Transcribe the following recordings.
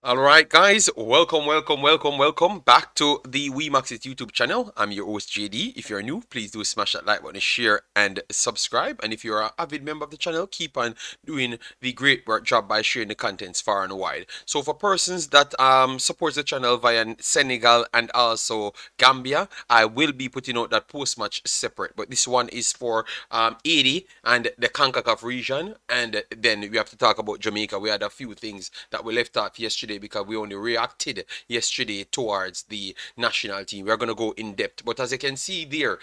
All right, guys, welcome back to the Wemaxit YouTube channel. I'm your host JD. If you're new, please do smash that like button, share, and subscribe. And if you're an avid member of the channel, keep on doing the great work job by sharing the contents far and wide. So for persons that supports the channel via Senegal and also Gambia, I will be putting out that post match separate. But this one is for Haiti and the Concacaf region, and then we have to talk about Jamaica. We had a few things that we left off yesterday because we only reacted yesterday towards the national team. We're going to go in depth. But as you can see there,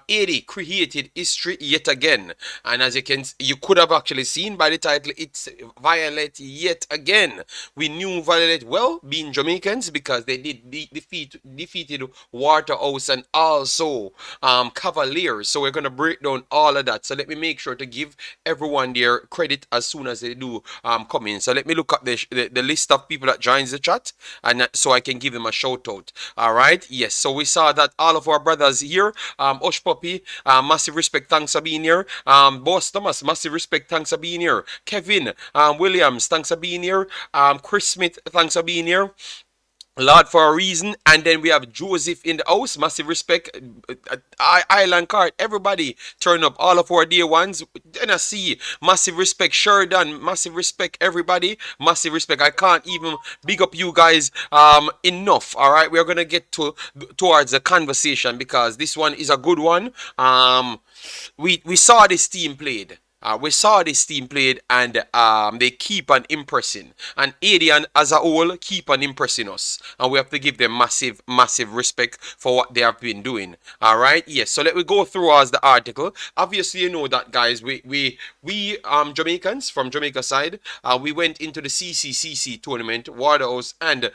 Haiti created history yet again. And as you could have actually seen by the title, it's Violette yet again. We knew Violette well, being Jamaicans, because they did defeated Waterhouse and also Cavaliers. So we're going to break down all of that. So let me make sure to give everyone their credit as soon as they do come in. So let me look at the list of people that joins the chat, and so I can give them a shout out. All right, yes. So we saw that all of our brothers here, Osh Puppy, massive respect, thanks for being here. Boss Thomas, massive respect, thanks for being here. Kevin Williams, thanks for being here. Chris Smith, thanks for being here. Lord for a reason. And then we have Joseph in the house, massive respect. Island card, everybody turn up, all of our dear ones. Then I see massive respect. Sheridan, massive respect. Everybody, massive respect. I can't even big up you guys enough. All right, we're gonna get towards the conversation because this one is a good one. We saw this team played. And they keep on impressing. And Adian as a whole keep on impressing us. And we have to give them massive respect for what they have been doing. Alright, yes. So let me go through as the article. Obviously, you know that, guys, we Jamaicans from Jamaica side, we went into the CCCC tournament, Waterhouse and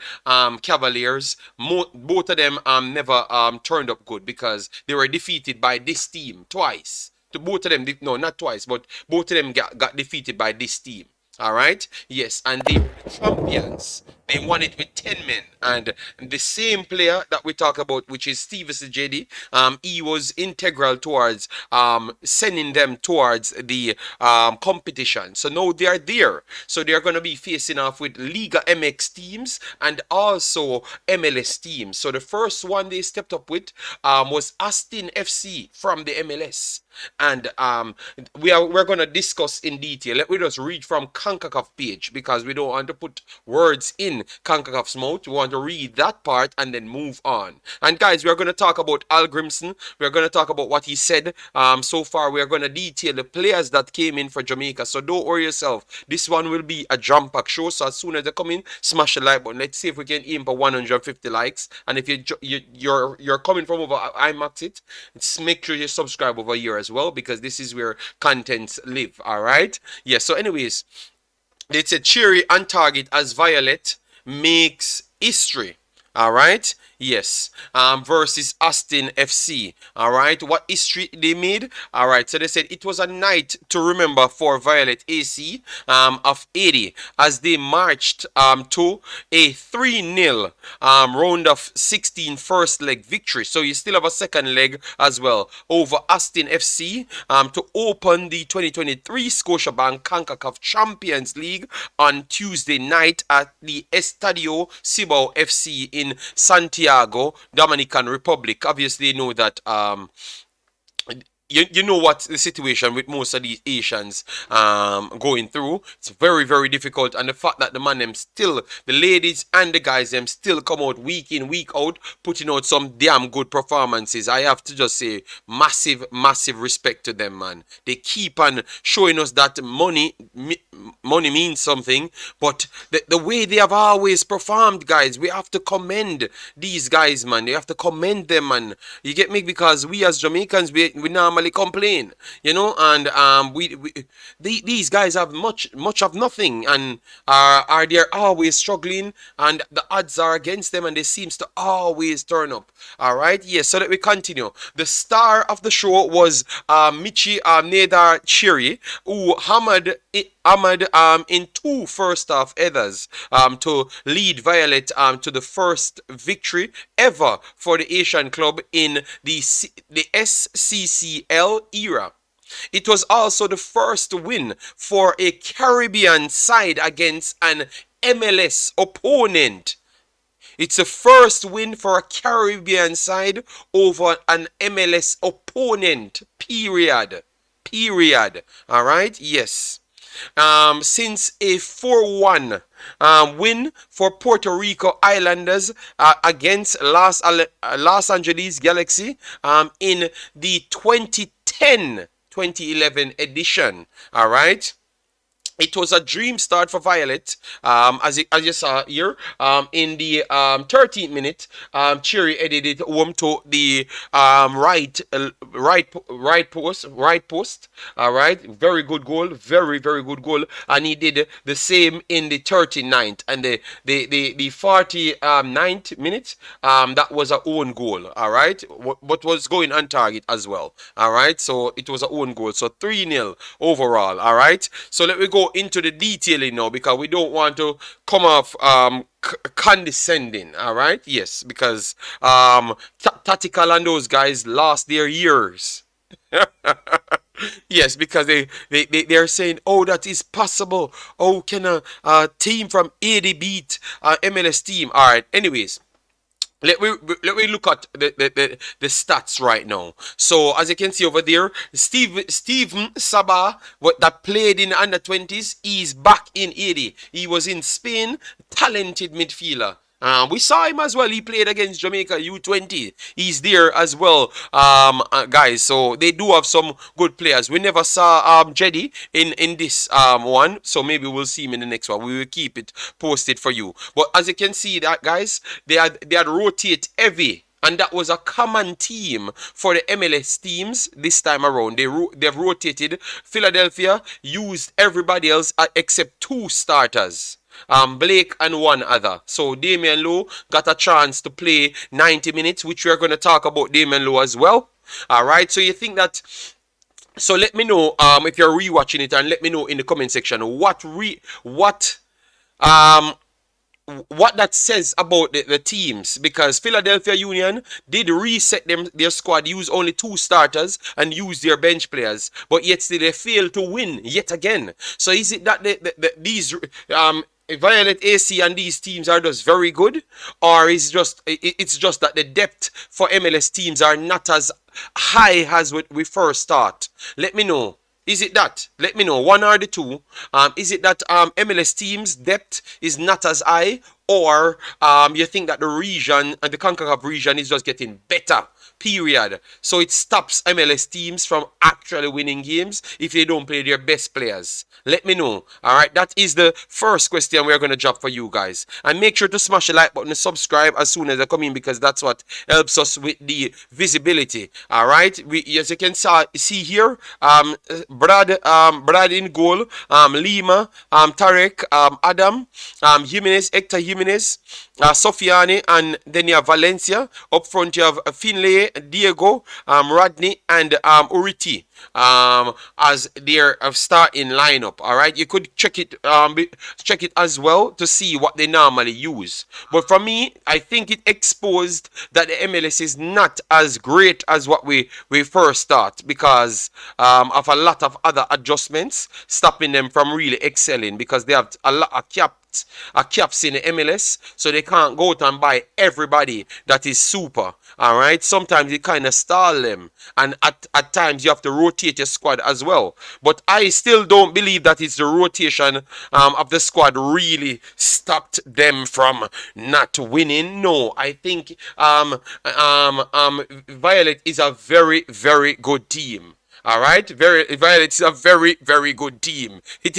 Cavaliers. Both of them never turned up good because they were defeated by this team twice. To both of them, no, not twice, but both of them got defeated by this team. All right, yes, and they were the champions. They won it with 10 men, and the same player that we talk about, which is Stevenson JD, he was integral towards sending them towards the competition. So now they are there. So they are going to be facing off with Liga MX teams and also MLS teams. So the first one they stepped up with was Austin FC from the MLS. And we're going to discuss in detail. Let me just read from CONCACAF page because we don't want to put words in CONCACAF's mouth. We want to read that part and then move on. And guys, we're going to talk about Al Grimson. We're going to talk about what he said. So far, we're going to detail the players that came in for Jamaica. So don't worry yourself. This one will be a jump-pack show. So as soon as they come in, smash the like button. Let's see if we can aim for 150 likes. And if you're coming from over Wemaxit, make sure you subscribe over here as well, because this is where contents live. All right, yeah. So anyways, it's a cherry on target as Violette makes history. All right, yes, versus Austin FC. All right, what history they made? All right, so they said it was a night to remember for Violette AC of Haiti as they marched to a 3-0 round of 16 first leg victory. So you still have a second leg as well over Austin FC to open the 2023 Scotiabank Concacaf Champions League on Tuesday night at the Estadio Cibao FC in Santiago, Dominican Republic. Obviously, you know that you know what the situation with most of these Asians going through. It's very difficult, and the fact that the ladies and the guys them still come out week in week out putting out some damn good performances. I have to just say massive respect to them, man. They keep on showing us that money means something, but the way they have always performed, guys, we have to commend these guys, man. You have to commend them, man. You get me? Because we as Jamaicans, we normally complain, you know, and these guys have much of nothing, and they're always struggling, and the odds are against them, and they seems to always turn up. All right, yes. So that we continue. The star of the show was Michi Nedar Chiri, who hammered in 2 first half headers to lead Violette to the first victory ever for the Asian club in the SCCL era. It was also the first win for a Caribbean side against an MLS opponent. It's the first win for a Caribbean side over an MLS opponent. Period. Period. All right. Yes. Since a 4-1 win for Puerto Rico Islanders against Los Angeles Galaxy in the 2010-2011 edition. All right. It was a dream start for Violette, as you saw here. In the 13th minute, Cherry headed it home to the right post. All right, very good goal, very good goal, and he did the same in the 39th and the 49th minute. That was a own goal. All right, but was going on target as well. All right, so it was a own goal. So 3-0 overall. All right, so let me go into the detailing now because we don't want to come off condescending. All right, yes, because Tactical and those guys lost their years. Yes, because they're saying, oh, that is possible. Oh, can a team from Haiti beat MLS team? All right, anyways. Let me look at the stats right now. So as you can see over there, Steven Sabah, that played in the under-20s, he's back in Haiti. He was in Spain, talented midfielder. We saw him as well. He played against Jamaica U20. He's there as well, guys. So they do have some good players. We never saw Jedi in this one, so maybe we'll see him in the next one. We will keep it posted for you. But as you can see, that guys, they had rotate heavy. And that was a common theme for the MLS teams this time around. They've rotated. Philadelphia used everybody else except 2 starters. Blake and one other. So Damian Lowe got a chance to play 90 minutes, which we're going to talk about Damian Lowe as well. All right. So you think that? So let me know if you're rewatching it, and let me know in the comment section what that says about the teams, because Philadelphia Union did reset their squad, use only 2 starters and use their bench players, but yet still they failed to win yet again. So is it that these Violette AC and these teams are just very good, or it's just that the depth for MLS teams are not as high as we first thought? Let me know. Is it that? Let me know. One or the two. Is it that MLS teams' depth is not as high, or you think that the region and the Concacaf region is just getting better? Period. So it stops MLS teams from actually winning games if they don't play their best players. Let me know. Alright, that is the first question we're going to drop for you guys. And make sure to smash the like button and subscribe as soon as I come in, because that's what helps us with the visibility. Alright, as you can see here, Brad in goal, Lima, Tarek, Adam, Jimenez, Hector Jimenez, Sofiane, and then you have Valencia. Up front you have Finlay, Diego, Rodney, and Uriti as their starting lineup. All right, you could check it as well to see what they normally use. But for me, I think it exposed that the MLS is not as great as what we first thought, because of a lot of other adjustments stopping them from really excelling, because they have a lot of caps in the MLS, so they can't go out and buy everybody that is super. All right, sometimes you kind of stall them, and at times you have to rotate your squad as well. But I still don't believe that it's the rotation of the squad really stopped them from not winning. No, I think Violette is a very, very good team. All right, Violette is a very, very good team. It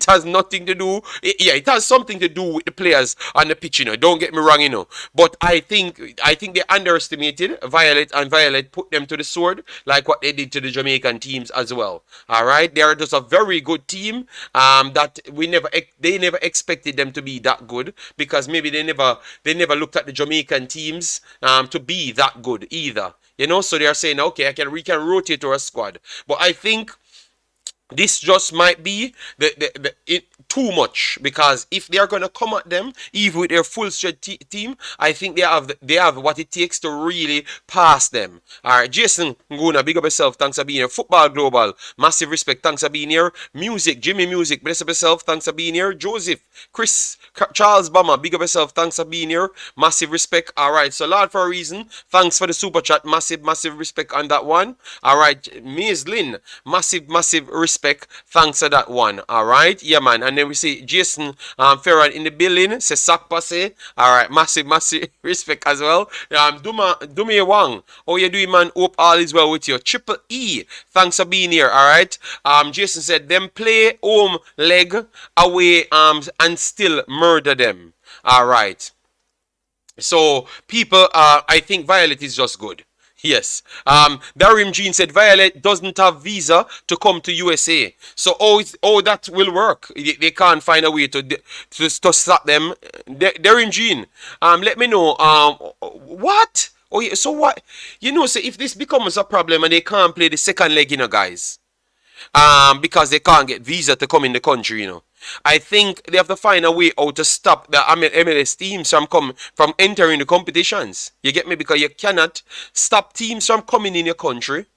has nothing to do. It has something to do with the players on the pitch. Don't get me wrong. But I think they underestimated Violette, and Violette put them to the sword, like what they did to the Jamaican teams as well. All right, they are just a very good team. That they never expected them to be that good, because maybe they never looked at the Jamaican teams to be that good either. So they are saying, okay, we can rotate our squad. But I think this just might be too much, because if they are gonna come at them even with their full strength team, I think they have what it takes to really pass them. All right, Jason Nguna, big up yourself, thanks for being here. Football Global, massive respect, thanks for being here. Music, Jimmy Music, bless up yourself, thanks for being here. Joseph, Chris, Charles Bama, big up yourself, thanks for being here. Massive respect. All right, so Lord for a reason, thanks for the super chat, massive respect on that one. All right, Ms. Lynn, massive respect, thanks for that one. All right, yeah man. And then we see Jason Ferran in the building, say sack passe. All right, massive respect as well. Duma Wang, how you doing, man? Hope all is well with you. Triple E, thanks for being here. All right, Jason said them play home leg away and still murder them. All right, so people, I think Violette is just good. Yes. Darim Jean said Violette doesn't have visa to come to USA. So that will work. They can't find a way to stop them. Darim Jean, let me know. What? Oh yeah. So what? So if this becomes a problem and they can't play the second leg, guys, because they can't get visa to come in the country, I think they have to find a way out to stop the MLS teams from entering the competitions. You get me? Because you cannot stop teams from coming in your country.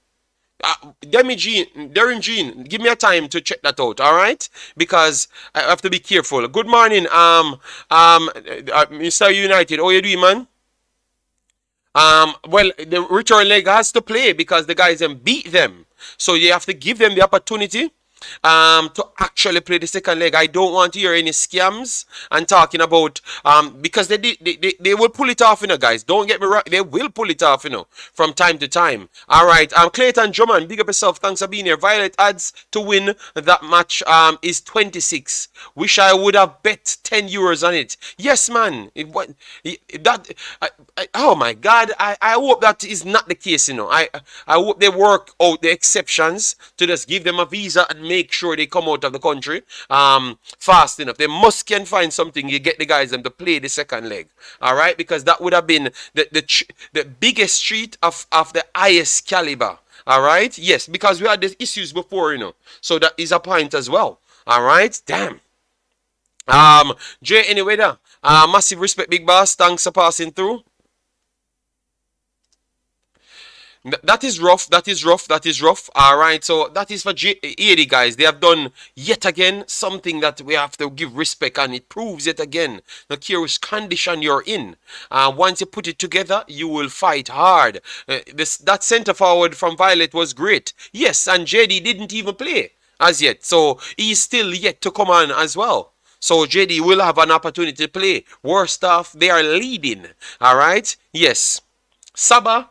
Darren Jean, give me a time to check that out, all right? Because I have to be careful. Good morning, Mr. United. How you doing, man? Well, the return leg has to play because the guys then beat them. So you have to give them the opportunity to actually play the second leg. I don't want to hear any scams and talking about because they will pull it off, guys. Don't get me wrong, they will pull it off, from time to time. All right, Clayton Drummond, big up yourself, thanks for being here. Violet odds to win that match is 26. Wish I would have bet 10 euros on it. Yes, man. Oh my God, I hope that is not the case, I hope they work out the exceptions to just give them a visa and make sure they come out of the country fast enough. They can find something. You get the guys them to play the second leg, all right? Because that would have been the biggest treat of the highest caliber, all right? Yes, because we had these issues before, so that is a point as well, all right? Damn. Jay, anyway, massive respect, big boss. Thanks for passing through. That is rough. All right, so that is for Haiti, guys. They have done yet again something that we have to give respect, and it proves yet again the curious condition you're in. Once you put it together, you will fight hard. That center forward from Violet was great. Yes, and JD didn't even play as yet, so he's still yet to come on as well. So JD will have an opportunity to play. Worst off, they are leading. All right, yes. Saba,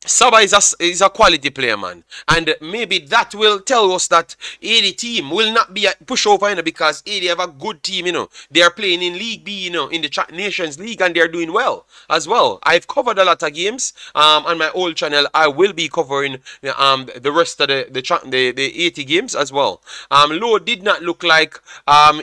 Saba is a quality player, man. And maybe that will tell us that Haiti team will not be a pushover, because Haiti have a good team, They are playing in League B, in the Nations League, and they're doing well as well. I've covered a lot of games on my old channel. I will be covering the rest of the 80 games as well. Lowe did not look like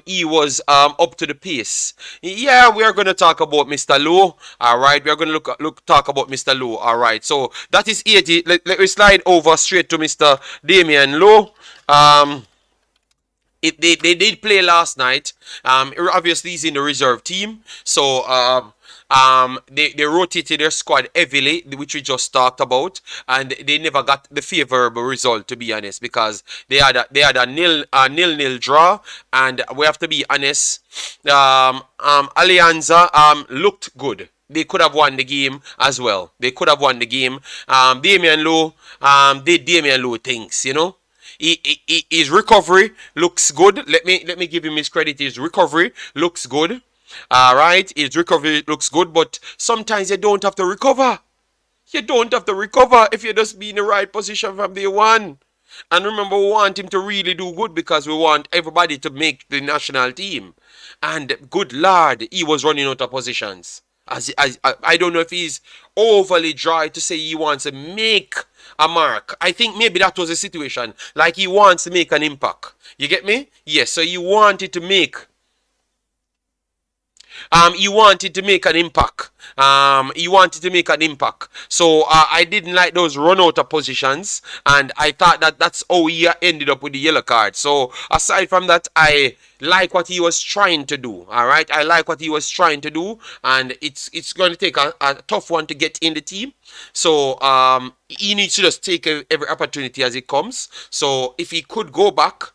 he was up to the pace. Yeah, we are going to talk about Mr. Lowe. All right, we are going to talk about Mr. Lowe. All right, so that is 80. Let me slide over straight to Mr. Damian Lowe. They did play last night. Obviously, he's in the reserve team. So they rotated their squad heavily, which we just talked about, and they never got the favorable result, to be honest, because they had a nil draw, and we have to be honest. Alianza looked good. They could have won the game as well. Damian Lowe did Damian Lowe things, His recovery looks good. Let me give him his credit. His recovery looks good. All right, his recovery looks good, but sometimes you don't have to recover. You don't have to recover if you just be in the right position from day one. And remember, we want him to really do good because we want everybody to make the national team. And good Lord, he was running out of positions. I don't know if he's overly dry to say he wants to make a mark. I think maybe that was the situation. Like he wants to make an impact. You get me? Yes, so he wanted to make he wanted to make an impact. He wanted to make an impact. So I didn't like those run out of positions, and I thought that that's how he ended up with the yellow card. So aside from that, I like what he was trying to do. All right, I like what he was trying to do, and it's going to take a tough one to get in the team. So he needs to just take every opportunity as it comes. So if he could go back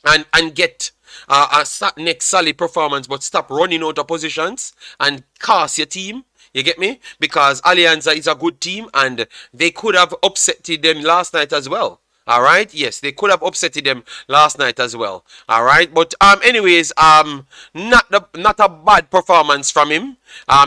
and get a next solid performance, but stop running out of positions and cost your team. You get me? Because Alianza is a good team, and they could have upsetted them last night as well. All right. Yes, they could have upsetted them last night as well. All right. But anyways, not a bad performance from him.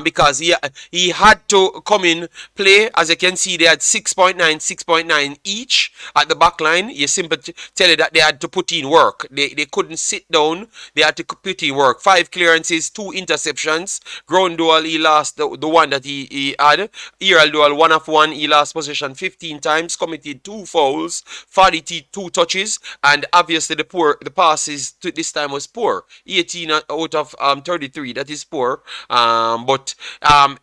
Because he had to come in play. As you can see, they had 6.9 each at the back line. You simply tell you that they had to put in work. They couldn't sit down. They had to put in work. 5 clearances, 2 interceptions. Ground duel, he lost the one that he had. Aerial duel, 1 of 1. He lost possession 15 times. Committed 2 fouls. 42 touches. And obviously the passes to this time was poor. 18 out of 33. That is poor. But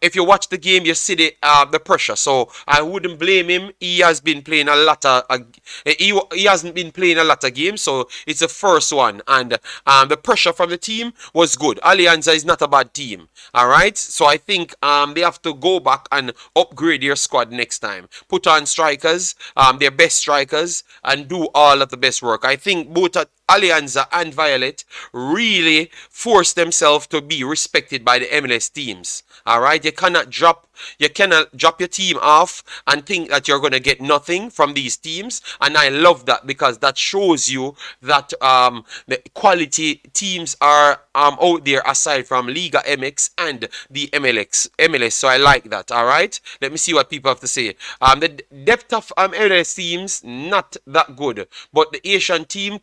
if you watch the game, you see the pressure. So I wouldn't blame him. He has been playing a lot of he hasn't been playing a lot of games, so it's the first one. And the pressure from the team was good. Alianza is not a bad team. All right. So I think they have to go back and upgrade their squad next time. Put on strikers, their best strikers, and do all of the best work. I think both Alianza and Violette really force themselves to be respected by the MLS teams. All right, you cannot drop your team off and think that you're going to get nothing from these teams. And I love that, because that shows you that the quality teams are out there aside from Liga MX and the MLS. So I like that. All right, let me see what people have to say. The depth of MLS teams not that good, but the Asian team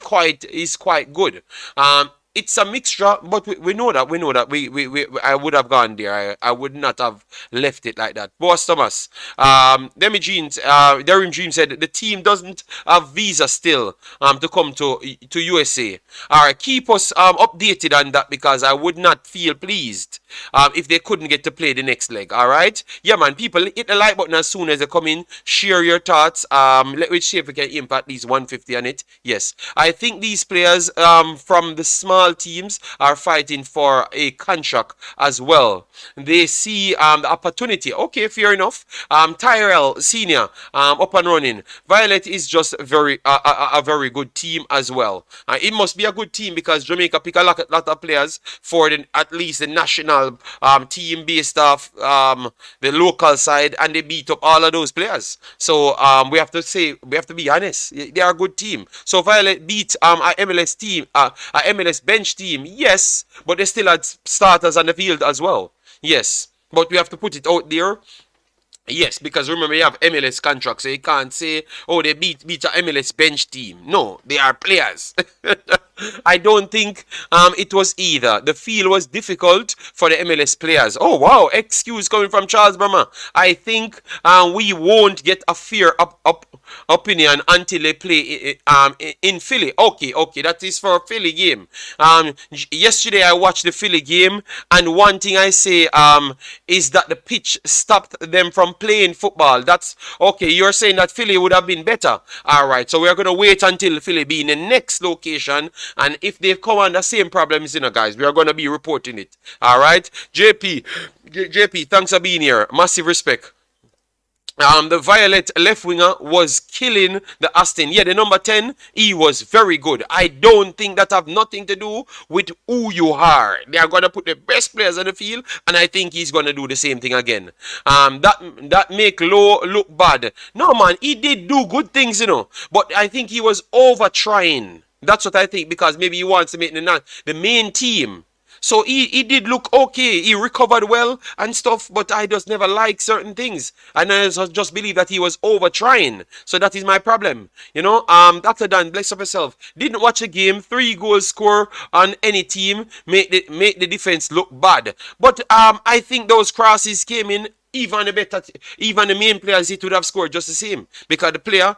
is quite good. It's a mixture, but we know that. I would have gone there. I would not have left it like that. Boss Thomas, Darim Dream said the team doesn't have visa still to come to USA. All right, keep us updated on that, because I would not feel pleased if they couldn't get to play the next leg. All right, yeah, man. People, hit the like button as soon as they come in. Share your thoughts. Let me see if we can impact these 150 on it. Yes, I think these players from the small teams are fighting for a contract as well. They see the opportunity. Okay, fair enough. Tyrell Senior up and running. Violet is just a very good team as well. It must be a good team, because Jamaica pick a lot of players for at least the national team based off the local side, and they beat up all of those players. So we have to be honest. They are a good team. So Violet beat a MLS team, a MLS bench team, yes, but they still had starters on the field as well. Yes, but we have to put it out there. Yes, because remember, you have MLS contracts, so you can't say, oh, they beat a MLS bench team. No, they are players. I don't think it was either. The field was difficult for the MLS players. Oh, wow, excuse coming from Charles Brahma. I think we won't get a fair opinion until they play in Philly. Okay, that is for a Philly game. Yesterday I watched the Philly game, and one thing I say is that the pitch stopped them from playing football. That's okay. You're saying that Philly would have been better. All right, so we're going to wait until Philly be in the next location, and if they come on the same problems, guys, we are going to be reporting it. All right, JP, thanks for being here. Massive respect. The Violet left winger was killing the Aston. Yeah, the number 10, he was very good. I don't think that have nothing to do with who you are. They are going to put the best players on the field, and I think he's going to do the same thing again. That make Lowe look bad. No, man, he did do good things, but I think he was over trying. That's what I think, because maybe he wants to make the main team. So he did look okay. He recovered well and stuff, but I just never like certain things. And I just believe that he was over trying. So that is my problem. Dr. Dan, bless up yourself. Didn't watch the game. 3 goals score on any team. Make the defense look bad. But I think those crosses came in. Even the main players, it would have scored just the same, because the player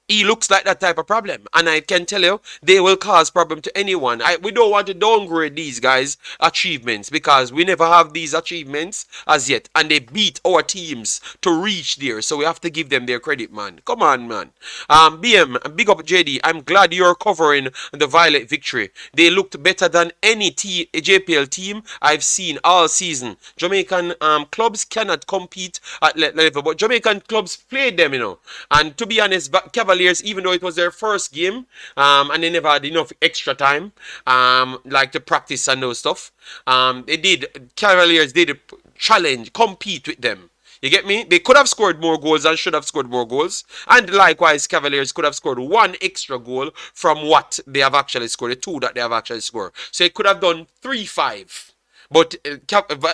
He looks like that type of problem, and I can tell you they will cause problem to anyone. We don't want to downgrade these guys' achievements because we never have these achievements as yet, and they beat our teams to reach there, so we have to give them their credit, man. Come on, man. BM, big up JD. I'm glad you're covering the Violette victory. They looked better than any JPL team I've seen all season. Jamaican clubs cannot compete at level, but Jamaican clubs played them, you know. And to be honest, Cavaliers, even though it was their first game, and they never had enough extra time, like to practice and those stuff, Cavaliers did challenge, compete with them. You get me? They could have scored more goals and should have scored more goals. And likewise, Cavaliers could have scored one extra goal from what they have actually scored, the two that they have actually scored. So it could have done 3-5. But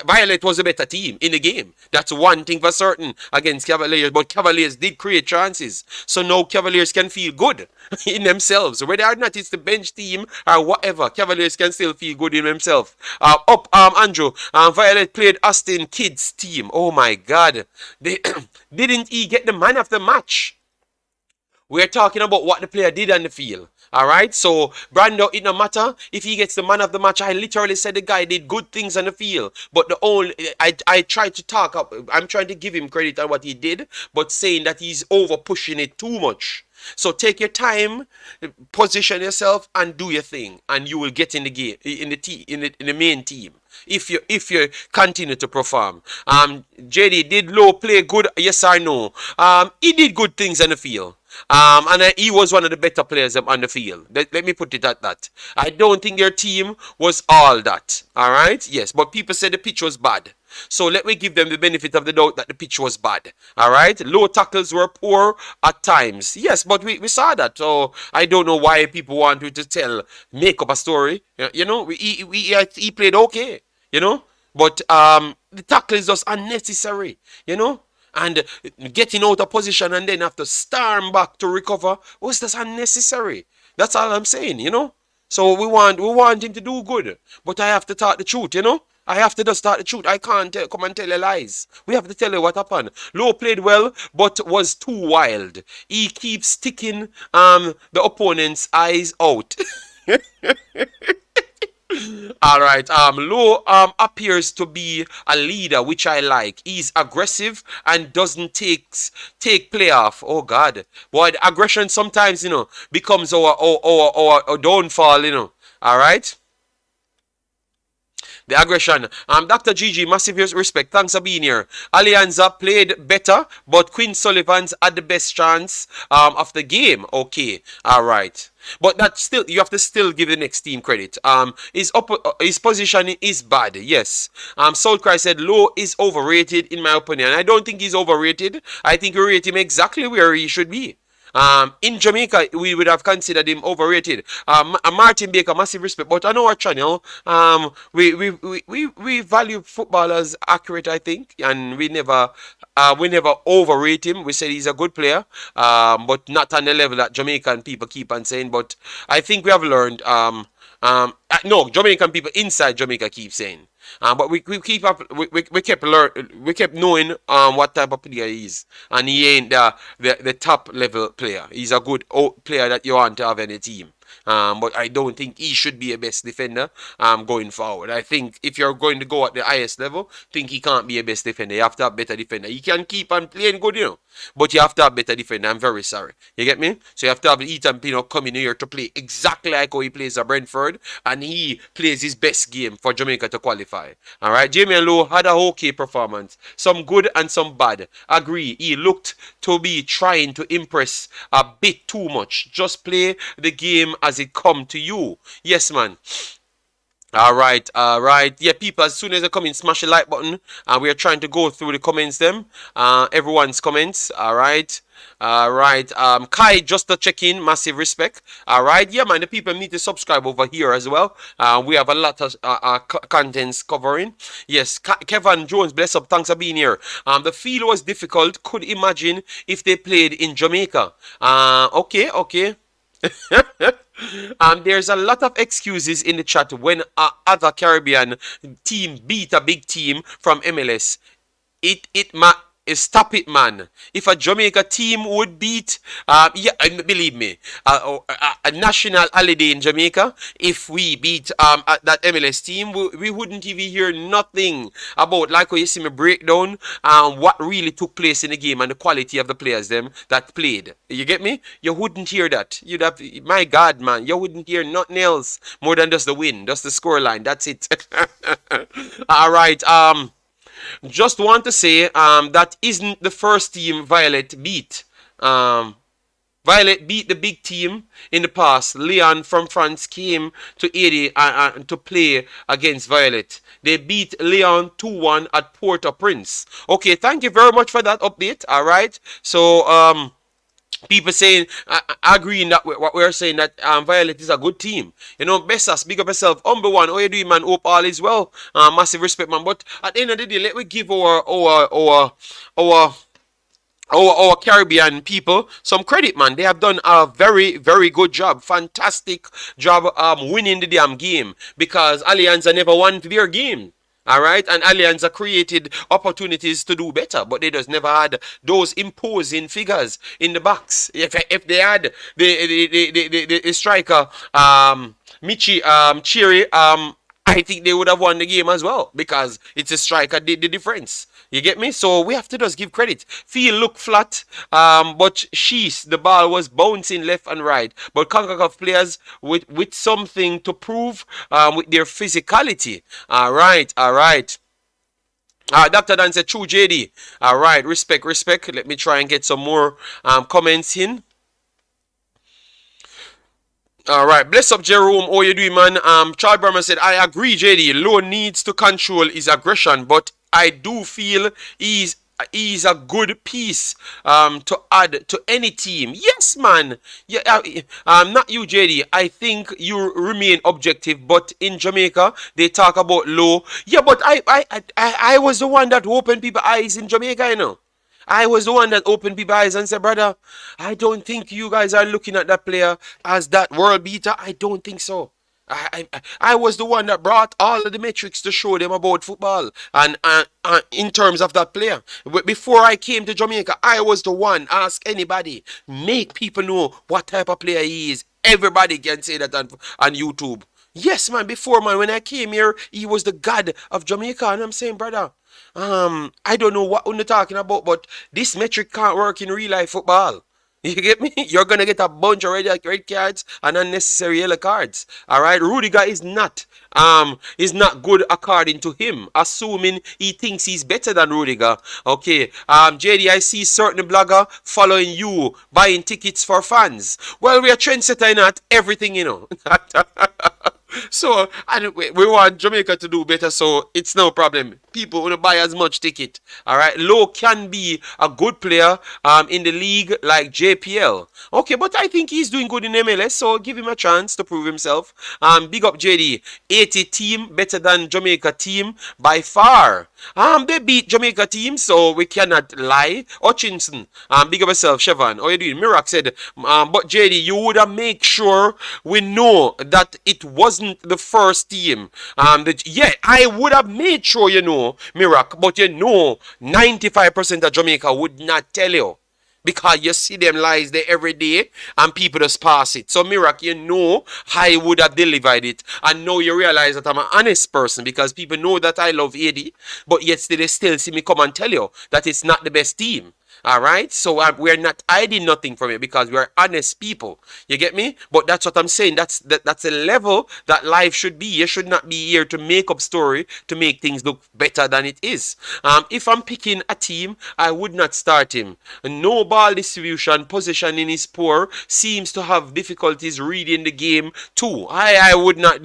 Violette was a better team in the game. That's one thing for certain against Cavaliers. But Cavaliers did create chances. So now Cavaliers can feel good in themselves. Whether or not it's the bench team or whatever, Cavaliers can still feel good in themselves. Andrew. Violette played Austin Kids team. Oh my God. They didn't he get the man of the match? We're talking about what the player did on the field. Alright, so Brando, it no matter if he gets the man of the match. I literally said the guy did good things on the field. But the only I tried to talk up. I'm trying to give him credit on what he did, but saying that he's over pushing it too much. So take your time, position yourself, and do your thing, and you will get in the game, in the main team. If you continue to perform. JD, did Lowe play good? Yes or no? He did good things on the field. And he was one of the better players on the field. Let me put it at that. I don't think their team was all that. Alright? Yes, but people said the pitch was bad. So let me give them the benefit of the doubt that the pitch was bad. Alright? Low tackles were poor at times. Yes, but we saw that. So I don't know why people want you to make up a story. You know, he played okay. You know? But the tackle is just unnecessary. You know? And getting out of position and then have to storm back to recover was just unnecessary. That's all I'm saying, you know. So we want him to do good, but I have to talk the truth, you know. I have to just talk the truth. I can't come and tell you lies. We have to tell you what happened. Lowe played well, but was too wild. He keeps sticking the opponent's eyes out. Alright, Lowe appears to be a leader, which I like. He's aggressive and doesn't take play off. Oh God. Boy, the aggression sometimes, you know, becomes our downfall, you know. Alright? The aggression. Dr. Gigi, massive respect. Thanks for being here. Alianza played better, but Quinn Sullivan's had the best chance of the game. Okay. Alright. But that still, you have to still give the next team credit. His positioning is bad, yes. Soulcry said Lowe is overrated in my opinion. I don't think he's overrated. I think we rate him exactly where he should be. In Jamaica, we would have considered him overrated. Martin Baker, massive respect. But on our channel, we value footballers accurate, I think, and we never overrate him. We said he's a good player, but not on the level that Jamaican people keep on saying. But I think we have learned. No, Jamaican people inside Jamaica keep saying. But we kept knowing what type of player he is, and he ain't the top level player. He's a good player that you want to have in a team. But I don't think he should be a best defender going forward. I think if you're going to go at the highest level, think he can't be a best defender. You have to have better defender. He can keep on playing good, you know, but you have to have better defender. I'm very sorry. You get me? So you have to have Ethan Pino coming here to play exactly like how he plays at Brentford, and he plays his best game for Jamaica to qualify. Alright, Damian Lowe had a okay performance. Some good and some bad. Agree, he looked to be trying to impress a bit too much. Just play the game as it come to you. Yes, man. Alright. Yeah, people, as soon as they come in, smash the like button. And we are trying to go through the comments them. Everyone's comments. Alright. Kai, just to check in, massive respect. Alright, yeah, man, the people need to subscribe over here as well. We have a lot of contents covering. Yes, Kevin Jones, bless up, thanks for being here. The field was difficult. Could imagine if they played in Jamaica. Okay. There's a lot of excuses in the chat when other Caribbean team beat a big team from MLS. Stop it, man. If a Jamaica team would beat, yeah, believe me, a national holiday in Jamaica, if we beat that MLS team, we wouldn't even hear nothing about, like how you see me breakdown, what really took place in the game and the quality of the players them that played. You get me? You wouldn't hear that. You'd have, my God, man, you wouldn't hear nothing else more than just the win, just the scoreline. That's it. All right. Just want to say that isn't the first team Violette beat. Violette beat the big team in the past. Leon from France came to Haiti to play against Violette. They beat Leon 2-1 at Port-au-Prince. Okay, thank you very much for that update. All right. So people saying, agreeing that what we're saying, that Violette is a good team. You know, Bessas, big up yourself. Humble one, how you doing, man? Hope all is well. Massive respect, man. But at the end of the day, let me give our Caribbean people some credit, man. They have done a very, very good job. Fantastic job winning the damn game, because Alianza never won their game. All right, and Alianza created opportunities to do better, but they just never had those imposing figures in the box. If they had the striker Michi Chiri, I think they would have won the game as well, because it's a striker did the difference. You get me? So we have to just give credit. Field looked flat, but the ball was bouncing left and right. But Concacaf players with something to prove with their physicality. All right, all right. Dr. Dan said, true JD. All right, respect. Let me try and get some more comments in. All right, bless up Jerome. How you doing, man? Charles Berman said, I agree, JD. Lowe needs to control his aggression, but I do feel he's a good piece to add to any team. Yes, man. Yeah, not you, JD. I think you remain objective, but in Jamaica they talk about Lowe. Yeah, but I was the one that opened people's eyes in Jamaica, you know. I was the one that opened people's eyes and said, brother, I don't think you guys are looking at that player as that world beater. I don't think so. I was the one that brought all of the metrics to show them about football and in terms of that player. Before I came to Jamaica, I was the one. Ask anybody. Make people know what type of player he is. Everybody can say that on YouTube. Yes, man. Before, man, when I came here, he was the god of Jamaica. And I'm saying, brother, I don't know what you're talking about, but this metric can't work in real life football. You get me? You're going to get a bunch of red cards and unnecessary yellow cards. All right? Rudiger is not good according to him, assuming he thinks he's better than Rudiger. Okay. JD, I see certain blogger following you, buying tickets for fans. Well, we are trendsetter in at everything, you know. So, and we want Jamaica to do better, so it's no problem. People want to buy as much ticket. All right, Lowe can be a good player in the league like JPL. Okay, but I think he's doing good in MLS, so give him a chance to prove himself. Big up JD. 80 team better than Jamaica team by far. They beat Jamaica team, so we cannot lie. Hutchinson, big up yourself, Chevron. How you doing? Mirak said, but JD, you would have make sure we know that it wasn't the first team. Yeah, I would have made sure, you know, Mirak, but you know, 95% of Jamaica would not tell you. Because you see them lies there every day and people just pass it. So, Mirak, you know I would have delivered it. And now you realize that I'm an honest person, because people know that I love Haiti, but yet they still see me come and tell you that it's not the best team. All right, so we're not hiding nothing from it, because we're honest people. You get me? But that's what I'm saying. That's a level that life should be. You should not be here to make up story to make things look better than it is. If I'm picking a team, I would not start him. No ball distribution, positioning is poor. Seems to have difficulties reading the game too. I would not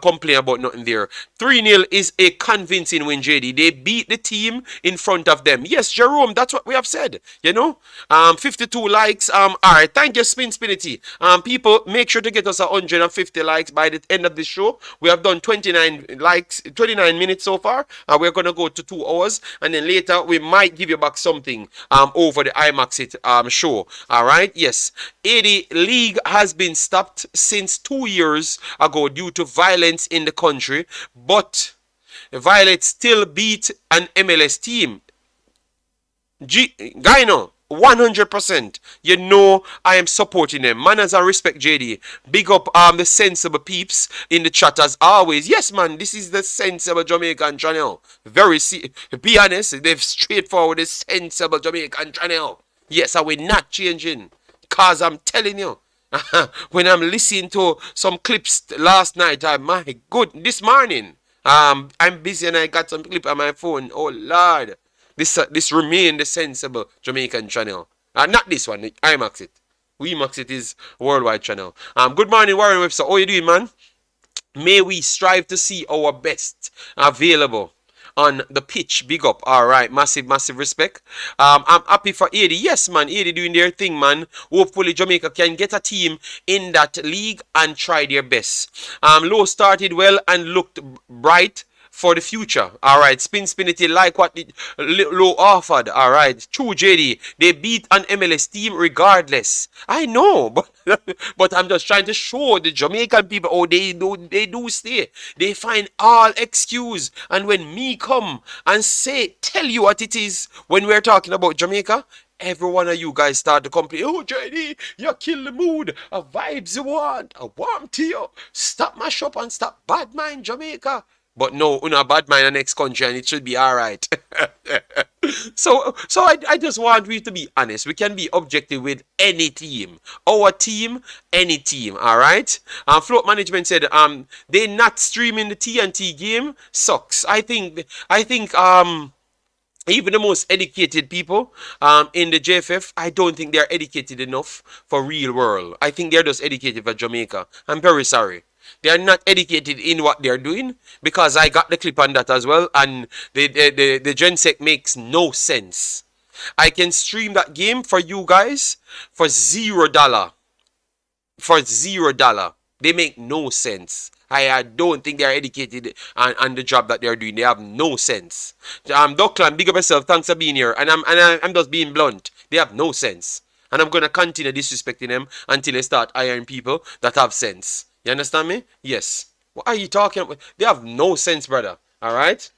complain about nothing there. 3-0 is a convincing win, JD. They beat the team in front of them. Yes, Jerome, that's what we have said. You know, 52 likes. All right, thank you, Spinity. People, make sure to get us 150 likes by the end of the show. We have done 29 likes, 29 minutes so far. We're gonna go to 2 hours, and then later we might give you back something over the Wemaxit show. All right, yes. Haiti League has been stopped since 2 years ago due to violence in the country, but Violet still beat an MLS team. Gyno, 100%. You know I am supporting them. Manners and respect, JD. Big up the sensible peeps in the chat as always. Yes, man, this is the sensible Jamaican channel. Be honest, they've straightforward the sensible Jamaican channel. Yes, I will not changing. Cause I'm telling you. When I'm listening to some clips last night, this morning, I'm busy and I got some clip on my phone. Oh Lord. This remain the sensible Jamaican channel. Not this one, Wemaxit. Wemaxit is worldwide channel. Good morning, Warren Webster. How you doing, man? May we strive to see our best available on the pitch. Big up. All right. Massive respect. I'm happy for Haiti. Yes, man. Haiti doing their thing, man. Hopefully Jamaica can get a team in that league and try their best. Lowe started well and looked bright for the future. All right, spin it. Like what Lowe offered. All right, true, JD. They beat an MLS team regardless. I know, but I'm just trying to show the Jamaican people. Oh, they do stay. They find all excuse. And when me come and tell you what it is when we're talking about Jamaica, every one of you guys start to complain. Oh, JD, you kill the mood. A vibes you want. A warm to you. Stop mash up and stop bad mind Jamaica. But no, una bad mind the next country and it should be alright. So I just want we to be honest. We can be objective with any team. Our team, any team, alright? Float management said they not streaming the TNT game sucks. I think even the most educated people in the JFF, I don't think they're educated enough for real world. I think they're just educated for Jamaica. I'm very sorry. They are not educated in what they're doing, because I got the clip on that as well, and the Gensec makes no sense. I can stream that game for you guys for $0. For $0. They make no sense. I don't think they are educated on the job that they're doing. They have no sense. Dockland, big up yourself. Thanks for being here. And I'm just being blunt. They have no sense. And I'm going to continue disrespecting them until they start hiring people that have sense. You understand me? Yes. What are you talking about? They have no sense, brother. All right?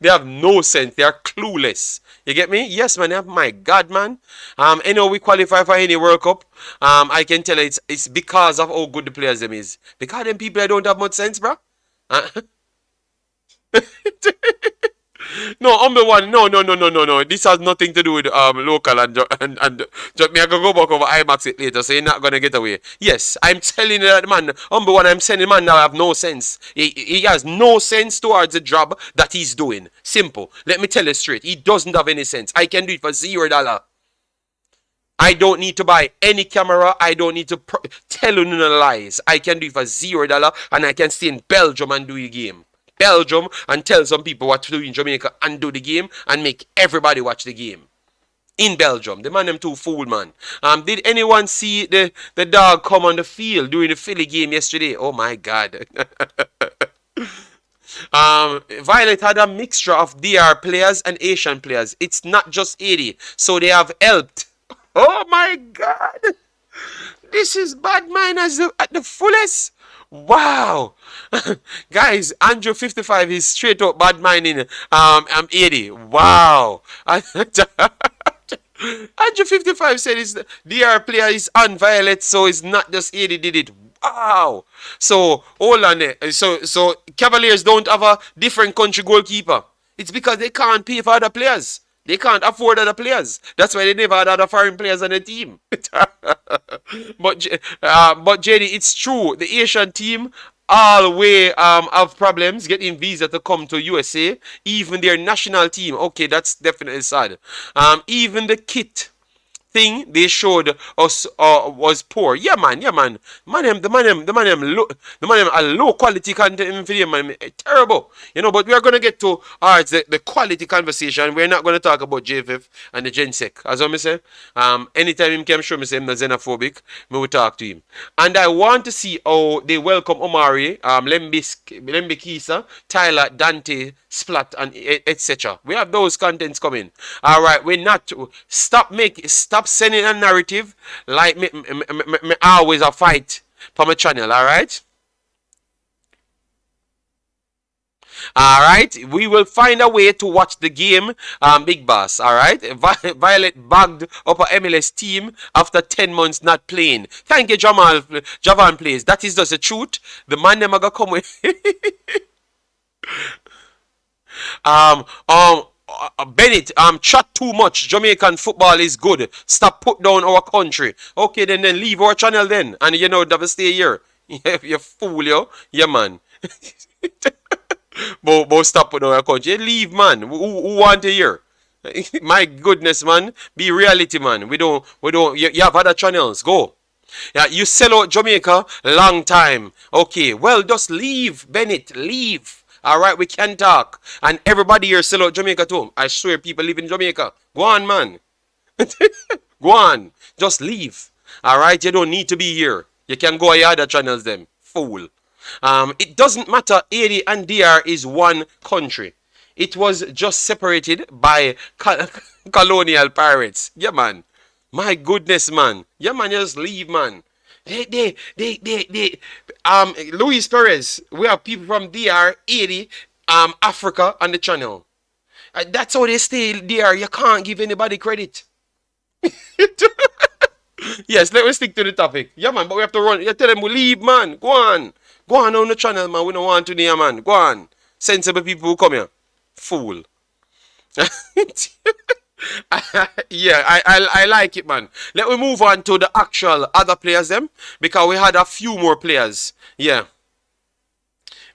They have no sense. They are clueless. You get me? Yes, man. My God, man. We qualify for any World Cup. I can tell you it's because of how good the players them is. Because them people don't have much sense, bro. No, I'm the one. No. This has nothing to do with local and me. I can go back over Wemaxit later, so you're not gonna get away. Yes, I'm telling you that man. I'm the one. I'm sending man now have no sense. He has no sense towards the job that he's doing. Simple. Let me tell you straight. He doesn't have any sense. I can do it for $0. I don't need to buy any camera. I don't need to tell you no lies. I can do it for $0, and I can stay in Belgium and do the game. Belgium and tell some people what to do in Jamaica and do the game and make everybody watch the game. In Belgium. The man them too fool, man. Did anyone see the dog come on the field during the Philly game yesterday? Oh my God. Violet had a mixture of DR players and Asian players. It's not just Haiti. So they have helped. Oh my God. This is bad manners at the fullest. Wow. Guys, Andrew 55 is straight up bad minding 80. Wow. Andrew 55 said his DR player is on Violet, so it's not just 80 did it. Wow. So hold on there. So Cavaliers don't have a different country goalkeeper. It's because they can't pay for other players. They can't afford other players. That's why they never had other foreign players on the team. But JD, it's true. The Asian team always have problems getting visa to come to USA. Even their national team. Okay, that's definitely sad. Even the kit thing they showed us was poor. Yeah, man. The man a low quality content for them, man. Terrible. But we are gonna get to the quality conversation. We're not gonna talk about JFF and the Gensec. As I say, anytime him can show me him xenophobic, me will talk to him. And I want to see how they welcome Omari, Lembisika, Tyler, Dante, Splat, and etc. We have those contents coming. Alright, we're not stop sending a narrative like me always a fight for my channel, alright? All right, we will find a way to watch the game, Big Boss. All right, Violet bagged up a MLS team after 10 months not playing. Thank you, Javan plays. That is just the truth. The man never gonna come with. um, um, Bennett, chat too much. Jamaican football is good. Stop put down our country. Okay, then leave our channel then, and you know never stay here. You fool, yo, yeah, man. But stop put down our country. Leave, man. Who want to hear? My goodness, man. Be reality, man. We don't. You have other channels. Go. Yeah, you sell out Jamaica long time. Okay, well, just leave, Bennett. Leave. All right, we can talk. And everybody here sell out Jamaica too. I swear people live in Jamaica. Go on, man. Go on. Just leave. All right, you don't need to be here. You can go on your other channels then. Fool. It doesn't matter. Haiti and DR is one country. It was just separated by colonial pirates. Yeah, man. My goodness, man. Yeah, man, just leave, man. Luis Perez, we have people from DR, Haiti, Africa on the channel. That's how they stay there. You can't give anybody credit. Yes, let me stick to the topic. Yeah, man, but we have to run. You tell them we leave, man. Go on. Go on the channel, man. We don't want to hear, man. Go on. Sensible people who come here. Fool. Yeah, I like it, man. Let me move on to the actual other players them, because we had a few more players. Yeah.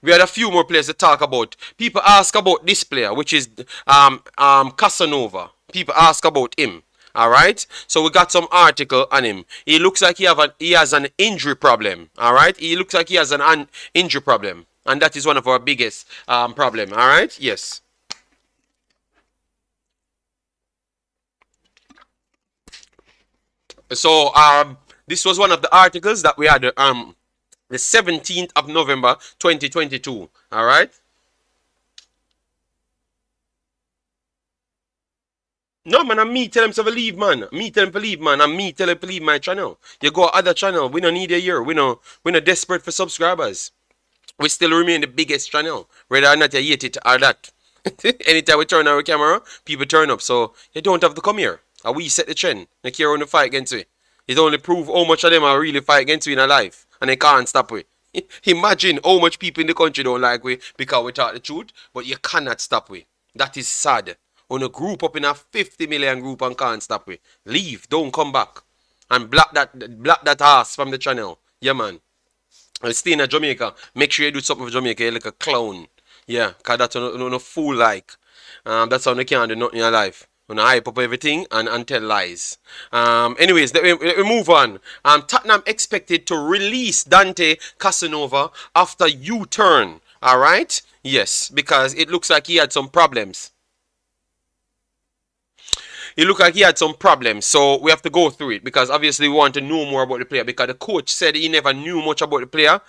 We had a few more players to talk about. People ask about this player, which is Casanova. People ask about him. All right, so we got some article on him. He looks like he has an injury problem. All right, he looks like he has an injury problem, and that is one of our biggest problem. All right, yes. So this was one of the articles that we had the 17th of November 2022. All right. No, man, I'm me tell them to leave, man. Me tell them to leave, man. I'm me tell them to leave my channel. You go other channel. We don't need a year. We're not desperate for subscribers. We still remain the biggest channel. Whether or not you hate it or that. Anytime we turn our camera, people turn up. So you don't have to come here. And we set the trend. They care on the fight against we. It only prove how much of them are really fight against we in our life. And they can't stop we. Imagine how much people in the country don't like we because we talk the truth. But you cannot stop we. That is sad. On a group up in a 50 million group and can't stop we. Leave, don't come back. And block that ass from the channel. Yeah, man. And stay in Jamaica. Make sure you do something for Jamaica. You're like a clown. Yeah, because that's no fool like. That's how you can't do nothing in your life. When I hype up everything and tell lies. Anyways, let me move on. Tottenham expected to release Dante Casanova after U-turn. Alright? Yes, because it looks like he had some problems. It looked like he had some problems, so we have to go through it because obviously we want to know more about the player because the coach said he never knew much about the player.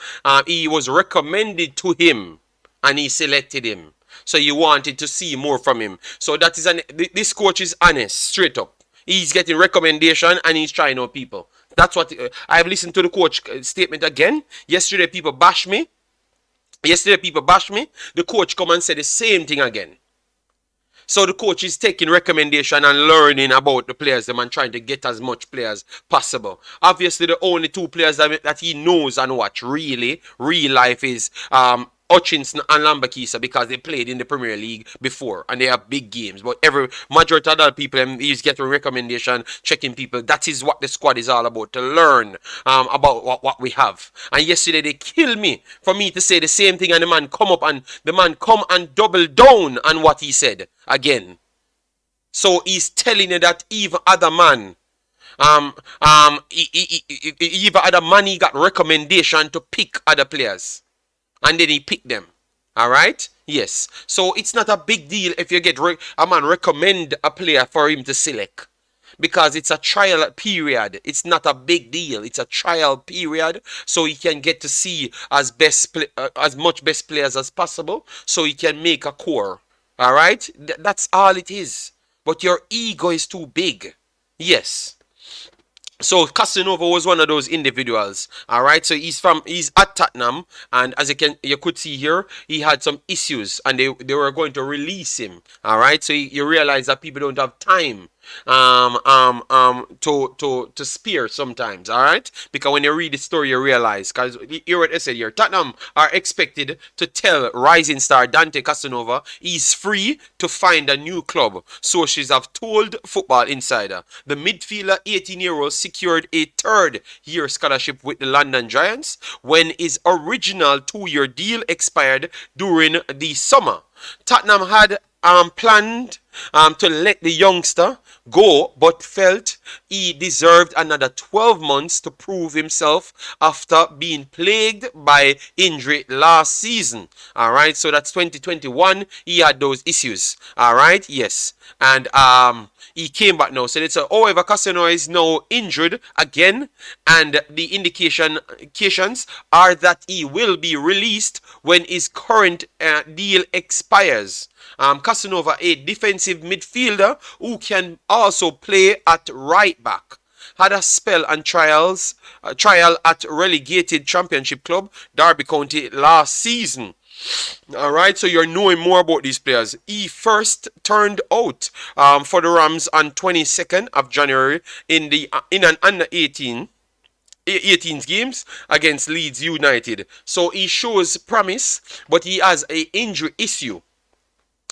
He was recommended to him and he selected him. So you wanted to see more from him. So that is this coach is honest, straight up. He's getting recommendation and he's trying out people. That's what I've listened to the coach statement again. Yesterday people bashed me. The coach come and said the same thing again. So the coach is taking recommendation and learning about the players them and trying to get as much players possible. Obviously, the only two players that he knows and watch really, real life is Hutchinson and Lembisika because they played in the Premier League before and they have big games. But every majority of the people, he's getting recommendation, checking people. That is what the squad is all about, to learn about what we have. And yesterday they killed me for me to say the same thing and the man come and double down on what he said again. So he's telling you that even other man, even other man, he got recommendation to pick other players. And then he picked them. Alright? Yes. So it's not a big deal if you get a man recommend a player for him to select. Because it's a trial period. It's not a big deal. It's a trial period. So he can get to see as much best players as possible. So he can make a core. Alright? That's all it is. But your ego is too big. Yes. So Casanova was one of those individuals. All right, so he's at Tottenham, and as you could see here, he had some issues, and they were going to release him. All right, so you realize that people don't have time to spare sometimes. All right, because when you read the story, you realize, because hear what I said here, Tottenham are expected to tell rising star Dante Casanova he's free to find a new club. Sources have told Football Insider the midfielder 18-year-old secured a third-year scholarship with the London Giants when his original 2-year deal expired during the summer. Tottenham had planned to let the youngster go, but felt he deserved another 12 months to prove himself after being plagued by injury last season. All right, so that's 2021. He had those issues. All right, yes, and he came back now. So it's however, Casanova is now injured again, and the indications are that he will be released when his current deal expires. Casanova, a defensive midfielder who can also play at right back, had a spell and trial at relegated Championship club Derby County last season. All right, so you're knowing more about these players. He first turned out for the Rams on 22nd of January in an under 18 games against Leeds United. So he shows promise, but he has an injury issue.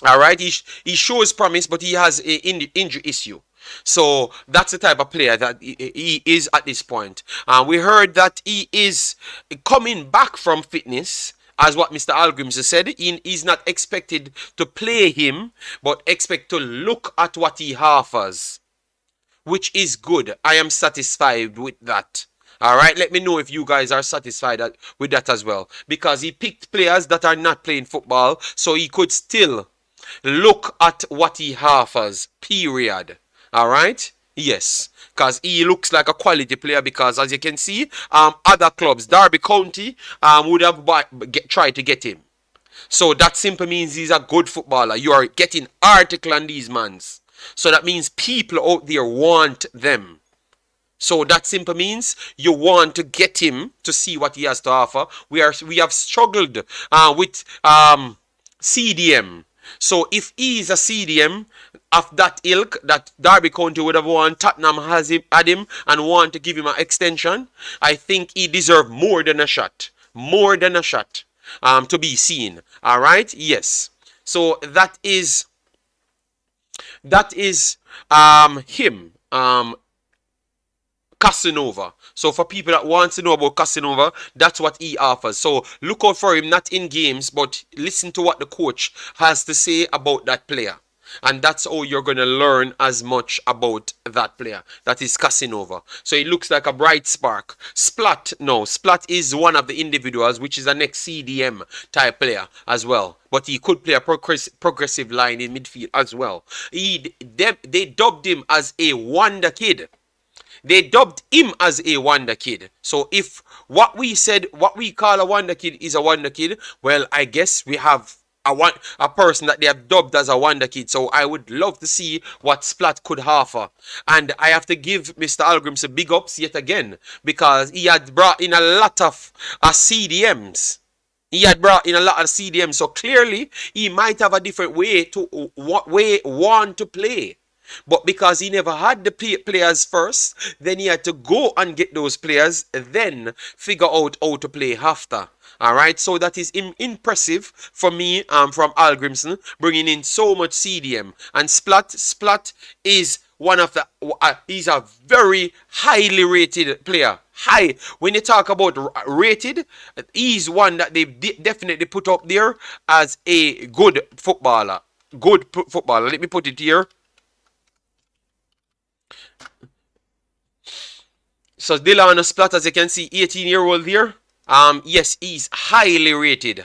All right, he shows promise, but he has an injury issue. So that's the type of player that he is at this point. We heard that he is coming back from fitness, as what Mr. Algrims has said. He's not expected to play him, but expect to look at what he offers, which is good. I am satisfied with that. All right, let me know if you guys are satisfied with that as well, because he picked players that are not playing football, so he could still look at what he offers, period. All right, yes, because he looks like a quality player, because as you can see, other clubs, Derby County would have tried to get him. So that simply means he's a good footballer. You are getting article on these mans, so that means people out there want them. So that simply means you want to get him to see what he has to offer. We have struggled with CDM. So if he is a CDM of that ilk that Derby County would have won, Tottenham had him and want to give him an extension, I think he deserves more than a shot. More than a shot to be seen. All right? Yes. So that is him. Casanova. So for people that want to know about Casanova, that's what he offers. So look out for him, not in games, but listen to what the coach has to say about that player. And that's how you're going to learn as much about that player. That is Casanova. So it looks like a bright spark. Splat, no. Splat is one of the individuals, which is a next CDM type player as well. But he could play a progressive line in midfield as well. They dubbed him as a wonder kid. They dubbed him as a wonder kid. So if what we call a wonder kid is a wonder kid, well, I guess we have a person that they have dubbed as a wonder kid. So I would love to see what Splat could offer. And I have to give Mr. Algrims a big ups yet again, because he had brought in a lot of CDMs. So clearly he might have a different way want to play. But because he never had the players first, then he had to go and get those players, then figure out how to play after. All right, so that is impressive for me from Al Grimson, bringing in so much CDM. And Splat is one of the, he's a very highly rated player. High. When you talk about rated, he's one that they definitely put up there as a good footballer. Good footballer. Let me put it here. So Delano Splat, as you can see, 18-year-old here. Yes, he's highly rated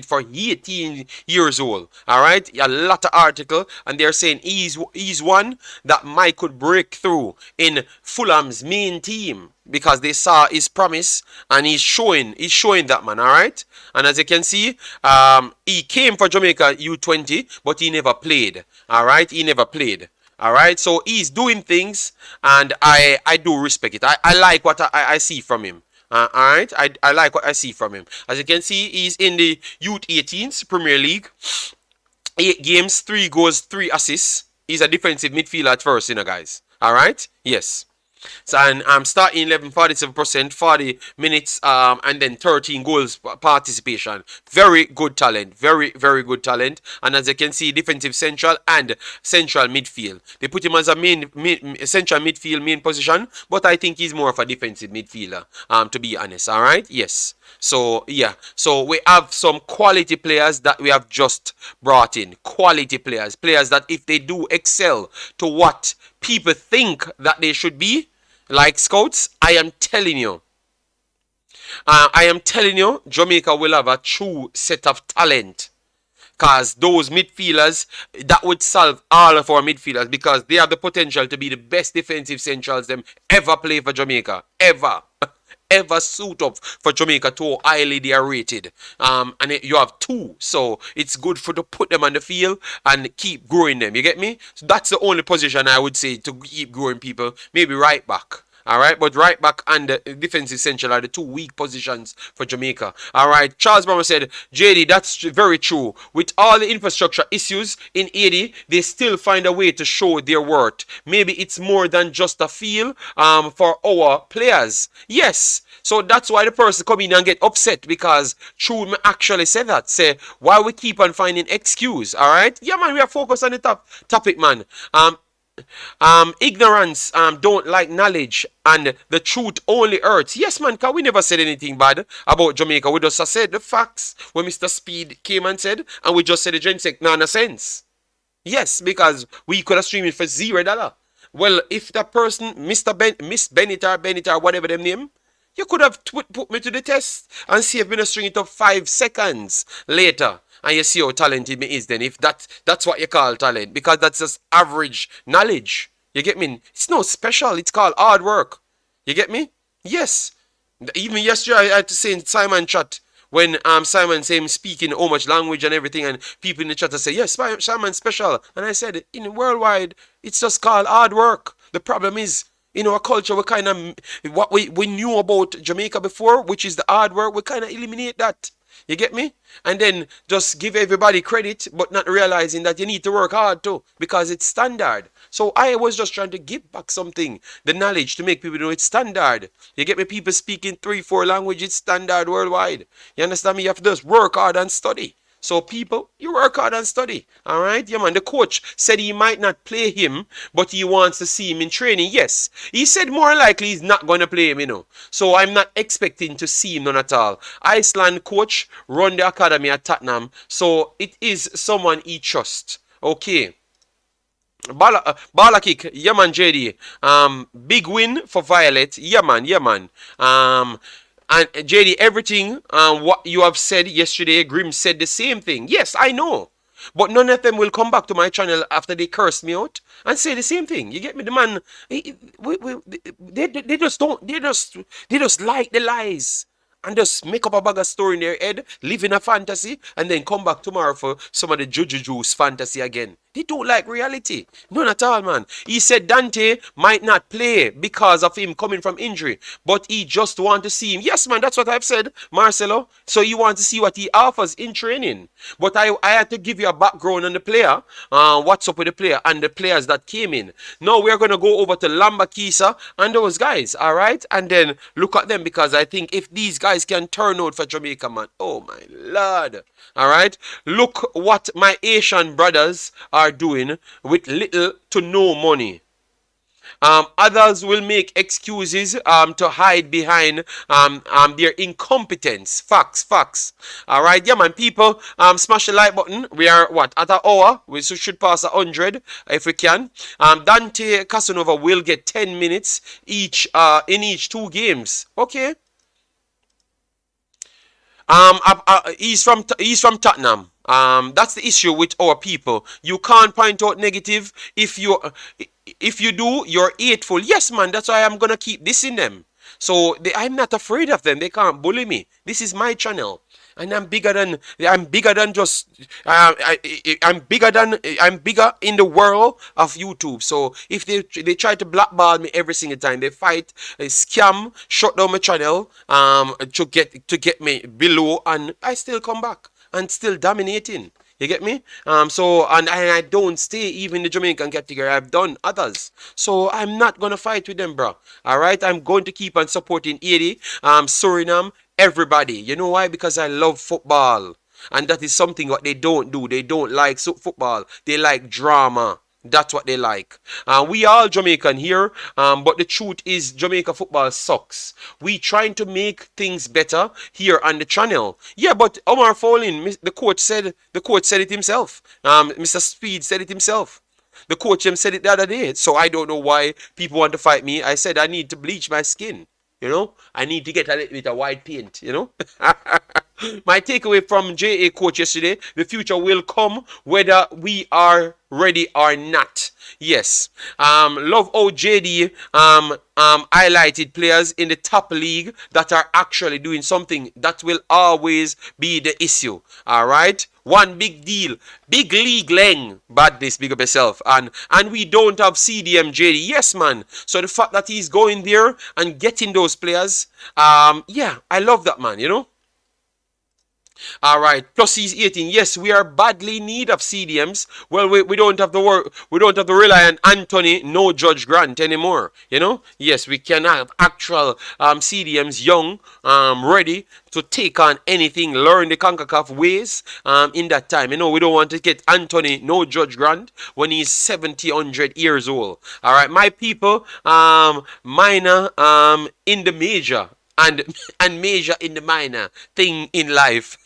for 18 years old. All right, a lot of article, and they're saying he's one that might could break through in Fulham's main team, because they saw his promise and he's showing that, man. All right, and as you can see, he came for Jamaica U20, but he never played. All right, he never played. All right, so he's doing things, and I do respect it. I like what I see from him. All right, I like what I see from him. As you can see, he's in the Youth 18s Premier League. 8 games, 3 goals, 3 assists. He's a defensive midfielder at first, you know, guys. All right, yes. So, and I'm starting 11, 47%, 40 minutes, and then 13 goals participation. Very good talent. Very, very good talent. And as you can see, defensive central and central midfield. They put him as a central midfield main position, but I think he's more of a defensive midfielder, to be honest. All right? Yes. So, yeah. So, we have some quality players that we have just brought in. Quality players. Players that if they do excel to what people think that they should be, like scouts, I am telling you, Jamaica will have a true set of talent. Because those midfielders, that would solve all of our midfielders, because they have the potential to be the best defensive centrals them ever play for Jamaica. Ever. Ever suit up for Jamaica to how highly they are rated. And you have 2. So it's good to put them on the field and keep growing them. You get me? So that's the only position I would say to keep growing people. Maybe right back. Alright, but right back and the defensive central are the 2 weak positions for Jamaica. Alright, Charles Brown said, JD, that's very true. With all the infrastructure issues in Haiti, they still find a way to show their worth. Maybe it's more than just a feel for our players. Yes, so that's why the person come in and get upset, because True actually said that. Say, why we keep on finding excuse, alright? Yeah, man, we are focused on the topic, man. Ignorance don't like knowledge, and the truth only hurts. Yes, man, because we never said anything bad about Jamaica. We just said the facts when Mr. Speed came and said, and we just said the gent said no sense. Yes, because we could have streamed it for $0. Well, if that person, Miss Bennett or whatever them name, you could have put me to the test and see if me string it up 5 seconds later. And you see how talented me is then, if that's what you call talent, because that's just average knowledge. You get me? It's no special, it's called hard work. You get me? Yes. Even yesterday I had to say in Simon chat, when Simon said him speaking how much language and everything, and people in the chat say, yes, Simon's special. And I said, in worldwide, it's just called hard work. The problem is, in our culture, we kind of, what we knew about Jamaica before, which is the hard work, we kind of eliminate that. You get me? And then just give everybody credit, but not realizing that you need to work hard too, because it's standard. So I was just trying to give back something, the knowledge, to make people know it's standard. You get me? People speaking 3-4 languages, standard worldwide. You understand me? You have to just work hard and study. So people, you work hard and study. Alright? Yeah, man. The coach said he might not play him, but he wants to see him in training. Yes. He said more likely he's not going to play him, you know. So I'm not expecting to see him none at all. Iceland coach run the academy at Tottenham. So it is someone he trusts. Okay. Bala kick. Yeah, man, JD. Big win for Violette. Yeah, man. Yeah, man. And JD, everything what you have said yesterday, Grim said the same thing. Yes, I know. But none of them will come back to my channel after they cursed me out and say the same thing. You get me? The man, they just don't, they just like the lies. And just make up a bag of story in their head, live in a fantasy, and then come back tomorrow for some of the Juju's fantasy again. They don't like reality. None at all, man. He said Dante might not play because of him coming from injury, but he just want to see him. Yes, man, that's what I've said, Marcelo. So you want to see what he offers in training. But I had to give you a background on the player, what's up with the player, and the players that came in. Now we're going to go over to Lembisika and those guys, all right? And then look at them, because I think if these guys can turn out for Jamaica, man, oh my Lord. All right, look what my Haitian brothers are doing with little to no money. Others will make excuses to hide behind their incompetence. Facts. All right, yeah, man. People, smash the like button. We are what, at an hour? We should pass 100 if we can. Dante Casanova will get 10 minutes each in each 2 games. Okay. He's from Tottenham. That's the issue with our people. You can't point out negative. If you do, you're hateful. Yes, man. That's why I'm gonna keep this in them. So I'm not afraid of them. They can't bully me. This is my channel. and I'm bigger than just I'm bigger in the world of YouTube. So if they try to blackball me every single time, they fight, they scam, shut down my channel to get me below, and I still come back and still dominating. You get me? And I don't stay even in the Jamaican category. I've done others. So I'm not gonna fight with them, bro. Alright? I'm going to keep on supporting Haiti, Suriname, everybody. You know why? Because I love football. And that is something what they don't do. They don't like football. They like drama. That's what they like. We are all Jamaican here, but the truth is Jamaica football sucks. We trying to make things better here on the channel. Yeah, but Omar Fowling, the coach said it himself. Mr. Speed said it himself. The coach him said it the other day. So I don't know why people want to fight me. I said I need to bleach my skin. You know, I need to get a little bit of white paint, you know. My takeaway from JA coach yesterday, the future will come whether we are ready or not. Yes. Love how JD highlighted players in the top league that are actually doing something. That will always be the issue. Alright? One big deal. Big league Leng. Badness, big up yourself. And we don't have CDM JD. Yes, man. So the fact that he's going there and getting those players, yeah, I love that, man, you know. All right, plus he's 18. Yes, we are badly in need of CDMs. Well, we don't have to work. We don't have to rely on Anthony, no Judge Grant anymore. You know. Yes, we can have actual CDMs, young, ready to take on anything, learn the Concacaf ways in that time. You know, we don't want to get Anthony, no Judge Grant, when he's 70, 100 years old. All right, my people, minor in the major. And major in the minor thing in life.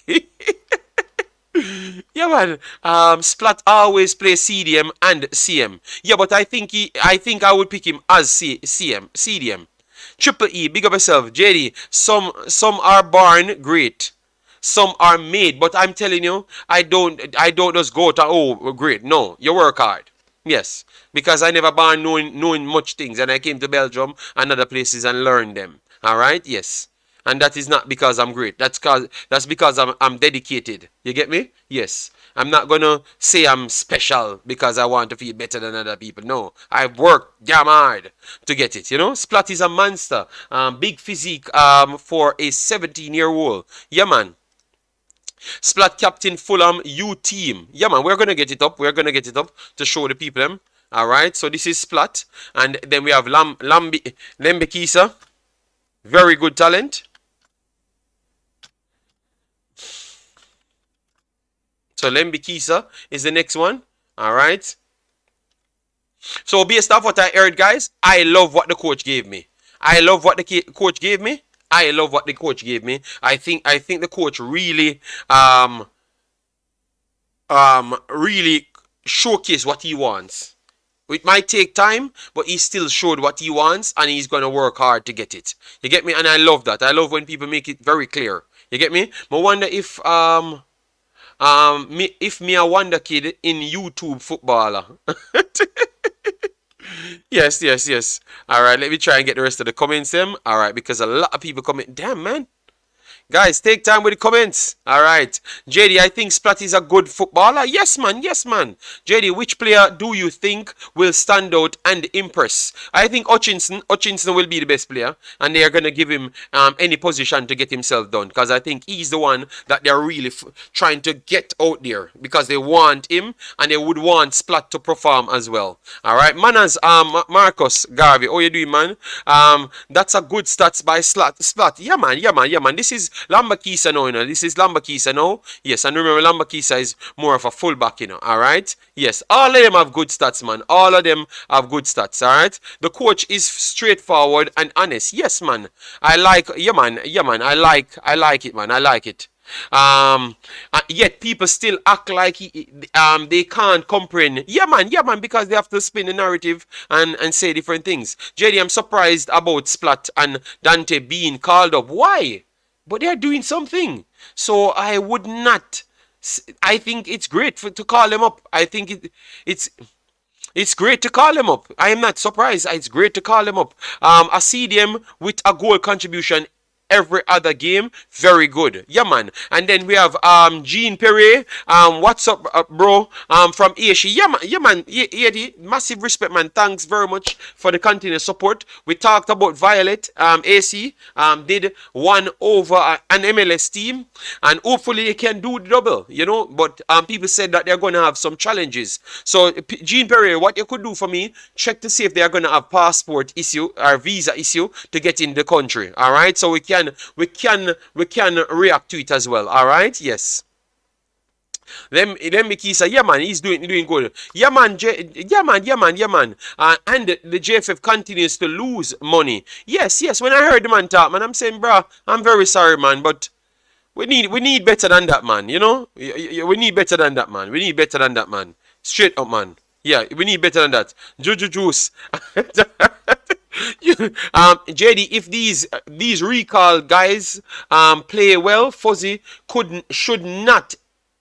Yeah, man. Splat always play CDM and CM. Yeah, but I think I would pick him as CDM. Triple E, big up yourself. JD, some are born great. Some are made, but I'm telling you, I don't just go to great. No, you work hard. Yes, because I never born knowing much things, and I came to Belgium and other places and learned them. All right, yes, and that is not because I'm great. That's because I'm dedicated. You get me? Yes, I'm not gonna say I'm special because I want to feel better than other people. No, I've worked damn hard to get it. You know, Splat is a monster. Big physique. For a 17-year-old. Yeah, man. Splat captain Fulham U team. Yeah, man. We're gonna get it up. We're gonna get it up to show the people them. All right. So this is Splat, and then we have Lembisika. Very good talent. So Lembisika is the next one. All right. So based off what I heard, guys, I love what the coach gave me. I love what the coach gave me. I love what the coach gave me. I think the coach really really showcased what he wants. It might take time, but he still showed what he wants, and he's going to work hard to get it. You get me? And I love that. I love when people make it very clear. You get me? I wonder if me a wonder kid in YouTube footballer. Yes. All right, let me try and get the rest of the comments them. All right, because a lot of people comment. Damn, man. Guys, take time with the comments. All right. JD, I think Splat is a good footballer. Yes, man. Yes, man. JD, which player do you think will stand out and impress? I think Hutchinson will be the best player. And they are going to give him any position to get himself done. Because I think he's the one that they're really trying to get out there. Because they want him. And they would want Splat to perform as well. All right. Manners, Marcus Garvey. How you doing, man? That's a good stats by Splat. Yeah, man. This is Lembisika now, you know. This is Lembisika now. Yes, and remember Lembisika is more of a fullback, you know. Alright? Yes. All of them have good stats, man. All of them have good stats, alright? The coach is straightforward and honest. Yes, man. I like I like it, man. I like it. Yet people still act like they can't comprehend. Yeah, man, because they have to spin the narrative and say different things. JD, I'm surprised about Splat and Dante being called up. Why? But they're doing something. So I would not. I think it's great to call them up. I think it's great to call them up. I am not surprised. It's great to call them up. I see them with a goal contribution every other game, very good. Yeah, man. And then we have Jean Perret. What's up, bro? From Asia. Yeah, man. Yeah, man. Yeah, massive respect, man. Thanks very much for the continued support. We talked about Violette AC. Did one over an MLS team, and hopefully they can do the double, you know. But people said that they're going to have some challenges. So Jean Perret, what you could do for me, check to see if they are going to have passport issue or visa issue to get in the country. All right, so we can react to it as well. All right, yes. Lembisika, yeah man, he's doing good. Yeah man, yeah man. And the JFF continues to lose money. Yes. When I heard the man talk, man, I'm saying, bro, I'm very sorry, man, but we need better than that, man. You know, we need better than that, man. We need better than that, man. Straight up, man. Yeah, we need better than that. Juju Juice. JD, if these recall guys play well, Fuzzy should not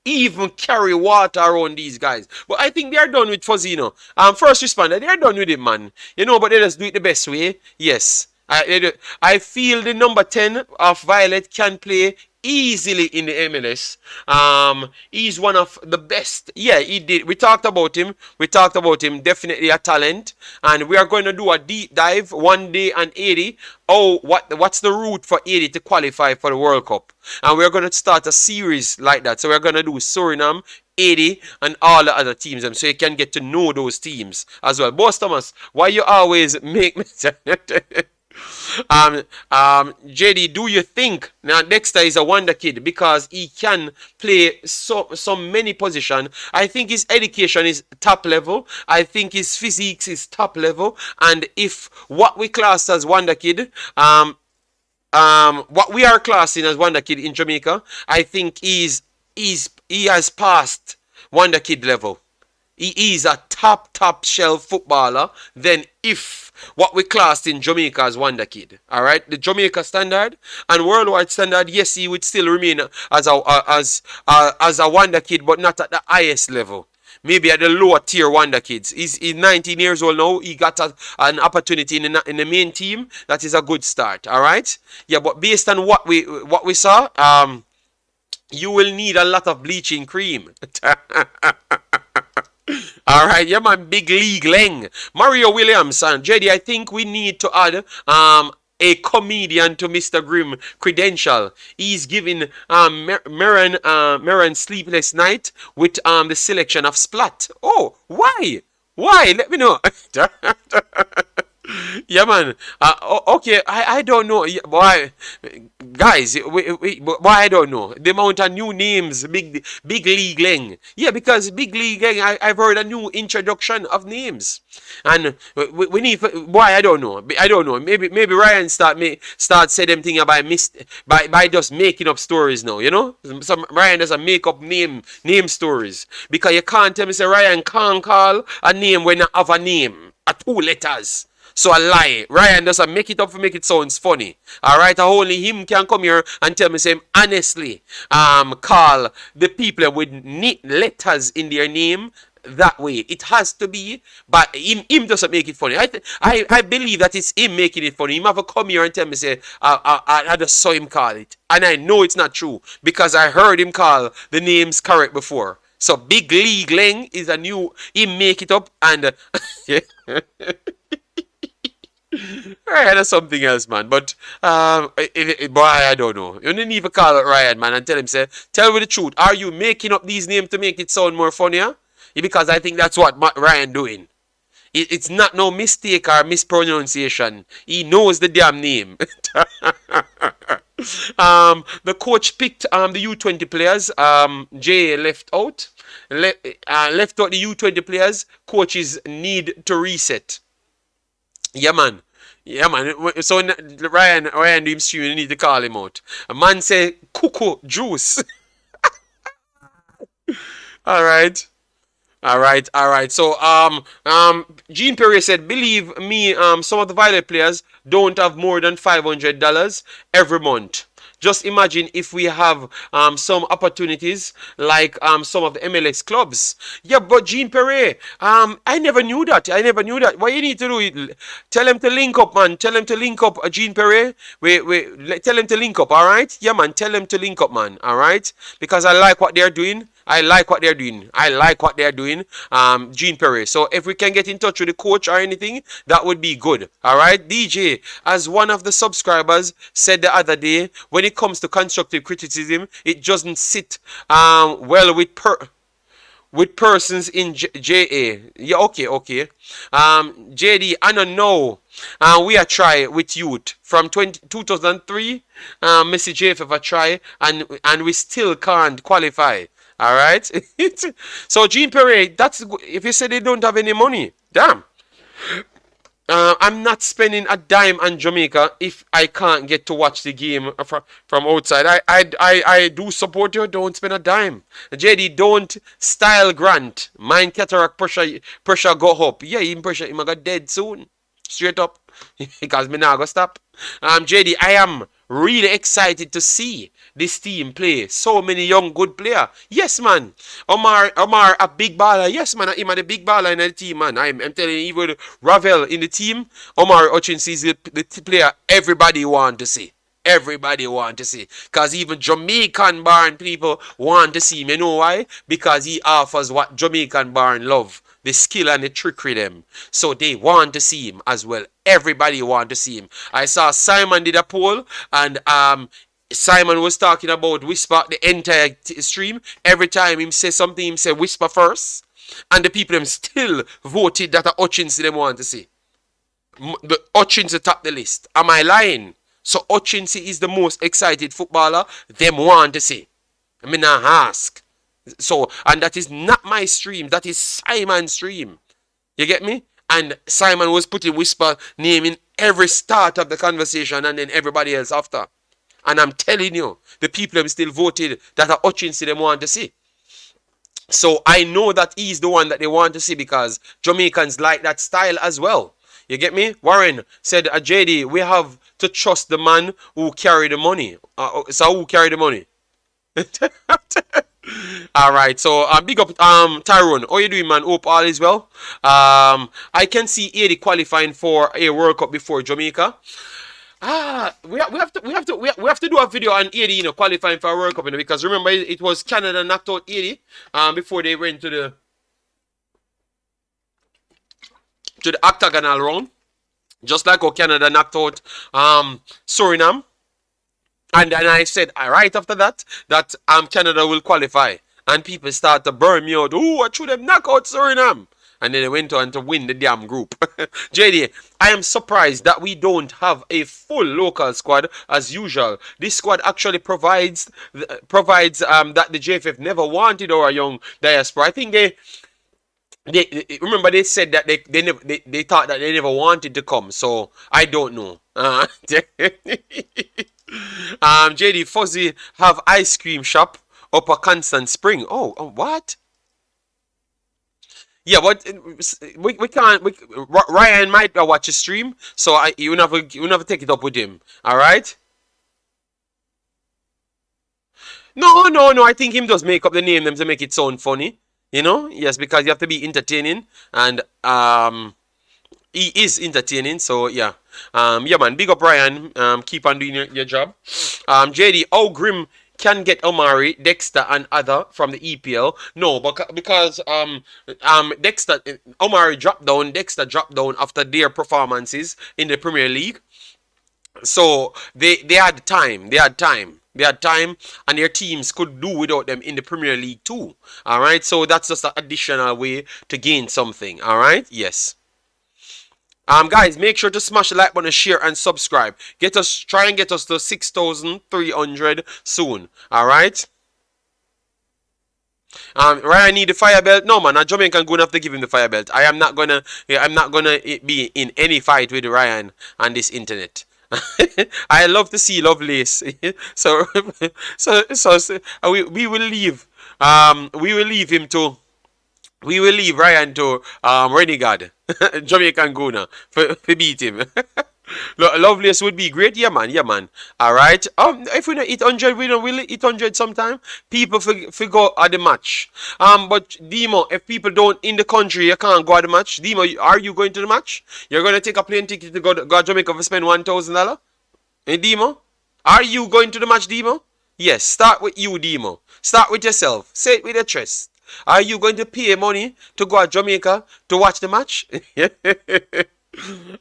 even carry water around these guys. But I think they are done with Fuzzy, you know. First responder, they are done with it, man. You know, but they just do it the best way. Yes. I feel the number 10 of Violette can play easily in the MLS. He's one of the best. Yeah, he did. We talked about him. Definitely a talent. And we are going to do a deep dive one day on Haiti. Oh, what's the route for Haiti to qualify for the World Cup? And we're going to start a series like that. So we're going to do Suriname, Haiti, and all the other teams. So you can get to know those teams as well. Boss Thomas, why you always make me... JD, do you think now Dexter is a wonder kid because he can play so many positions? I think his education is top level. I think his physique is top level. And if what we class as wonder kid, what we are classing as wonder kid in Jamaica, I think he has passed wonder kid level. He is a top shelf footballer. Then if what we classed in Jamaica as wonder kid, all right, the Jamaica standard and worldwide standard, yes, he would still remain as a wonder kid, but not at the highest level. Maybe at the lower tier wonder kids. He's 19 years old now. He got an opportunity in the main team. That is a good start. All right. Yeah, but based on what we saw, you will need a lot of bleaching cream. All right, yeah, man, big league Leng. Mario Williams and JD, I think we need to add a comedian to Mr. Grimm credential. He's giving Meran sleepless night with the selection of Splat. Oh, why? Let me know. Yeah, man. Okay, I don't know. Why, guys? Why I don't know the amount of new names. Big League Leng. Yeah, because Big League Leng, I've heard a new introduction of names, and we need. Why I don't know. Maybe Ryan start say them thing by just making up stories now. You know, some Ryan doesn't make up name stories because you can't tell me say Ryan can't call a name when I have a name at 2 letters. So I lie. Ryan doesn't make it up to make it sounds funny. Alright, only him can come here and tell me, say, honestly, call the people with neat letters in their name that way. It has to be, but him doesn't make it funny. I believe that it's him making it funny. Him have to come here and tell me, say, I just saw him call it. And I know it's not true because I heard him call the names correct before. So Big League Leng is a new, him make it up and... Alright, that's something else, man. But boy, I don't know. You don't even call Ryan, man, and tell him, say, tell me the truth. Are you making up these names to make it sound more funnier? Because I think that's what Ryan doing. It's not no mistake or mispronunciation. He knows the damn name. The coach picked the U20 players. Jay left out. Left out the U20 players. Coaches need to reset. Yeah, man. So Ryan do him stream, you need to call him out. A man say cuckoo juice. Alright. So Jean Perret said, believe me, some of the Violette players don't have more than $500 every month Just imagine if we have some opportunities like some of the MLS clubs. Yeah, but Jean Perret, I never knew that. I never knew that. What you need to do is tell him to link up, man. Tell him to link up, Jean Perret. Tell him to link up, all right? Yeah, man. Tell him to link up, man. All right? Because I like what they're doing. I like what they're doing. I like what they're doing, Jean Perret. So if we can get in touch with the coach or anything, that would be good. All right, DJ, as one of the subscribers said the other day, when it comes to constructive criticism, it doesn't sit well with persons in JA. Yeah, okay. JD, I don't know. We are try with youth from 2003. Mr. JFF a try, and we still can't qualify. All right. So Jean Perret, that's if you say they don't have any money, damn. I'm not spending a dime on Jamaica if I can't get to watch the game from outside. I do support you. Don't spend a dime. JD, don't style Grant. Mind cataract pressure go up. Yeah, him pressure him got dead soon. Straight up. Because me now go stop. JD, I am really excited to see this team play. So many young good player. Yes, man. Omar, a big baller. Yes, man. Him a big baller in the team, man. I'm telling you, even Ravel in the team, Omar Hutchinson is the player everybody want to see. Everybody want to see. Because even Jamaican born people want to see him. You know why? Because he offers what Jamaican born love. The skill and the trickery them. So they want to see him as well. Everybody want to see him. I saw Simon did a poll and Simon was talking about Whisper the entire stream. Every time him say something, him say Whisper first. And the people them still voted that a Hutchinson them want to see. The Hutchinson top the list. Am I lying? So Hutchinson is the most excited footballer them want to see. I mean, I ask. So, and that is not my stream. That is Simon's stream. You get me? And Simon was putting Whisper name in every start of the conversation and then everybody else after. And I'm telling you, the people have still voted that a Hutchinson them want to see. So I know that he's the one that they want to see because Jamaicans like that style as well. You get me? Warren said, JD, we have to trust the man who carry the money. So who carry the money? Alright, so big up Tyrone. How you doing, man? Hope all is well. I can see Haiti qualifying for a World Cup before Jamaica. We have to do a video on Haiti, you know, qualifying for a World Cup, you know, because remember it was Canada knocked out Haiti before they went to the octagonal round. Just like how Canada knocked out Suriname. And then I said, right after that Canada will qualify. And people start to burn me out. Oh, I should have knocked out Suriname. And then they went on to win the damn group. JD, I am surprised that we don't have a full local squad as usual. This squad actually provides that the JFF never wanted our young diaspora. I think they remember they said that they thought that they never wanted to come. So I don't know. JD, Fuzzy have ice cream shop up a Constant Spring. Oh, what? Yeah, but we can't. Ryan might watch a stream, so you never take it up with him. All right? No. I think him just make up the name them to make it sound funny. You know? Yes, because you have to be entertaining, and he is entertaining. So yeah, yeah, man. Big up Ryan. Keep on doing your job. JD, how grim can get Omari, Dexter, and other from the EPL? No, because Omari dropped down, Dexter dropped down after their performances in the Premier League. So they had time. They had time, and their teams could do without them in the Premier League too. All right, so that's just an additional way to gain something. All right, yes. Guys, make sure to smash the like button, share, and subscribe. Try and get us to 6,300 soon. All right. Ryan need the fire belt. No, man. A Jamaican gonna have to give him the fire belt. I'm not gonna be in any fight with Ryan on this internet. I love to see Lovelace. so we will leave. We will leave him to. We will leave Ryan to Renegade, Jamaican Guna, for beat him. Loveliest would be great. Yeah, man. Yeah, man. All right. If we don't hit 100, we don't really hit 100 sometime. People figure at the match. But Demo, if people don't in the country, you can't go at the match. Demo, are you going to the match? You're going to take a plane ticket to go to Jamaica for spend $1,000? Hey, Demo? Are you going to the match, Demo? Yes. Start with you, Demo. Start with yourself. Say it with your chest. Are you going to pay money to go to Jamaica to watch the match?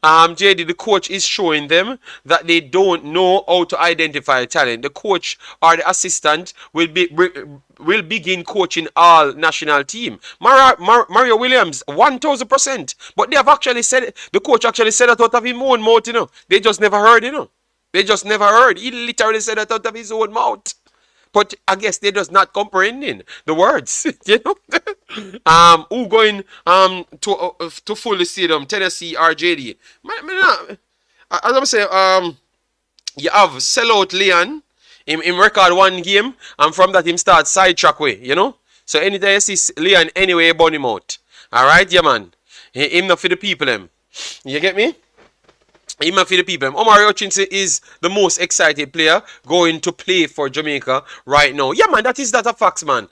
JD, the coach is showing them that they don't know how to identify talent. The coach or the assistant will begin coaching all national team. Mario Williams, 1,000%. But they have actually said it. The coach actually said that out of his own mouth, you know. They just never heard, you know. They just never heard. He literally said that out of his own mouth. But I guess they're just not comprehending the words, you know. Who going to full stadium? Tennessee or JD? As I'm saying, you have sellout Leon. Him record one game, and from that him start sidetrack way, you know. So anytime you see Leon anyway, burn him out. All right, yeah, man. Him not for the people, him. You get me? Even for the people, Omari Hutchinson is the most excited player going to play for Jamaica right now. Yeah, man, that a fact, man.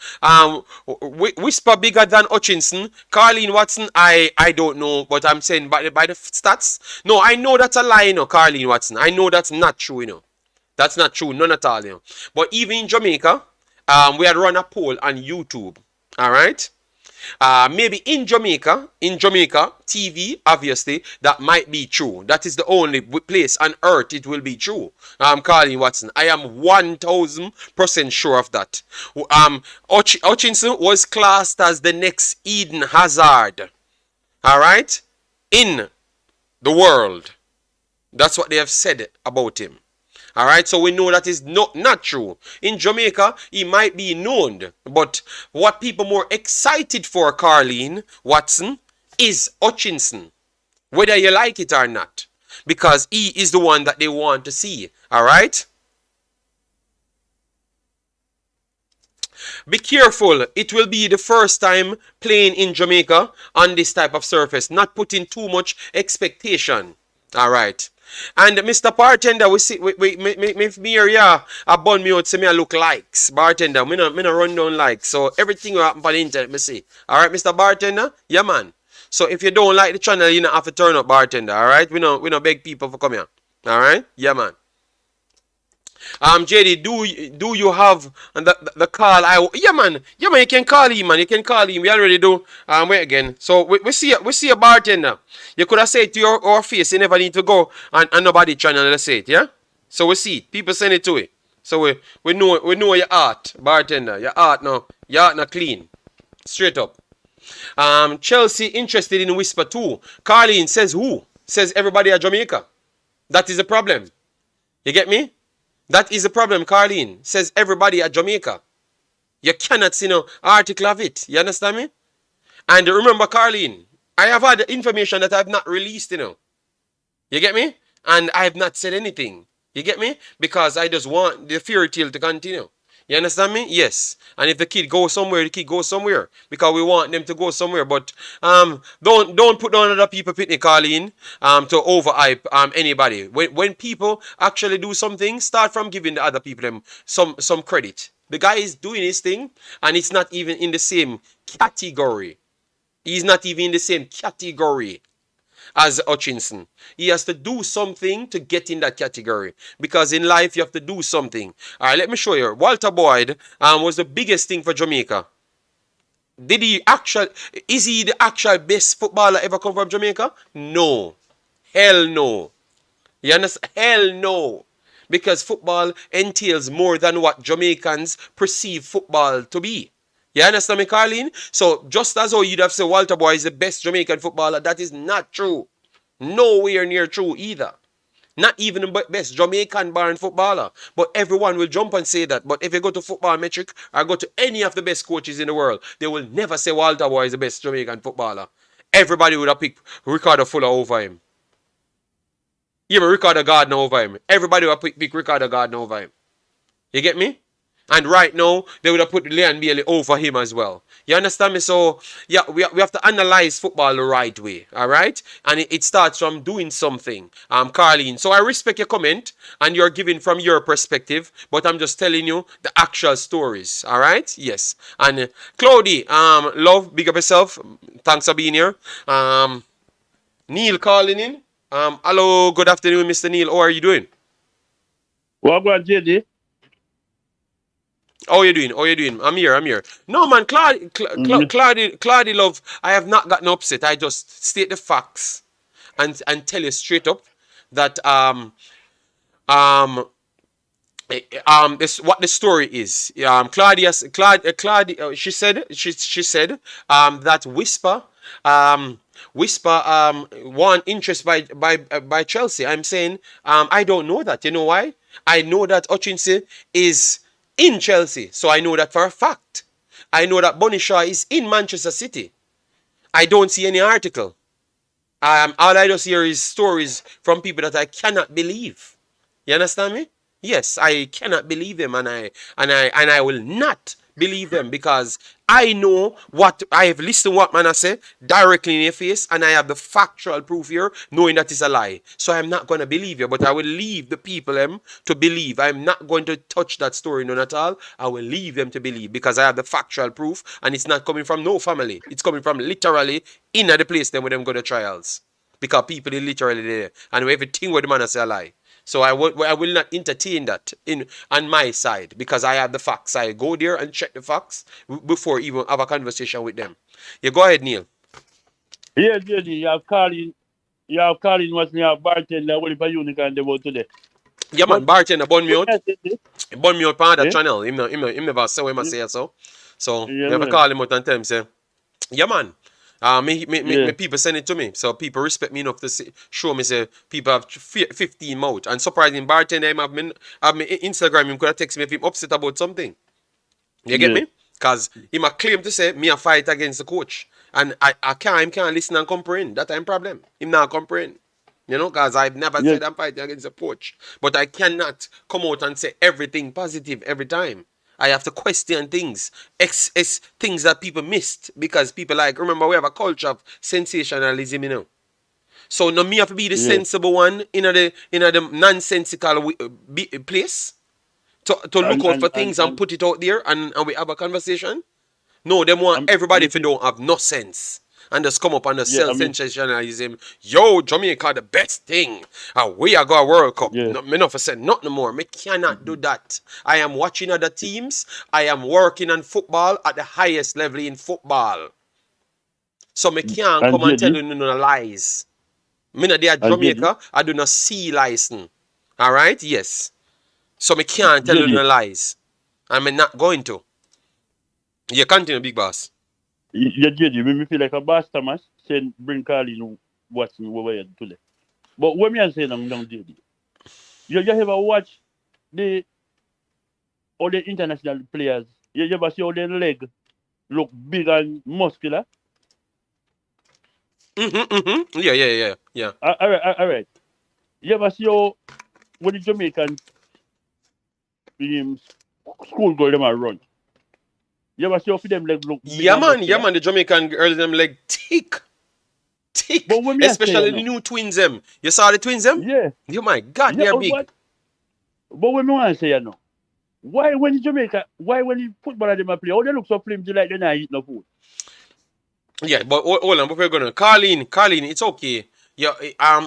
Whisper bigger than Hutchinson. Carleen Watson, I don't know, but I'm saying by the stats. No, I know that's a lie, you know, Carleen Watson. I know that's not true, you know. That's not true, none at all, you know. But even in Jamaica, we had run a poll on YouTube. All right. Maybe in Jamaica TV, obviously, that might be true. That is the only place on earth it will be true. Carleen Watson, I am 1,000% sure of that. Hutchinson was classed as the next Eden Hazard. All right, in the world. That's what they have said about him. All right, so we know that is not true. In Jamaica, he might be known, but what people more excited for, Carleen Watson, is Hutchinson, whether you like it or not, because he is the one that they want to see. All right. Be careful. It will be the first time playing in Jamaica on this type of surface. Not putting too much expectation. All right. And Mr. Bartender, we see, me here, yeah, I bun me out, say me I look likes. Bartender, me no run down likes. So everything will happen on the internet, me see. Alright, Mr. Bartender? Yeah, man. So if you don't like the channel, you don't have to turn up, Bartender, alright? We no beg people for come here. Alright? Yeah, man. JD, do you have the call? Yeah, man. Yeah, man. You can call him, man. You can call him. We already do. Wait again. So we see a bartender. You could have said it to your face. You never need to go and nobody channel to say it. Yeah. So we see it. People send it to it. So we know your art, bartender. Your art now. Your art now clean. Straight up. Chelsea interested in Whisper too. Carleen says who? Says everybody at Jamaica. That is the problem. You get me? That is the problem, Carleen. Says everybody at Jamaica. You cannot see no article of it. You understand me? And remember, Carleen, I have had information that I have not released, you know. You get me? And I have not said anything. You get me? Because I just want the fairy tale to continue. You understand me? Yes. And if the kid goes somewhere, the kid goes somewhere. Because we want them to go somewhere. But don't put down other people picnic, Carleen, to overhype anybody. When people actually do something, start from giving the other people them some credit. The guy is doing his thing, and it's not even in the same category. He's not even in the same category as Hutchinson. He has to do something to get in that category. Because in life, you have to do something. All right, let me show you. Walter Boyd was the biggest thing for Jamaica. Is he the actual best footballer ever come from Jamaica? No. Hell no. You understand? Hell no. Because football entails more than what Jamaicans perceive football to be. You understand me, Carleen? So, just as how you'd have said Walter Boyd is the best Jamaican footballer, that is not true. Nowhere near true either. Not even the best Jamaican-born footballer. But everyone will jump and say that. But if you go to Football Metric or go to any of the best coaches in the world, they will never say Walter Boyd is the best Jamaican footballer. Everybody would have picked Ricardo Fuller over him. Even Ricardo Gardner over him. Everybody would have picked Ricardo Gardner over him. You get me? And right now, they would have put Leon Bailey over him as well. You understand me? So, yeah, we have to analyze football the right way, all right? And it starts from doing something, Carleen. So I respect your comment, and you're giving from your perspective, but I'm just telling you the actual stories, all right? Yes. And Claudie, love, big up yourself. Thanks for being here. Neil calling in. Hello, good afternoon, Mr. Neil. How are you doing? What about JD? How you doing? How you doing? I'm here. No, man, Claudia, love, I have not gotten upset. I just state the facts and tell you straight up that um this what the story is. Claudia, she said that Whisper want interest by Chelsea. I'm saying I don't know that. You know why? I know that Hutchinson is in Chelsea, so I know that for a fact. I know that Bunny Shaw is in Manchester City. I don't see any article. All I just hear is stories from people that I cannot believe. You understand me? Yes, I cannot believe them, and I will not believe them because I know what I have listened to what man I say directly in your face, and I have the factual proof here, knowing that it's a lie. So I'm not going to believe you, but I will leave the people to believe. I'm not going to touch that story none at all. I will leave them to believe because I have the factual proof, and it's not coming from no family. It's coming from literally in the place them when them go to trials, because people are literally there, and everything what the man I say a lie. So I will not entertain that on my side because I have the facts. I go there and check the facts before even have a conversation with them. You go ahead, Neil. Yeah, JD, you have calling what's near bartender, what if you can devote today? Yeah, man, bartender, bun me out. Yeah, Bun me out on that channel. Him never say what I say so. So, you have to call him out and tell him, say, yeah, man. Me people send it to me, so people respect me enough to show me say people have 15 mouth. And surprising bartender him have me Instagram him could have text me if him upset about something. You get me? Cause he might claim to say me a fight against the coach, and I can't listen and comprehend. That time problem. Him not comprehend. You know, cause I've never said I'm fighting against the coach, but I cannot come out and say everything positive every time. I have to question things, things that people missed because people like, remember we have a culture of sensationalism, you know. So now me have to be the sensible one in the nonsensical place to look out for things and put it out there and we have a conversation. No, them want everybody if you don't have no sense. And just come up and just sell sensationalism. Yo, Jamaica the best thing. We are going to World Cup. No, me not for say nothing more. Me cannot do that. I am watching other teams. I am working on football at the highest level in football. So me can't come and tell you no lies. Me not there Jamaica. I do not see license. Alright? Yes. So me can't tell you no lies. And me not going to. You continue, big boss. Yeah, JD, me feel like a boss Thomas saying bring Carlin what's me over here today. But what me I say now, JD, you ever watch all the international players? You ever see all their leg look big and muscular? Yeah. All right. You ever see how when the Jamaican school girl them a run? You ever see how them leg look big? Yeah, man. The Jamaican girls them leg thick. But especially the new twins them. You saw the twins them? Yeah. Oh my God, they're big. But when me want to say, you know, why when the footballer them a play, how they look so flimsy like they not eat no food? Yeah, but hold on, but we're gonna Carlin, it's okay. Yeah,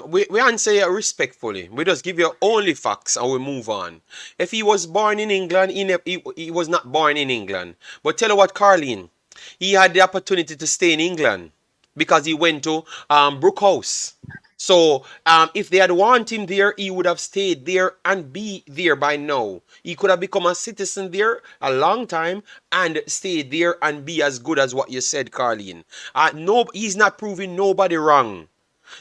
we answer you respectfully. We just give you only facts and we move on. If he was born in England, he was not born in England. But tell you what, Carlin, he had the opportunity to stay in England because he went to Brookhouse. So if they had wanted him there, he would have stayed there and be there by now. He could have become a citizen there a long time and stayed there and be as good as what you said, Carlin. No, he's not proving nobody wrong.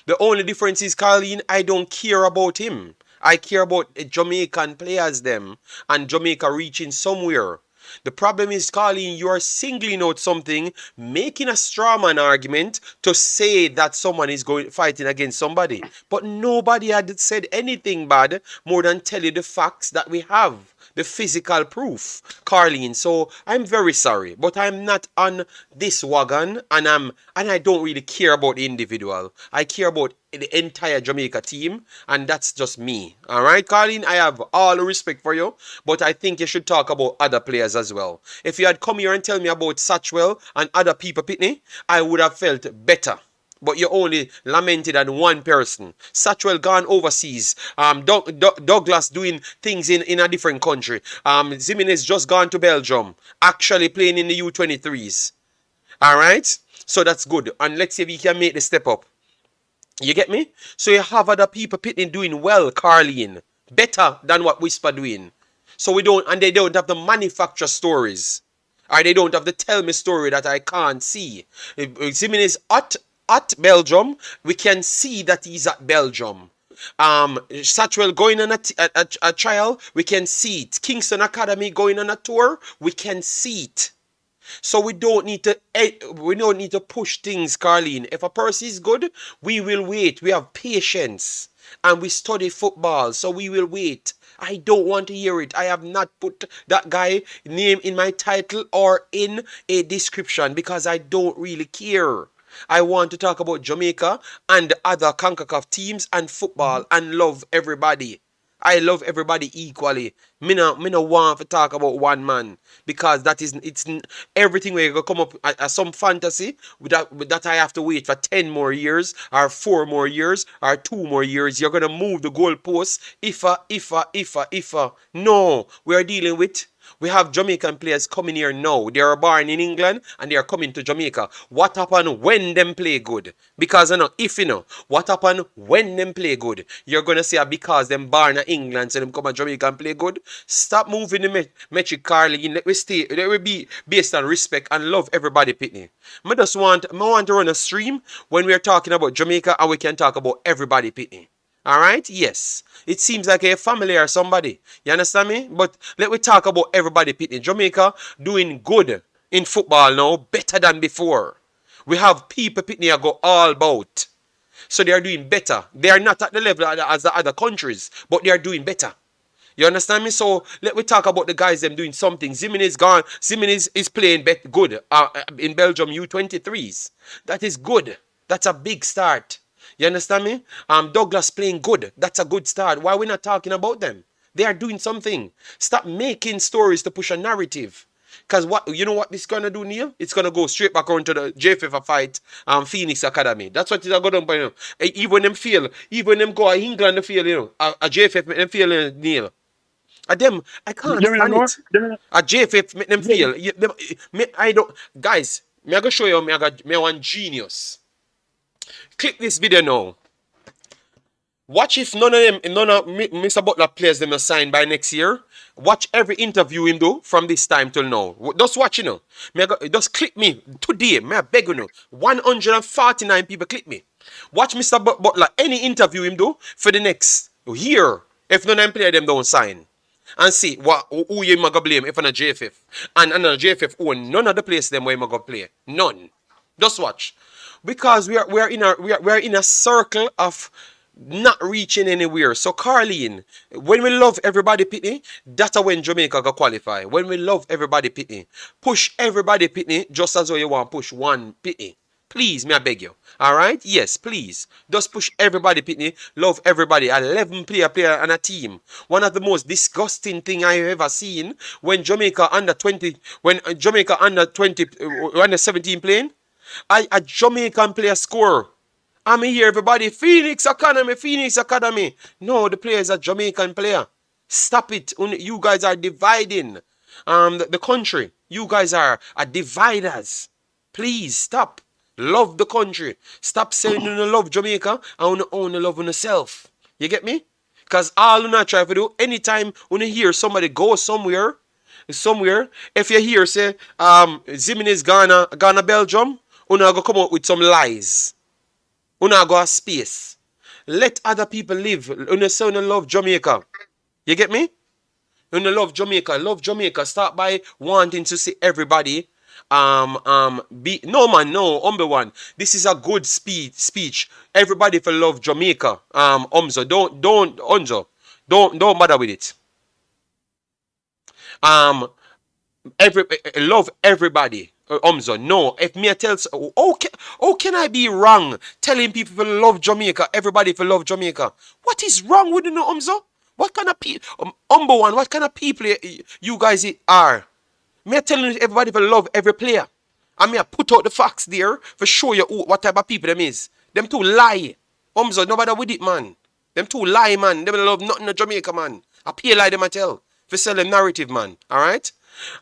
The only difference is, Carlin, I don't care about him. I care about Jamaican players them and Jamaica reaching somewhere. The problem is, Colleen, you are singling out something, making a strawman argument to say that someone is fighting against somebody. But nobody had said anything bad more than tell you the facts that we have. The physical proof, Carleen. So I'm very sorry, but I'm not on this wagon, and I don't really care about the individual. I care about the entire Jamaica team, and that's just me. All right, Carleen, I have all the respect for you, but I think you should talk about other players as well. If you had come here and tell me about Satchwell and other people, Pitney, I would have felt better. But you only lamented on one person. Satchwell gone overseas. Douglas doing things in a different country. Jimenez just gone to Belgium. Actually playing in the U23s. Alright? So that's good. And let's see if he can make the step up. You get me? So you have other people pitting doing well, Carleen. Better than what Whisper doing. So they don't have to manufacture stories. Or they don't have to tell me story that I can't see. Jimenez at Belgium, we can see that he's at Belgium. Satchwell going on a trial, we can see it. Kingston Academy going on a tour, we can see it. So we don't need to push things, Carleen. If a person is good, we will wait. We have patience. And we study football, so we will wait. I don't want to hear it. I have not put that guy name in my title or in a description because I don't really care. I want to talk about Jamaica and the other CONCACAF teams and football and love everybody. I love everybody equally. Me no want to talk about one man because it's everything where you go come up as some fantasy that I have to wait for 10 more years or 4 more years or 2 more years. You're gonna move the goalposts. If no, we are dealing with. We have Jamaican players coming here now. They are born in England and they are coming to Jamaica. What happened when them play good? Because what happened when them play good? You're gonna say because them born in England so them come to Jamaica and play good? Stop moving the metric, Carly. Let we be based on respect and love everybody, Pitney. I want to run a stream when we are talking about Jamaica and we can talk about everybody, Pitney. Alright? Yes. It seems like a family or somebody. You understand me? But let me talk about everybody, Pitney. Jamaica doing good in football now, better than before. We have people, Pitney, go all about. So they are doing better. They are not at the level as the other countries, but they are doing better. You understand me? So let me talk about the guys them doing something. Jimenez gone. Jimenez is playing good in Belgium U23s. That is good. That's a big start. You understand me? Douglas playing good. That's a good start. Why are we not talking about them? They are doing something. Stop making stories to push a narrative. Because you know what this is going to do, Neil? It's going to go straight back on to the JFF fight Phoenix Academy. That's what it's going to do. Even them feel, even them go to England to feel, a JFF make them feel, Neil. Them, I can't stand it. A JFF make them feel. I don't, guys, I'm going to show you me one genius. Click this video now. Watch if none of Mr. Butler players them are signed by next year. Watch every interview him do from this time till now. Just watch just click me today. I beg you 149 people click me. Watch Mr. Butler any interview him do for the next year. If none of them player them don't sign. And see who you gonna blame if on a JFF. And another JFF own none of the players them where you gonna play. None. Just watch. Because we are in a circle of not reaching anywhere. So Carleen, when we love everybody, Pitney, that's when Jamaica go qualify. When we love everybody, Pitney, push everybody, Pitney, just as though you want to push one, Pitney. Please, may I beg you. Alright? Yes, please. Just push everybody, Pitney. Love everybody. 11 player and a team. One of the most disgusting thing I have ever seen when Jamaica under 20, under 17 playing. A Jamaican player score. I'm here, everybody. Phoenix Academy. No, the player is a Jamaican player. Stop it. You guys are dividing the country. You guys are dividers. Please stop. Love the country. Stop saying you love Jamaica and you only love yourself. You get me? Because all you not try to do, anytime when you hear somebody go somewhere, if you hear say Jimenez Ghana Belgium, you go come out with some lies. You go have space. Let other people live. You say you love Jamaica. You get me? You know, love Jamaica. Love Jamaica. Start by wanting to see everybody. Be no man, no, number one. This is a good speech. Everybody for love Jamaica. Umzo, don't, Onzo, don't bother with it. Um, love everybody. Umzo, no. If me tells, how can I be wrong telling people to love Jamaica? Everybody for love Jamaica. What is wrong with you, no, Umzo? What kind of people, number one? What kind of people you guys are? Me telling everybody to love every player. And me I put out the facts there for show you what type of people them is. Them two lie. Umzo, nobody with it, man. Them two lie, man. Them love nothing in Jamaica, man. I pay lie them I tell. For selling narrative, man. Alright?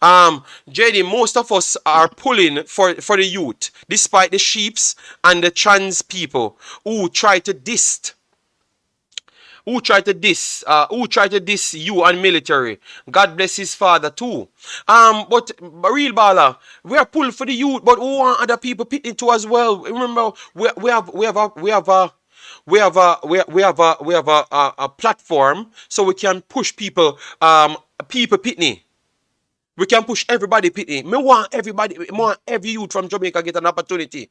JD, most of us are pulling for the youth, despite the sheeps and the trans people who try to diss you and military. God bless his father too. But real baller, we are pulling for the youth, but we want other people pitting too as well. Remember, we have a platform so we can push people pitney. We can push everybody pitney. Me want every youth from Jamaica get an opportunity.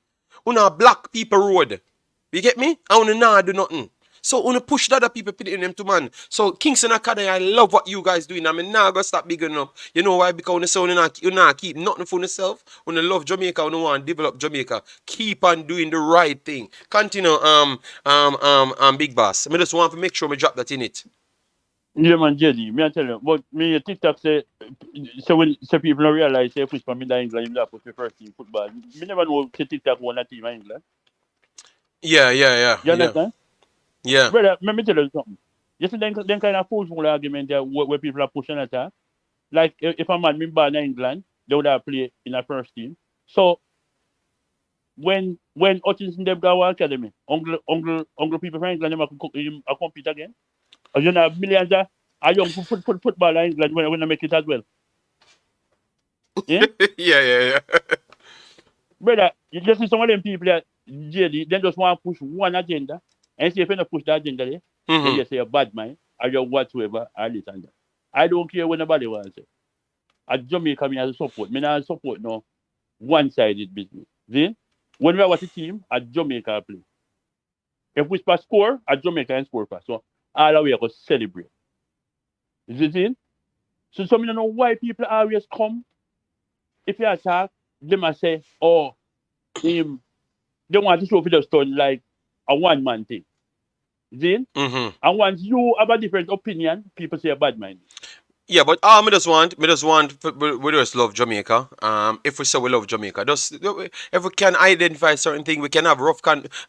Una black people road. You get me? I wanna nah do nothing. So wanna push the other people pitting them to man. So Kingston Academy, I love what you guys doing. I mean now gonna stop bigging up. You know why? Because you not keep nothing for yourself. When you love Jamaica, when you want to develop Jamaica, keep on doing the right thing. Continue, Big Boss. I just want to make sure we drop that in it. Yeah, man, JD, me I tell you, but me TikTok say, so when people don't realize, say, push for me in England, you put the first team football. Me never know say TikTok won a team in England. Yeah. You understand? Yeah. Brother, let me tell you something. You see, them kind of football argument there where people are pushing attack. Like, if a man been born in England, they would have played in a first team. So, when Hutchinson them go to academy, uncle people from England, them compete again. You know, millions of young football in England when they make it as well. Yeah? Yeah. Brother, you just see some of them people that JD, they just want to push one agenda. And see if you don't push that agenda there, then you say a bad mind, or you whatsoever, or this and that. I don't care what nobody wants to say. At Jamaica, me as a support. Me not support no one-sided business. See? When we have a team, at Jamaica play. If we score, at Jamaica and score fast. So all the way I go celebrate. You see? So some don't know why people always come. If you attack, they must say, oh, they want to show for the stone like a one-man thing. See? And once you have a different opinion, people say a bad mind. Yeah, but we just want we just love Jamaica. If we say we love Jamaica, just if we can identify certain thing, we can have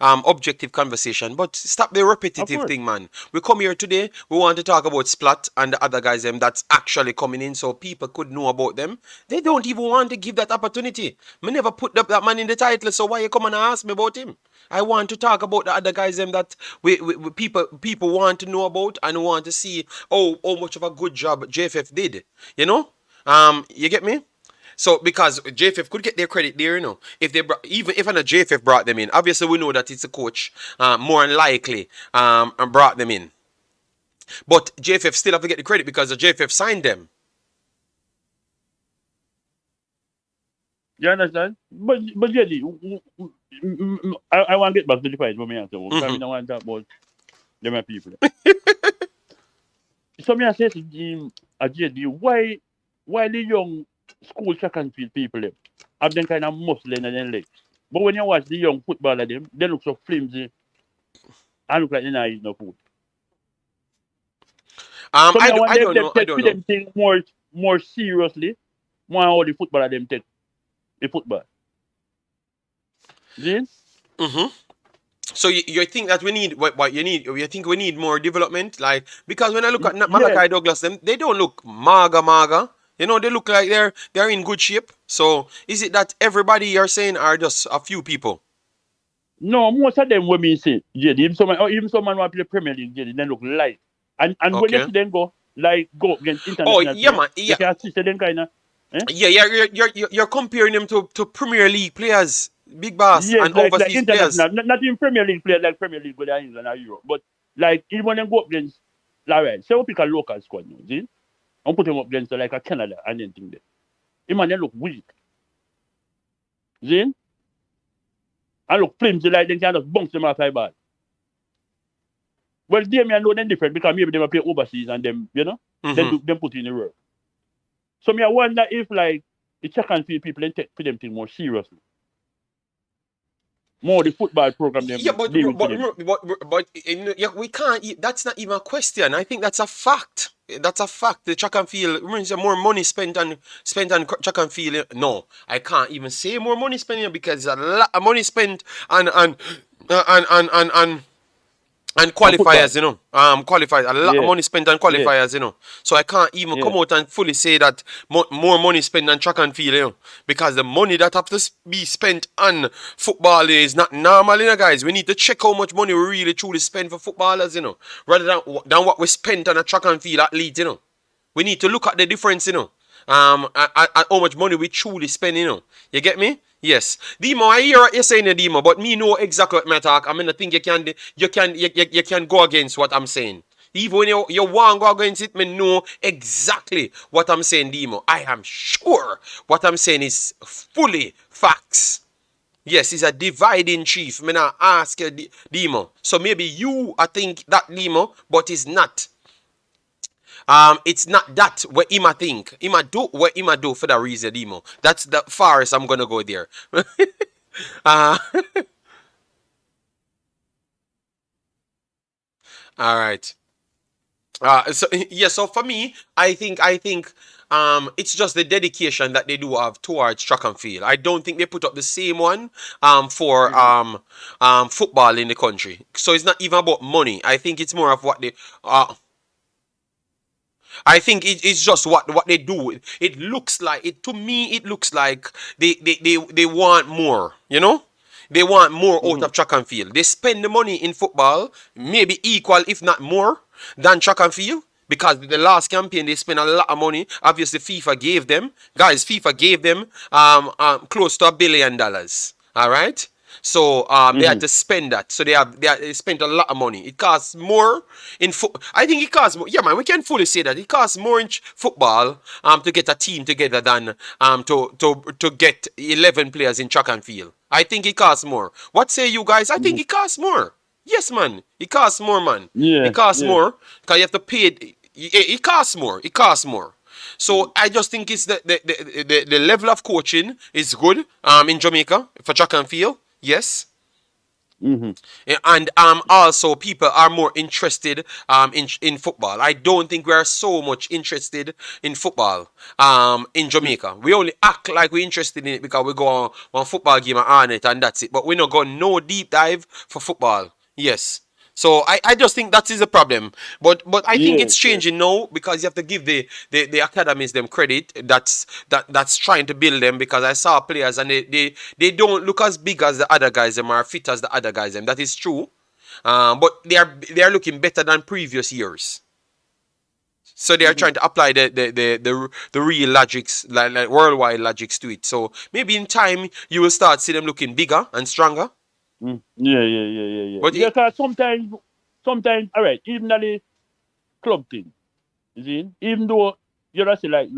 objective conversation. But stop the repetitive thing, man. We come here today, we want to talk about Splat and the other guys that's actually coming in, so people could know about them. They don't even want to give that opportunity. Me never put that man in the title, so why you come and ask me about him? I want to talk about the other guys that people want to know about and want to see how much of a good job JFF did. You know? You get me? So because JFF could get their credit there, you know. If they even if a JFF brought them in, obviously we know that it's a coach more than likely brought them in. But JFF still have to get the credit because the JFF signed them. You understand? But Jenny, I want to get back to the fight for me answer. Because I don't want to talk about them people. So me I say to him, JD, why the young school track and field people have them kind of muscle in their legs? But when you watch the young footballer them, they look so flimsy and look like they're not eating no food. I don't know. Them think more seriously, more how the footballer them take the football. See? So you think that we need what you need? You think we need more development, like because when I look at Malachi Douglas, they don't look maga. You know, they look like they're in good shape. So is it that everybody you're saying are just a few people? No, most of them when me say, JD, even someone want to play Premier League, JD, they look light. And when you see them go against international. Oh yeah, man. Yeah. You can see them kind of. You're comparing them to Premier League players, Big Boss, and overseas players. Not even Premier League players like Premier League with England or Europe, but like even when they go up against, like, say we pick a local squad now, see? and put him up against like a Canada and anything there. Him and then look weak. See? And look flimsy like they can just bounce them off high ball. Well, Damian Lowe then different because maybe they play overseas and them, you know, them put in the work. So I wonder if like the track and field people take them thing more seriously. More the football program them. Yeah, but we can't. That's not even a question. I think that's a fact. That's a fact. The track and field means more money spent on track and field. No, I can't even say more money spent because a lot of money spent on qualifiers, you know. Qualifiers. A lot of money spent on qualifiers, you know. So I can't even come out and fully say that more money spent on track and field, you know. Because the money that have to be spent on football is not normal, you know, guys. We need to check how much money we really truly spend for footballers, you know. Rather than what we spent on a track and field athlete, you know. We need to look at the difference, you know. At how much money we truly spend, you know. You get me? Yes. Demo, I hear what you're saying, Demo, but me know exactly what my talk. I mean, I think you can go against what I'm saying. Even when you want to go against it, me know exactly what I'm saying, Demo. I am sure what I'm saying is fully facts. Yes, it's a dividing chief. Me not ask you, Demo. So maybe you, I think that Demo, but it's not. It's not that what Ima think. Ima do what Ima do for that reason, Demo. That's the farthest I'm gonna go there. All right. So for me, I think it's just the dedication that they do have towards track and field. I don't think they put up the same one for football in the country. So it's not even about money. I think it's more of what they I think it's just what they do. It looks like it to me. It looks like they want more. You know, they want more out of track and field. They spend the money in football, maybe equal if not more than track and field. Because the last campaign they spent a lot of money. Obviously, FIFA gave them close to $1 billion. All right. So they had to spend that. So they spent a lot of money. It costs more in I think it costs more. Yeah, man, we can fully say that it costs more in football to get a team together than to get 11 players in track and field. I think it costs more. What say you guys? I think it costs more. Yes, man. It costs more, man. Yeah, it costs more because you have to pay. It costs more. It costs more. So I just think it's the level of coaching is good in Jamaica for track and field. Yes. And also people are more interested in football. I don't think we are so much interested in football in Jamaica. We only act like we're interested in it because we go on one football game and on it and that's it. But we're not going no deep dive for football. Yes. So I just think that is a problem. But I think it's changing now because you have to give the academies them credit that's trying to build them, because I saw players and they don't look as big as the other guys them or fit as the other guys them. That is true. But they are looking better than previous years. So they are trying to apply the real logics, like worldwide logics to it. So maybe in time you will start see them looking bigger and stronger. Yeah. But because sometimes, all right, even the club thing, you see, even though you just say like,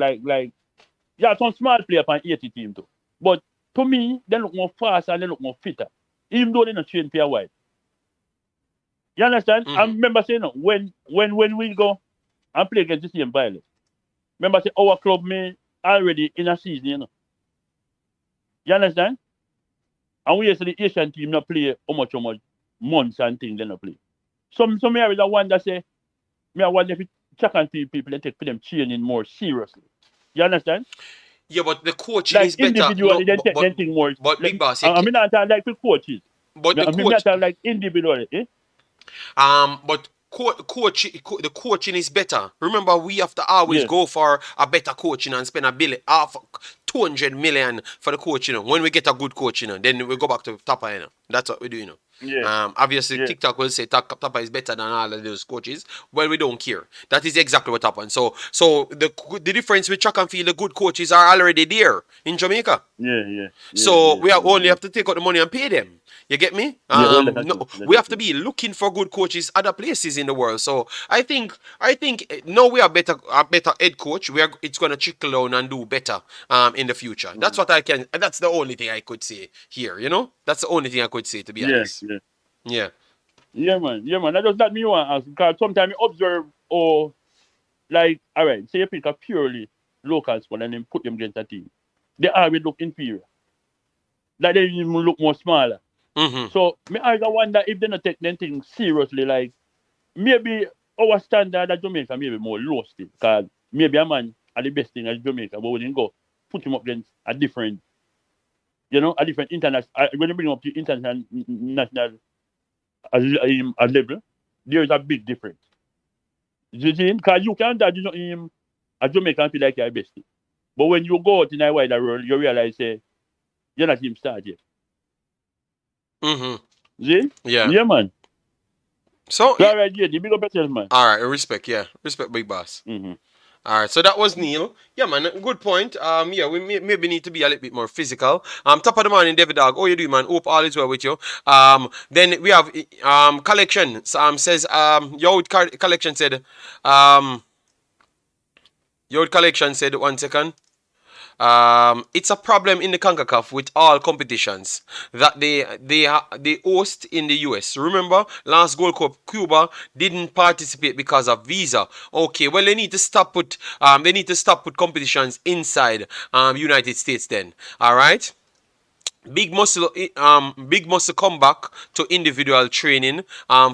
yeah, some small player on 80 team too. But to me, they look more fast and they look more fitter, even though they not train player wide. You understand? I remember saying when we go and play against the same Violette, remember say our club may already in a season, you know. You understand? And we see the Haitian team not play how much months and things they not play. Some me always wonder say, me I wonder if track and field people they take for them training more seriously. You understand? Yeah, but the coaching like is better. Individually, they take them thing more. But big boss, I mean not like the coaches. But the coach, not like individually. But the coaching is better. Remember, we have to always go for a better coaching and spend half 200 million for the coach, you know. When we get a good coach, you know, then we go back to Tapa, you know. That's what we do, you know. Yeah. Obviously, TikTok will say Tapa is better than all of those coaches. Well, we don't care. That is exactly what happened. So the difference with track and field, the good coaches are already there in Jamaica. Yeah. So we only have to take out the money and pay them. You get me? Yeah, well, let No, us let we us have to be looking for good coaches other places in the world. So I think now we are better a better head coach. It's gonna trickle down and do better in the future. That's what I can. That's the only thing I could say here. That's the only thing I could say, to be Yeah, honest. yeah. Yeah. Yeah, man. Yeah, man. That does that mean you want to ask? Because sometimes you observe or like, all right, say you pick a purely local squad and then put them against a team. They always look inferior. Like they even look more smaller. Mm-hmm. So me I wonder if they not take them things seriously. Like maybe our standard at Jamaica maybe more low still. Because maybe a man are the best thing at Jamaica, but we didn't go put him up against a different, a different international. When you bring him up to international national level, there is a big difference. You see, because you can't judge him a Jamaican feel like you're best. But when you go out in a wider world, you realize you're not him start yet. Mm-hmm. See? Yeah. Yeah, man. So All right, yeah, the big up yourself, man. all right, respect. Yeah, respect, big boss. Mm-hmm. All right, so that was Neil. Yeah, man, good point. Yeah, we maybe need to be a little bit more physical. Top of the morning, David Dog. How you doing, man? Hope all is well with you. Then we have collection. Says your collection said your collection said 1 second. It's a problem in the CONCACAF with all competitions that they host in the US. Remember, last Gold Cup, Cuba didn't participate because of visa. Okay, well they need to stop put competitions inside United States then. All right. Big muscle come back to individual training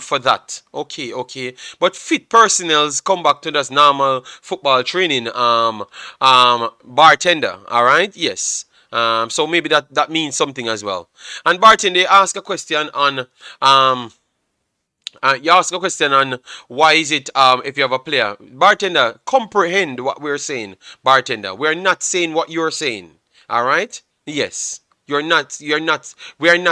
for that. Okay. But fit personnels come back to this normal football training bartender. Alright? Yes. So maybe that means something as well. And bartender, they ask a question on you ask a question on why is it if you have a player. Bartender, comprehend what we're saying, bartender. We're not saying what you're saying. Alright? Yes. We are not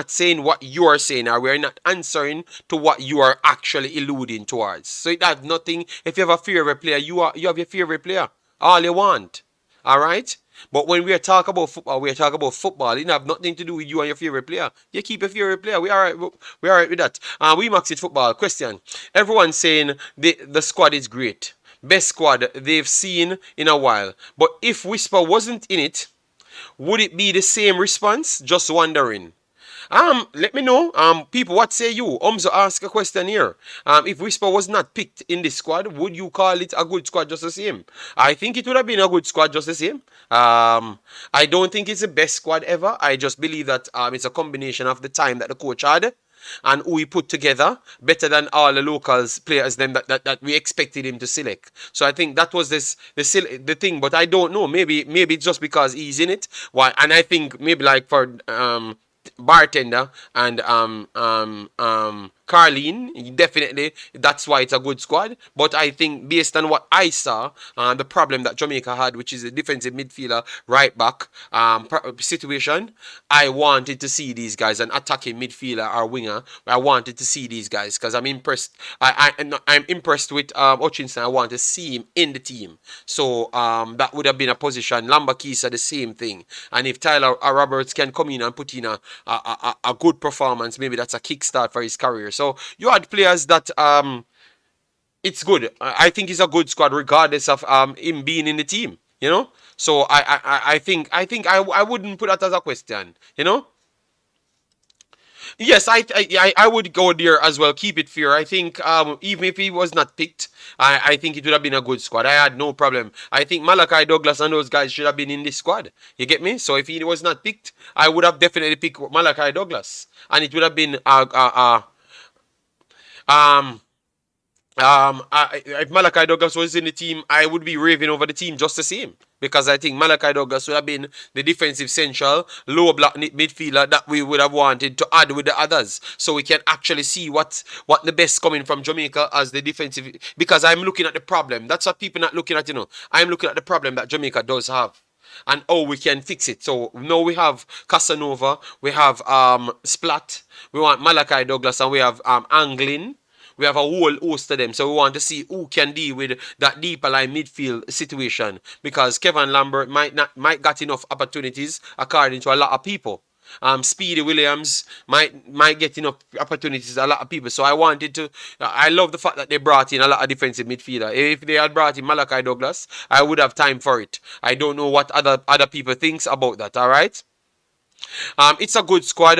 saying what you are saying, or we are not answering to what you are actually alluding towards. So it has nothing. If you have a favorite player, you have your favorite player. All you want. Alright? But when we are talking about football, It doesn't have nothing to do with you and your favorite player. You keep your favorite player. We alright with that. Wemaxit football. Question. Everyone's saying the squad is great. Best squad they've seen in a while. But if Whisper wasn't in it, would it be the same response? Just wondering. Let me know. People, what say you? Umzo ask a question here. If Whisper was not picked in this squad, would you call it a good squad just the same? I think it would have been a good squad just the same. I don't think it's the best squad ever. I just believe that it's a combination of the time that the coach had and who he put together better than all the locals players then that we expected him to select. So I think that was the thing, but I don't know. Maybe it's just because he's in it. Why? And I think maybe like for bartender and Carlene, definitely that's why it's a good squad. But I think based on what I saw, the problem that Jamaica had, which is a defensive midfielder, right back situation, I wanted to see these guys, an attacking midfielder or winger. I wanted to see these guys because I'm impressed. I'm impressed with Hutchinson. I want to see him in the team. So that would have been a position. Lambakisa, the same thing. And if Tyler Roberts can come in and put in a good performance, maybe that's a kickstart for his career. So you had players that it's good. I think it's a good squad regardless of him being in the team. So I think I wouldn't put that as a question. Yes, I would go there as well. Keep it fair. I think even if he was not picked, I think it would have been a good squad. I had no problem. I think Malachi Douglas and those guys should have been in this squad. You get me? So if he was not picked, I would have definitely picked Malachi Douglas, and it would have been if Malachi Douglas was in the team, I would be raving over the team just the same. Because I think Malachi Douglas would have been the defensive central, lower block midfielder that we would have wanted to add with the others. So we can actually see what the best coming from Jamaica as the defensive. Because I'm looking at the problem. That's what people not looking at, I'm looking at the problem that Jamaica does have. And how we can fix it. So now we have Casanova, we have Splat, we want Malachi Douglas, and we have Anglin. We have a whole host of them, so we want to see who can deal with that deeper line midfield situation, because Kevin Lambert might got enough opportunities according to a lot of people. Speedy Williams might get enough opportunities. A lot of people. So I love the fact that they brought in a lot of defensive midfielder. If they had brought in Malachi Douglas, I would have time for it. I don't know what other people thinks about that. All right. It's a good squad.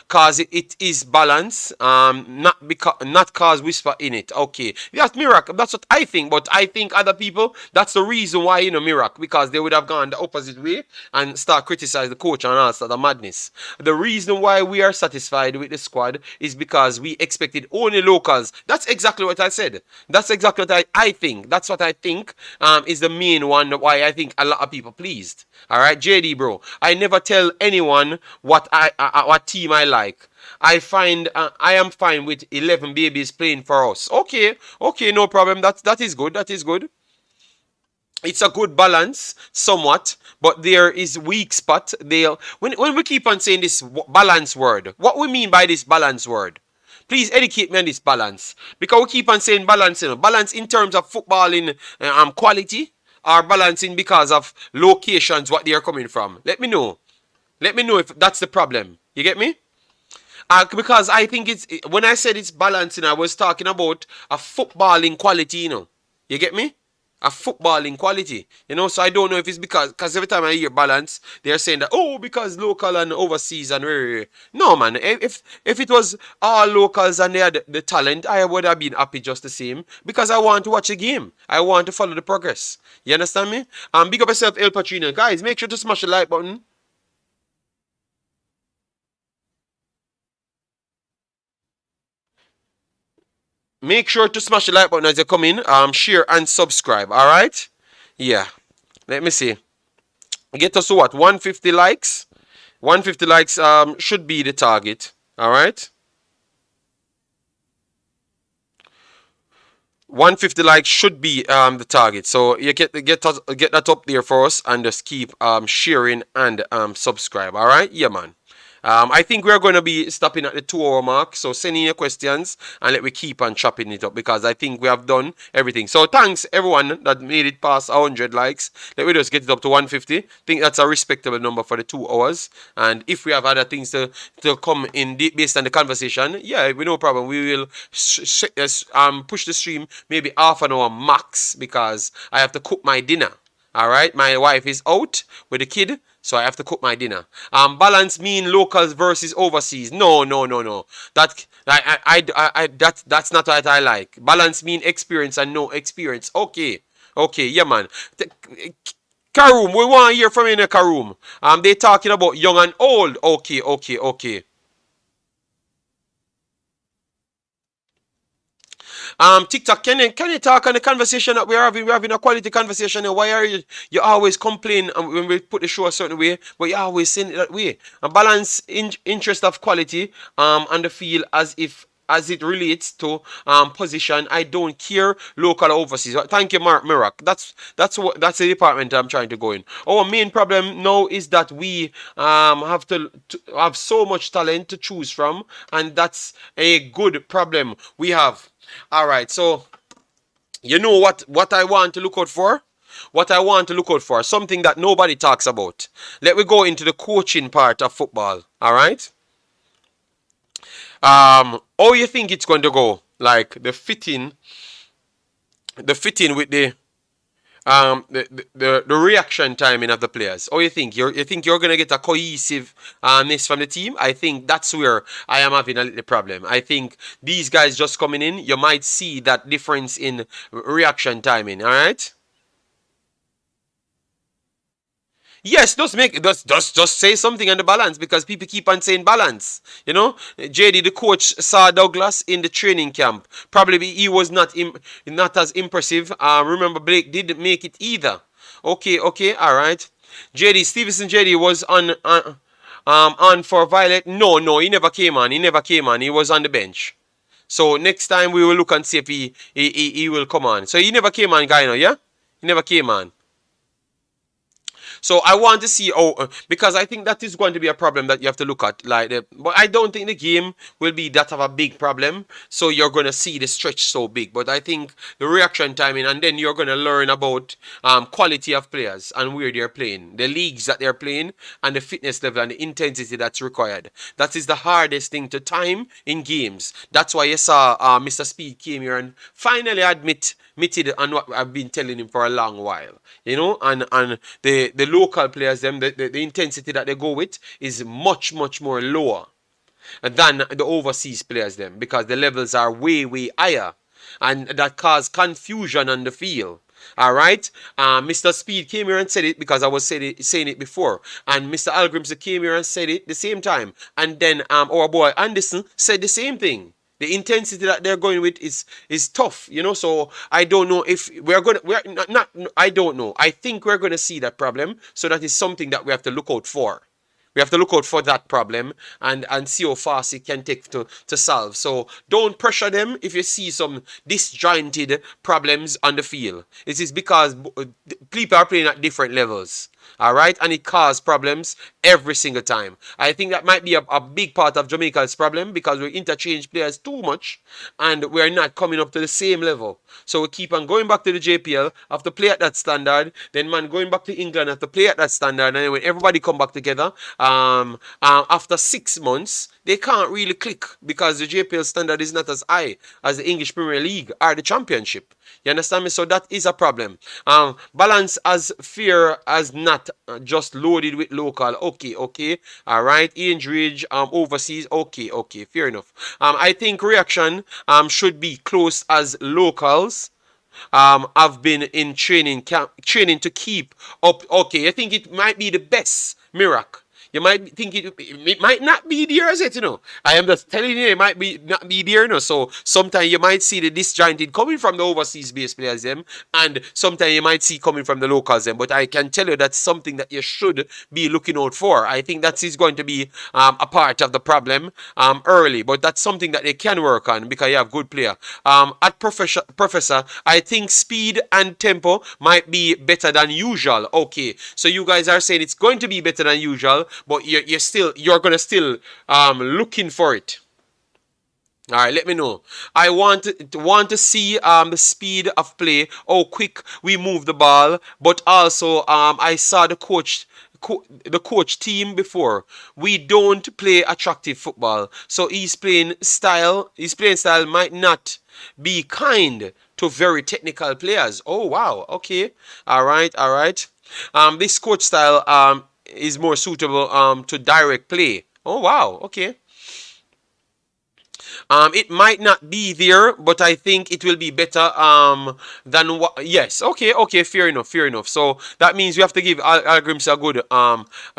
Cause it is balanced. Not cause whisper in it. Okay, that's Miracle. That's what I think. But I think other people. That's the reason why Miracle, because they would have gone the opposite way and start criticize the coach and all sort of madness. The reason why we are satisfied with the squad is because we expected only locals. That's exactly what I said. That's exactly what I think. That's what I think. Is the main one why I think a lot of people pleased. All right, JD, bro. I never tell anyone what team I like. I am fine with 11 babies playing for us. Okay, no problem. That is good. That is good. It's a good balance, somewhat, but there is weak spot. When we keep on saying this balance word, what we mean by this balance word? Please educate me on this balance, because we keep on saying balance. Balance in terms of footballing quality, or balancing because of locations what they are coming from. Let me know. Let me know if that's the problem. You get me? Because I think when I said it's balancing, I was talking about a footballing quality, You get me? A footballing quality. So I don't know if it's because every time I hear balance, they're saying that, oh, because local and overseas and rare. No, man. If it was all locals and they had the talent, I would have been happy just the same, because I want to watch a game. I want to follow the progress. You understand me? Big up yourself, El Patrino. Guys, make sure to smash the like button. Make sure to smash the like button as you come in. Share and subscribe. All right? Yeah. Let me see. Get us to what? 150 likes. 150 likes should be the target. All right? 150 likes should be the target. So you get that up there for us, and just keep sharing and subscribe. All right? Yeah, man. I think we're going to be stopping at the 2-hour mark. So send in your questions and let me keep on chopping it up, because I think we have done everything. So thanks everyone that made it past 100 likes. Let me just get it up to 150. I think that's a respectable number for the 2 hours. And if we have other things to come in based on the conversation, yeah, no problem. We will push the stream maybe half an hour max, because I have to cook my dinner. All right, my wife is out with the kid, so I have to cook my dinner. Balance mean locals versus overseas. No. That's not what I like. Balance mean experience and no experience. Okay, yeah, man. Karoom, we want to hear from you in Karoom. They talking about young and old. Okay. TikTok, can you talk on the conversation that we're having? We're having a quality conversation. Why are you always complain when we put the show a certain way, but you always saying it that way? A balance interest of quality and the feel as it relates to position. I don't care local or overseas. Thank you, Mark Mirak. That's the department I'm trying to go in. Our main problem now is that we have to have so much talent to choose from, and that's a good problem we have. All right, so you know what I want to look out for? What I want to look out for, something that nobody talks about. Let me go into the coaching part of football. All right. How you think it's going to go? Like the fitting with the reaction timing of the players. How you think? You think you're gonna get a cohesiveness from the team? I think that's where I am having a little problem. I think these guys just coming in, you might see that difference in reaction timing. All right. Yes, just say something on the balance, because people keep on saying balance. JD, the coach, saw Douglas in the training camp. Probably he was not as impressive. Remember, Blake didn't make it either. Okay, all right. Stevenson JD was on for Violette. No, he never came on. He was on the bench. So next time we will look and see if he will come on. So he never came on, Guy, yeah? He never came on. So I want to see because I think that is going to be a problem that you have to look at. But I don't think the game will be that of a big problem. So you're going to see the stretch so big. But I think the reaction timing, and then you're going to learn about quality of players and where they're playing, the leagues that they're playing, and the fitness level and the intensity that's required. That is the hardest thing to time in games. That's why you saw Mr. Speed came here and finally admitted on what I've been telling him for a long while. You know, and the local players, the intensity that they go with is much more lower than the overseas players them, because the levels are way higher, and that cause confusion on the field. All right, Mr. Speed came here and said it because I was saying it before, and Mr. Algrimson came here and said it the same time, and then our boy Anderson said the same thing. The intensity that they're going with is tough, you know. So I don't know if I don't know. I think we're gonna see that problem. So that is something that we have to look out for. We have to look out for that problem and see how fast it can take to solve. So don't pressure them if you see some disjointed problems on the field. It is because people are playing at different levels. All right, and it causes problems every single time. I think that might be a big part of Jamaica's problem, because we interchange players too much and we're not coming up to the same level. So we keep on going back to the JPL, have to play at that standard, then going back to England, have to play at that standard, and then when everybody come back together, after 6 months, they can't really click, because the JPL standard is not as high as the English Premier League or the Championship. You understand me? So that is a problem. Balance as fair as not just loaded with local. Okay. All right. Injury, overseas. Okay. Fair enough. I think reaction should be close as locals. Have been in training to keep up. Okay, I think it might be the best miracle. You might think it might not be there as it, you know. I am just telling you, it might not be there, you know. So sometimes you might see the disjointed coming from the overseas based players them, and sometimes you might see coming from the locals them. But I can tell you that's something that you should be looking out for. I think that is going to be a part of the problem early, but that's something that they can work on, because you have good player. At Professor, I think speed and tempo might be better than usual. Okay, so you guys are saying it's going to be better than usual, but you're gonna still looking for it. All right, let me know. I want to see the speed of play, how quick we move the ball, but also I saw the coach team before. We don't play attractive football, so his playing style might not be kind to very technical players. Oh wow, okay, all right. This coach style is more suitable to direct play. Oh wow, okay. It might not be there, but I think it will be better than what. Yes, okay, fair enough. So that means we have to give Algrimson a good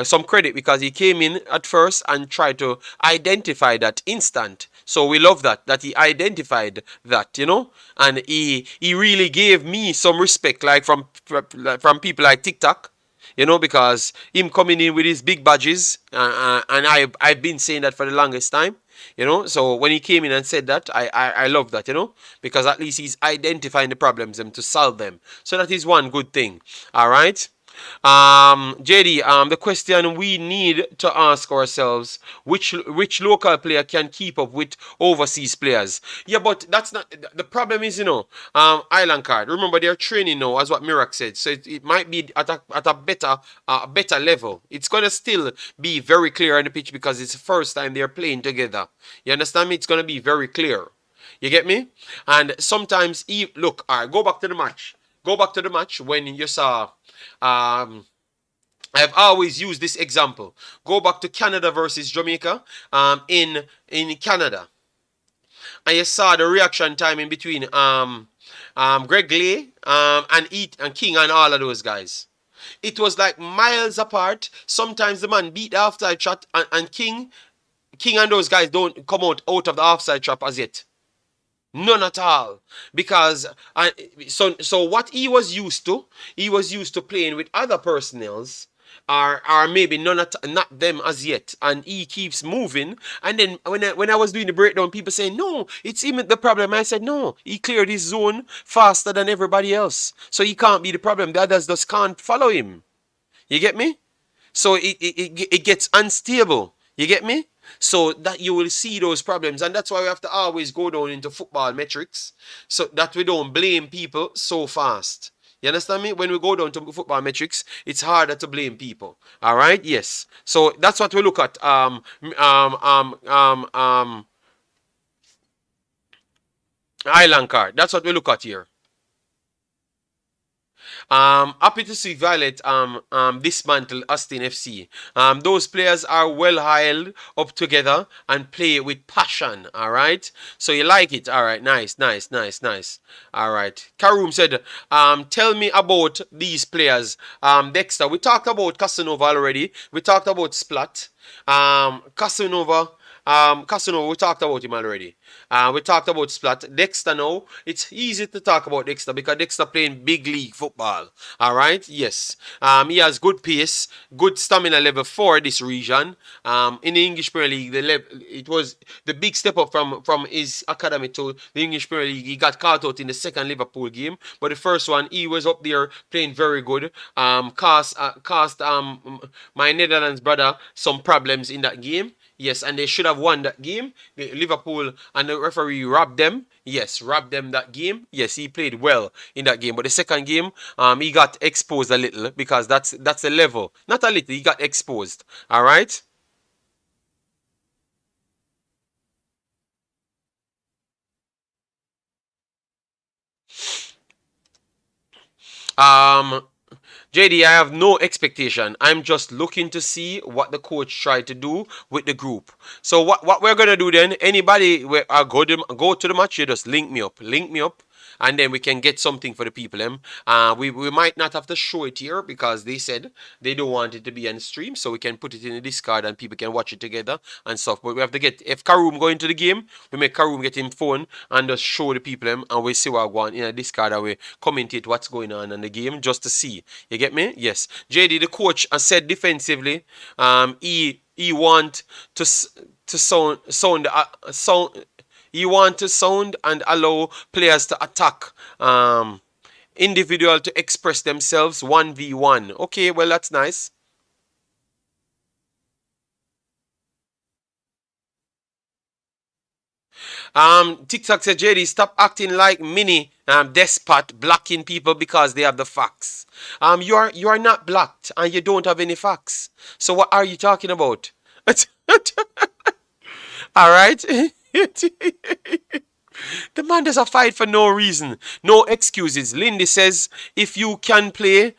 some credit, because he came in at first and tried to identify that instant. So we love that he identified that, you know, and he really gave me some respect, like from people like TikTok. You know, because him coming in with his big badges, and I've been saying that for the longest time, you know. So when he came in and said that, I love that, you know, because at least he's identifying the problems and to solve them. So that is one good thing. All right. JD, the question we need to ask ourselves, which local player can keep up with overseas players? Yeah, but that's not the problem. Is, you know, Island Card, remember they're training now, as what Mirak said, so it might be at a better level. It's gonna still be very clear on the pitch, because it's the first time they're playing together. You understand me? It's gonna be very clear. You get me? And sometimes look, all right, go back to the match when you saw I've always used this example. Go back to Canada versus Jamaica in Canada, and you saw the reaction time in between Greg Lay and King and all of those guys. It was like miles apart. Sometimes the man beat the offside shot, and King and those guys don't come out of the offside trap as yet. None at all. Because so what he was used to playing with other personnels are maybe not them as yet, and he keeps moving. And then when I was doing the breakdown, people saying no, it's him the problem. I said no, he cleared his zone faster than everybody else, so he can't be the problem. The others just can't follow him. You get me? So it gets unstable. You get me? So that you will see those problems, and that's why we have to always go down into football metrics, so that we don't blame people so fast. You understand me? When we go down to football metrics, it's harder to blame people. All right? Yes. So that's what we look at. Island card. That's what we look at here. Happy to see Violette dismantle Austin FC. Those players are well hired up together and play with passion. All right. So you like it? All right. Nice, nice, nice, nice. All right. Karoom said, tell me about these players. Dexter, we talked about Casanova already. We talked about Splat. Casanova, we talked about him already. We talked about Splat. Dexter now, it's easy to talk about Dexter because Dexter playing big league football. Alright, yes. He has good pace, good stamina level for this region. In the English Premier League, it was the big step up from his academy to the English Premier League. He got caught out in the second Liverpool game, but the first one, he was up there playing very good. Caused my Netherlands brother some problems in that game. Yes, and they should have won that game. Liverpool and the referee robbed them. Yes, robbed them that game. Yes, he played well in that game. But the second game, he got exposed a little because that's a level. Not a little, he got exposed. All right? JD, I have no expectation. I'm just looking to see what the coach tried to do with the group. So what we're gonna do then? Anybody go to the match, you just link me up. Link me up. And then we can get something for the people. We might not have to show it here because they said they don't want it to be on stream, so we can put it in the Discord and people can watch it together and stuff. But we have to get, if Karoom go into the game, we make Karoom get him phone and just show the people and we see what going in a Discord and we commentate what's going on in the game just to see. You get me? Yes. JD, the coach, has said defensively, he want to sound. You want to sound and allow players to attack individual to express themselves 1v1. Okay, well, that's nice. TikTok said, JD, stop acting like mini despot blocking people because they have the facts. You are not blocked and you don't have any facts. So what are you talking about? All right. The man does a fight for no reason. No excuses. Lindy says, if you can play,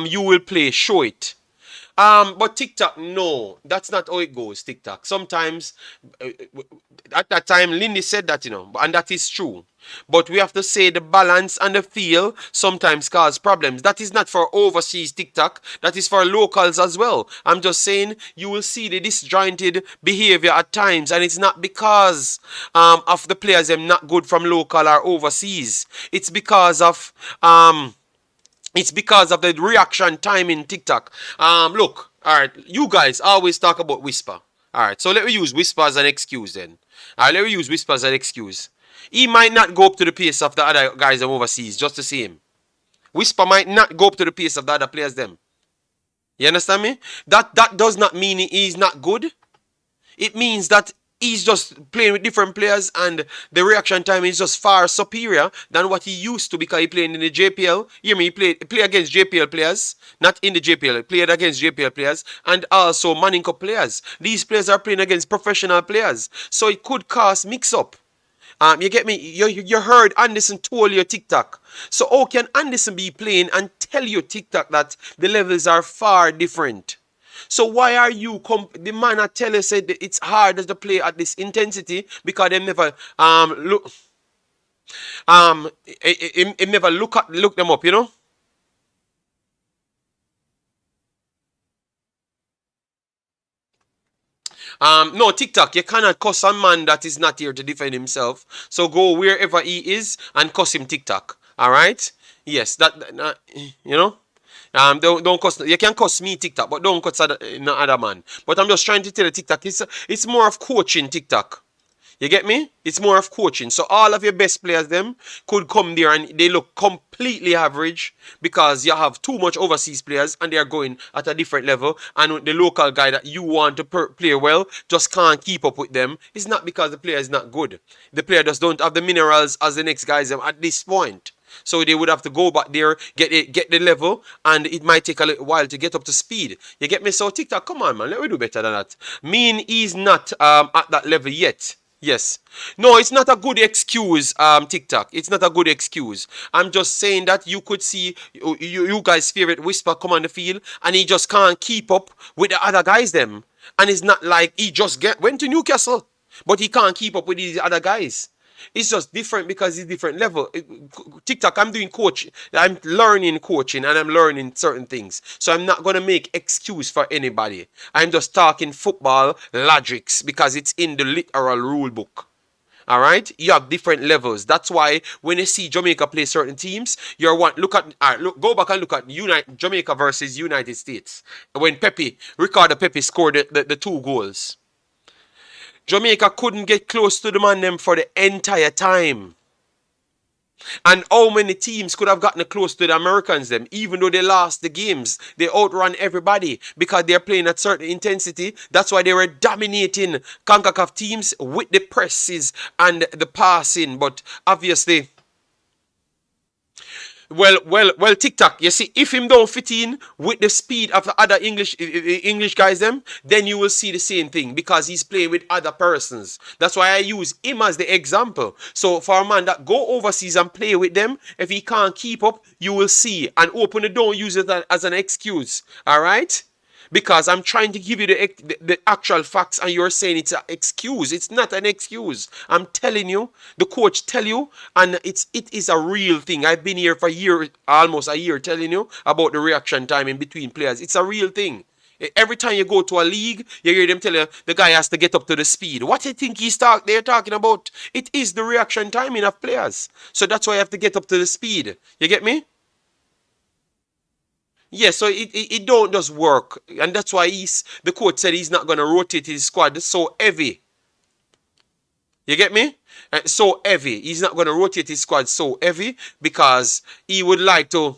you will play. Show it. But TikTok, no. That's not how it goes, TikTok. Sometimes, at that time, Lindy said that, and that is true. But we have to say the balance and the feel sometimes cause problems. That is not for overseas TikTok. That is for locals as well. I'm just saying you will see the disjointed behavior at times, and it's not because of the players them not good from local or overseas. It's because of the reaction time in TikTok. Look, all right, you guys always talk about Whisper. All right, so let me use Whisper as an excuse then. All right, let me use Whisper as an excuse. He might not go up to the pace of the other guys from overseas, just the same. Whisper might not go up to the pace of the other players them. You understand me? That does not mean he's not good. It means that he's just playing with different players and the reaction time is just far superior than what he used to because he played in the JPL. You hear me? He play against JPL players, not in the JPL. He played against JPL players and also Manning Cup players. These players are playing against professional players. So it could cause mix-up. You get me? You heard Anderson told you TikTok. So how can Anderson be playing and tell you TikTok that the levels are far different? So why are you the man I tell you said that it's hard to play at this intensity because they never look it never look them up, No, TikTok, you cannot cuss a man that is not here to defend himself. So go wherever he is and cuss him TikTok. Alright? Yes, don't cuss. You can cuss me TikTok, but don't cuss no other man. But I'm just trying to tell you TikTok, it's more of coaching TikTok. You get me? It's more of coaching. So all of your best players them could come there and they look completely average because you have too much overseas players and they are going at a different level. And the local guy that you want to play well just can't keep up with them. It's not because the player is not good. The player just don't have the minerals as the next guys at this point. So they would have to go back there, get the level, and it might take a little while to get up to speed. You get me? So TikTok, come on, man, let me do better than that. Mean he's not at that level yet. Yes. No, it's not a good excuse, TikTok. It's not a good excuse. I'm just saying that you could see you guys' favorite whisper come on the field, and he just can't keep up with the other guys them. And it's not like he just went to Newcastle, but he can't keep up with these other guys. It's just different because it's different level. TikTok, I'm doing coaching. I'm learning coaching and I'm learning certain things. So I'm not going to make excuse for anybody. I'm just talking football logics because it's in the literal rule book. All right, you have different levels. That's why when you see Jamaica play certain teams, you're one. Go back and look at Jamaica versus United States when Ricardo Pepe scored the 2 goals. Jamaica couldn't get close to the man them for the entire time. And how many teams could have gotten close to the Americans them, even though they lost the games? They outran everybody because they're playing at certain intensity. That's why they were dominating CONCACAF teams with the presses and the passing. But obviously, well, TikTok, you see, if him don't fit in with the speed of the other English guys them, then you will see the same thing because he's playing with other persons. That's why I use him as the example. So for a man that go overseas and play with them, if he can't keep up, you will see. And open the door, use it as an excuse. All right? Because I'm trying to give you the actual facts and you're saying it's an excuse. It's not an excuse. I'm telling you, the coach tell you, and it is a real thing. I've been here for almost a year telling you about the reaction time in between players. It's a real thing. Every time you go to a league, you hear them tell you the guy has to get up to the speed. What do you think they're talking about? It is the reaction timing of players. So that's why you have to get up to the speed. You get me? Yeah, so it don't just work. And that's why the coach said he's not going to rotate his squad so heavy. You get me? So heavy. He's not going to rotate his squad so heavy because he would like to.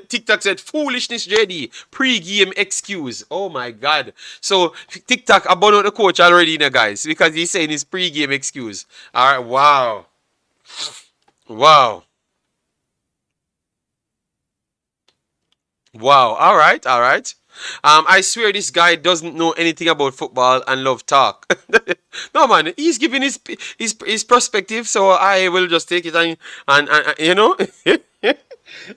TikTok said, foolishness, JD. Pre-game excuse. Oh my God. So TikTok abandoned the coach already, guys, because he's saying his pre-game excuse. All right, wow. Wow. Wow. All right. All right. I swear this guy doesn't know anything about football and love talk. No, man. He's giving his perspective, so I will just take it and you know.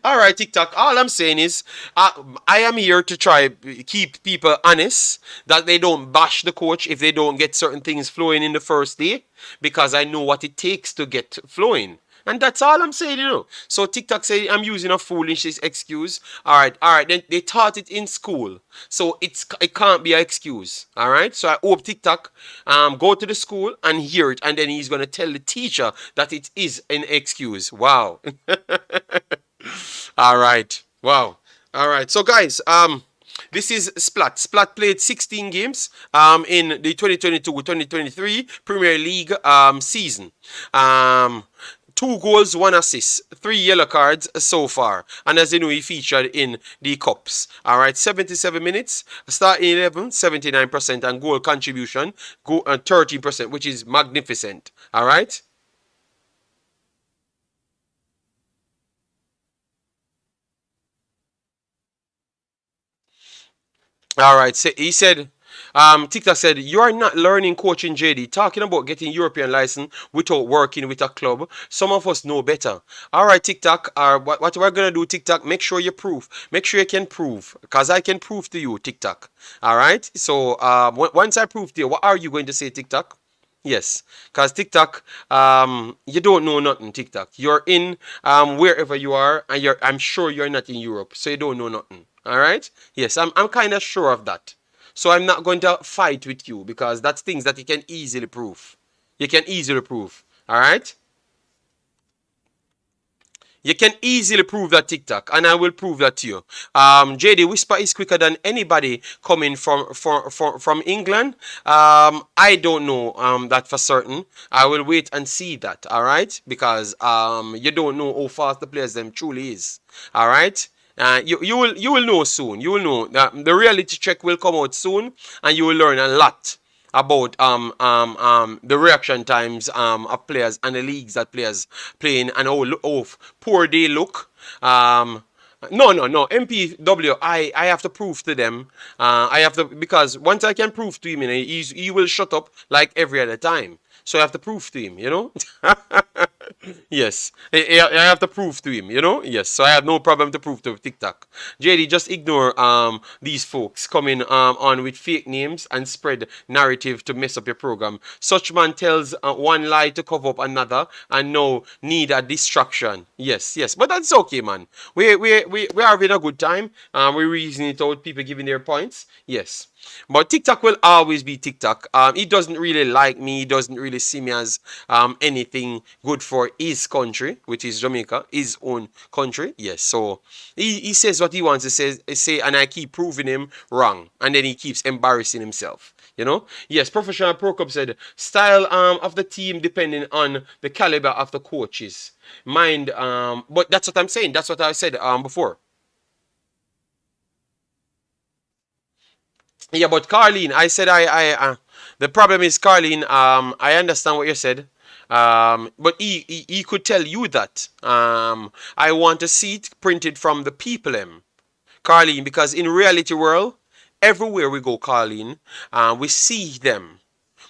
All right, TikTok. All I'm saying is, I am here to try keep people honest, that they don't bash the coach if they don't get certain things flowing in the first day, because I know what it takes to get flowing. And that's all I'm saying, you know. So TikTok say I'm using a foolish excuse. All right. Then they taught it in school, so it can't be an excuse. All right. So I hope TikTok go to the school and hear it, and then he's gonna tell the teacher that it is an excuse. Wow. All right. Wow. All right. So guys, this is Splat. Splat played 16 games in the 2022-2023 Premier League season. 2 goals, 1 assist, 3 yellow cards so far. And as you know, he featured in the Cups. All right, 77 minutes, starting 11, 79%, and goal contribution, 13%, which is magnificent. All right. All right. So he said, TikTok said, you are not learning coaching, JD. Talking about getting European license without working with a club. Some of us know better. All right, TikTok. What we're going to do, TikTok, make sure you prove. Make sure you can prove. Because I can prove to you, TikTok. All right. So once I prove to you, what are you going to say, TikTok? Yes, because TikTok, you don't know nothing, TikTok. You're in wherever you are, and I'm sure you're not in Europe, so you don't know nothing. All right? Yes, I'm kind of sure of that. So I'm not going to fight with you because that's things that you can easily prove. You can easily prove. All right? You can easily prove that TikTok, and I will prove that to you. JD Whisper is quicker than anybody coming from England. I don't know that for certain. I will wait and see that. All right, because you don't know how fast the players them truly is. All right. You will know soon. You will know that the reality check will come out soon, and you will learn a lot about the reaction times of players and the leagues that players playing and how poor they look. No. MPW, I have to prove to them. I have to, because once I can prove to him, he will shut up like every other time. So I have to prove to him, Yes, I have to prove to him, Yes, so I have no problem to prove to TikTok. JD, just ignore these folks coming on with fake names and spread narrative to mess up your program. Such man tells one lie to cover up another and no need a distraction. Yes, but that's okay, man. We're having a good time. We're reasoning it out, people giving their points. Yes. But TikTok will always be TikTok. He doesn't really like me. He doesn't really see me as anything good for his country, which is Jamaica, his own country. Yes, so he says what he wants to say, and I keep proving him wrong. And then he keeps embarrassing himself. Yes, Professional Pro Club said, style of the team depending on the caliber of the coaches. But that's what I'm saying. That's what I said before. Yeah, but Carlene, I said the problem is Carlene, I understand what you said. But he could tell you that. I want to see it printed from the people, Carlene, because in reality world, everywhere we go, Carlene, we see them.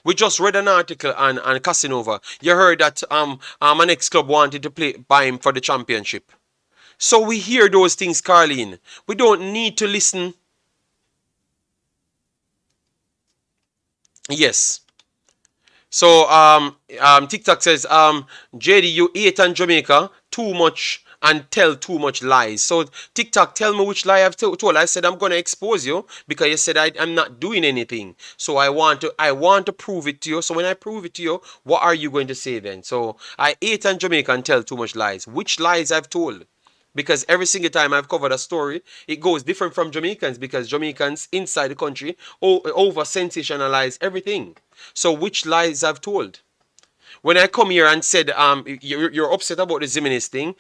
We just read an article on Casanova. You heard that an ex-club wanted to buy him for the championship. So we hear those things, Carlene. We don't need to listen. Yes. So TikTok says, JD, you ate on Jamaica too much and tell too much lies. So TikTok, tell me which lie I've told. I said I'm gonna expose you because you said I'm not doing anything. So I want to prove it to you. So when I prove it to you, what are you going to say then? So I ate on Jamaica and tell too much lies. Which lies I've told? Because every single time I've covered a story, it goes different from Jamaicans because Jamaicans inside the country over sensationalize everything. So which lies I've told? When I come here and said you're upset about the Zimenez thing,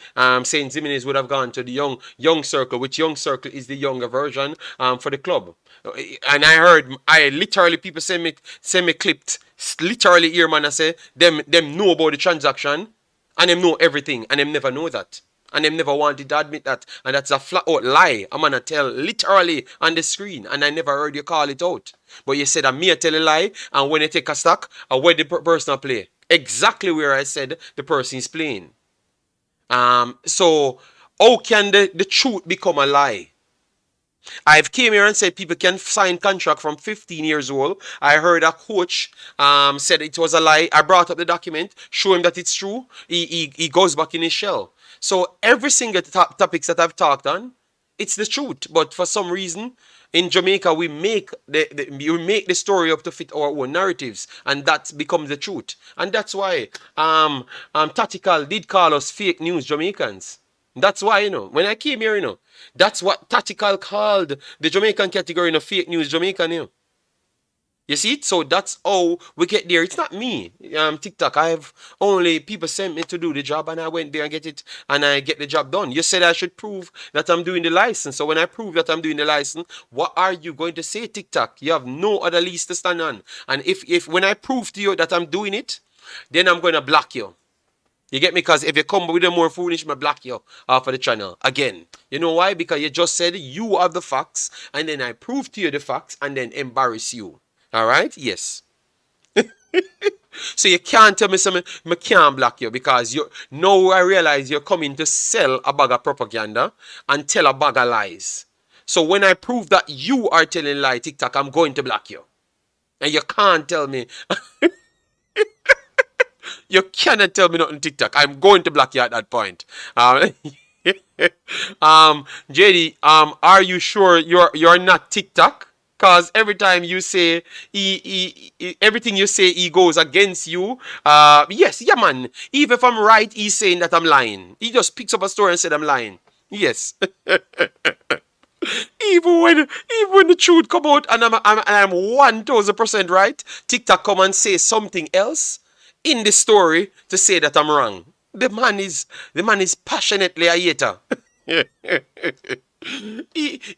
saying Zimenez would have gone to the young circle, which young circle is the younger version for the club. And I literally people send me clipped, literally here man I say them know about the transaction and them know everything and them never know that. And them never wanted to admit that. And that's a flat out lie. I'm going to tell literally on the screen. And I never heard you call it out. But you said that me tell a lie. And when you take a stock, where the person play. Exactly where I said the person is playing. So how can the truth become a lie? I've came here and said people can sign contract from 15 years old. I heard a coach said it was a lie. I brought up the document, show him that it's true. He goes back in his shell. So every single topics that I've talked on, it's the truth. But for some reason, in Jamaica, we make the story up to fit our own narratives, and that becomes the truth. And that's why Tactical did call us fake news Jamaicans. That's why, when I came here, that's what Tactical called the Jamaican category, fake news Jamaican, You see it? So that's how we get there. It's not me. TikTok, I have only people sent me to do the job and I went there and get it and I get the job done. You said I should prove that I'm doing the license. So when I prove that I'm doing the license, what are you going to say, TikTok? You have no other lease to stand on. And if when I prove to you that I'm doing it, then I'm going to block you. You get me? Because if you come with a more foolish, I block you off of the channel again. You know why? Because you just said you have the facts and then I prove to you the facts and then embarrass you. All right? Yes. So you can't tell me something, I can't block you because now I realize you're coming to sell a bag of propaganda and tell a bag of lies. So when I prove that you are telling lie, TikTok, I'm going to block you. And you can't tell me. You cannot tell me nothing, TikTok. I'm going to block you at that point. JD, are you sure you're not TikTok? Cause every time you say everything you say he goes against you. Yes, yeah man. Even if I'm right, he's saying that I'm lying. He just picks up a story and said I'm lying. Yes. even when the truth come out and I'm 1000% right, TikTok come and say something else in the story to say that I'm wrong. The man is passionately a hater.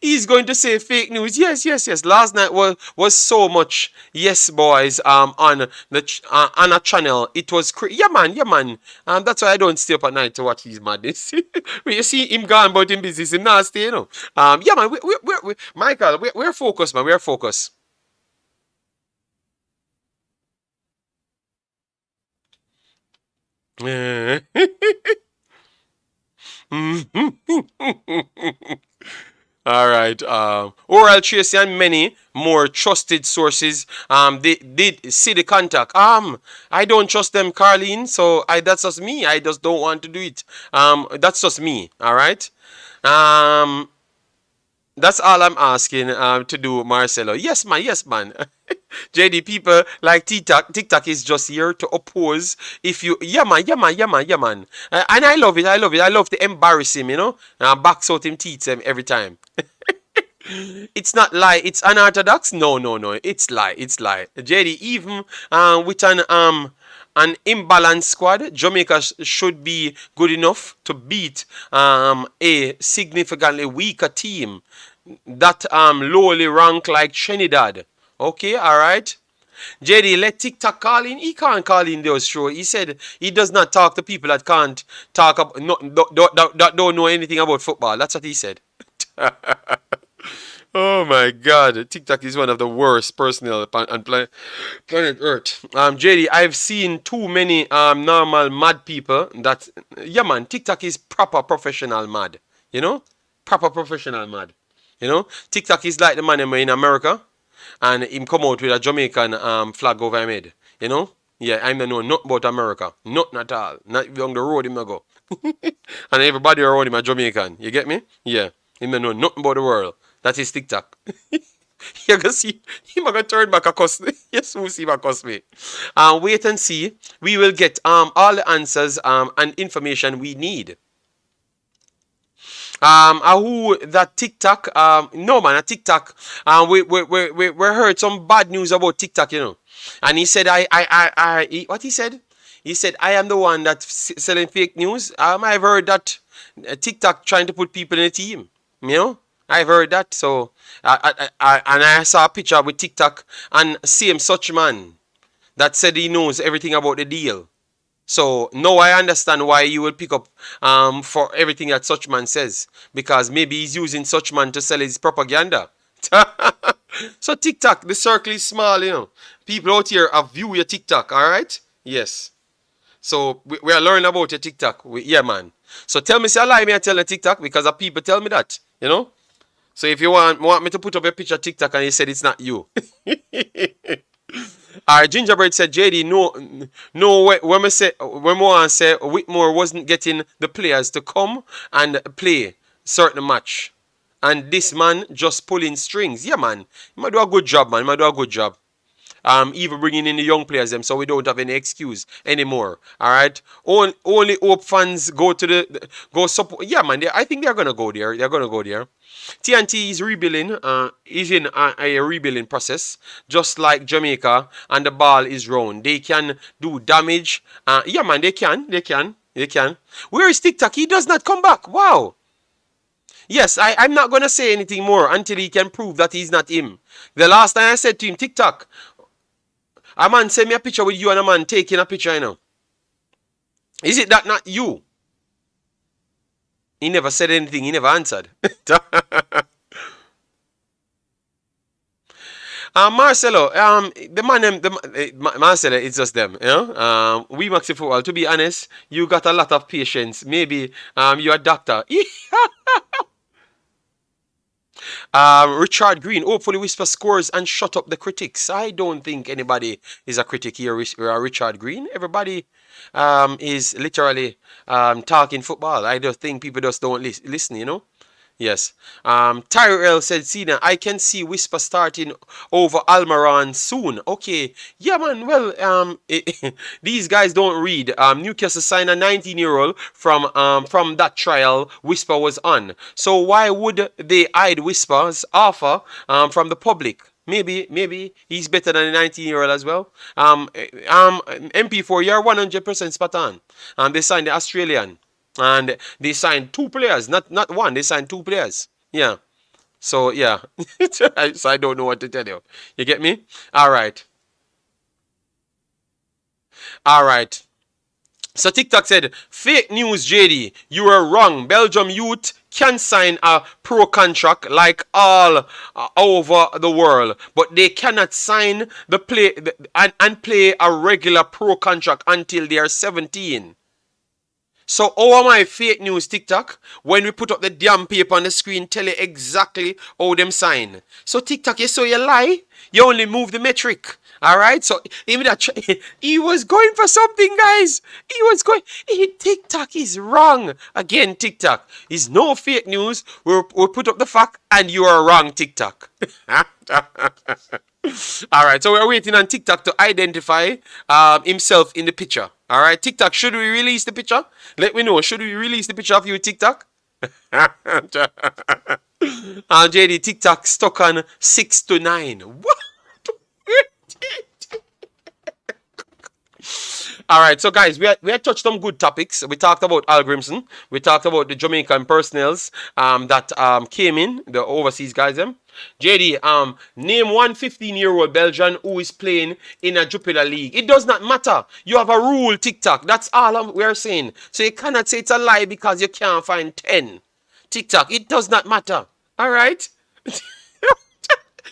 He's going to say fake news. Yes. Last night was so much. Yes, boys. On a channel, it was yeah, man. That's why I don't stay up at night to watch his madness. When you see him gone about him business, him not stay, yeah, man. Michael, we're focused, man. We're focused. All right. Oral Tracy and many more trusted sources. They did see the contact. I don't trust them, Carlene. So that's just me. I just don't want to do it. That's just me. All right. That's all I'm asking to do, Marcelo. Yes, man. Yes, man. JD, people like TikTok is just here to oppose. If you, yeah, man. And I love it. I love to embarrass him, box out him teeth every time. It's not lie. It's unorthodox. No. It's lie. JD, even with an imbalanced squad, Jamaica should be good enough to beat a significantly weaker team that lowly ranked like Trinidad. Okay, all right. JD, let TikTok call in. He can't call in those show. He said he does not talk to people that can't talk about, don't know anything about football. That's what he said. Oh my God, TikTok is one of the worst personnel on planet Earth. JD, I've seen too many normal mad people that, yeah man, TikTok is proper professional mad. Proper professional mad. TikTok is like the man in America, and him come out with a Jamaican flag over him head. Yeah, I don't know nothing about America, nothing at all. Not even on the road him go, and everybody around him are Jamaican. You get me? Yeah, him don't know nothing about the world. That is TikTok. You can see him gonna turn back a cuss. Yes, we'll see him cuss me. Wait and see. We will get all the answers and information we need. Who that TikTok? No man, a TikTok. We heard some bad news about TikTok, And he said, what he said? He said, I am the one that's selling fake news. I've heard that TikTok trying to put people in a team. I've heard that. So, and I saw a picture with TikTok and same such man that said he knows everything about the deal. So now I understand why you will pick up for everything that such man says, because maybe he's using such man to sell his propaganda. So TikTok, the circle is small, People out here have view your TikTok, all right? Yes. So we are learning about your TikTok. Yeah, man. So tell me, say I lie me and tell the TikTok, because people tell me that, So if you want me to put up a picture of TikTok and you said it's not you. Our Gingerbread said, JD, no, when we say Whitmore wasn't getting the players to come and play certain match. And this man just pulling strings. Yeah, man. He might do a good job, man. He might do a good job. Even bringing in the young players, so we don't have any excuse anymore. All right. Only hope fans go support. Yeah, man. I think they're gonna go there. TNT is rebuilding. Is in a rebuilding process, just like Jamaica, and the ball is round. They can do damage. Yeah, man. They can. Where is TikTok? He does not come back. Wow. Yes, I'm not gonna say anything more until he can prove that he's not him. The last time I said to him, TikTok, a man send me a picture with you and a man taking a picture, Is it that not you? He never said anything. He never answered. Marcelo, the man, Marcelo, it's just them, Wemaxit football. To be honest, you got a lot of patience. Maybe you're a doctor. Richard Green, hopefully whisper scores and shut up the critics. I don't think anybody is a critic here, Richard Green. Everybody is literally talking football. I just think people just don't listen, Yes. Tyrell said, Cena, I can see Whisper starting over Almiron soon. Okay. Yeah, man. Well, these guys don't read. Newcastle signed a 19-year-old from that trial Whisper was on. So why would they hide Whisper's offer from the public? Maybe he's better than a 19-year-old as well. MP4, you're 100% spot on. They signed the Australian. And they signed 2 players, not one. They signed 2 players. Yeah. So, yeah. So, I don't know what to tell you. You get me? All right. All right. So, TikTok said, fake news, JD. You were wrong. Belgium youth can sign a pro contract like all over the world, but they cannot sign and play a regular pro contract until they are 17. So how am I fake news, TikTok? When we put up the damn paper on the screen, tell you exactly how them sign. So TikTok, you saw you lie. You only move the metric. Alright? So even that he was going for something, guys. He was going. TikTok is wrong. Again, TikTok is no fake news. We'll put up the fact and you are wrong, TikTok. Alright, so we're waiting on TikTok to identify himself in the picture. Alright, TikTok, should we release the picture? Let me know. Should we release the picture of you, TikTok? JD, TikTok stuck on 6 to 9. What? Alright, so guys, we had touched some good topics. We talked about Al Grimson. We talked about the Jamaican personnels that came in, the overseas guys. JD, name one 15-year-old Belgian who is playing in a Jupiler League. It does not matter. You have a rule, TikTok. That's all we're saying. So you cannot say it's a lie because you can't find 10. TikTok, it does not matter. Alright?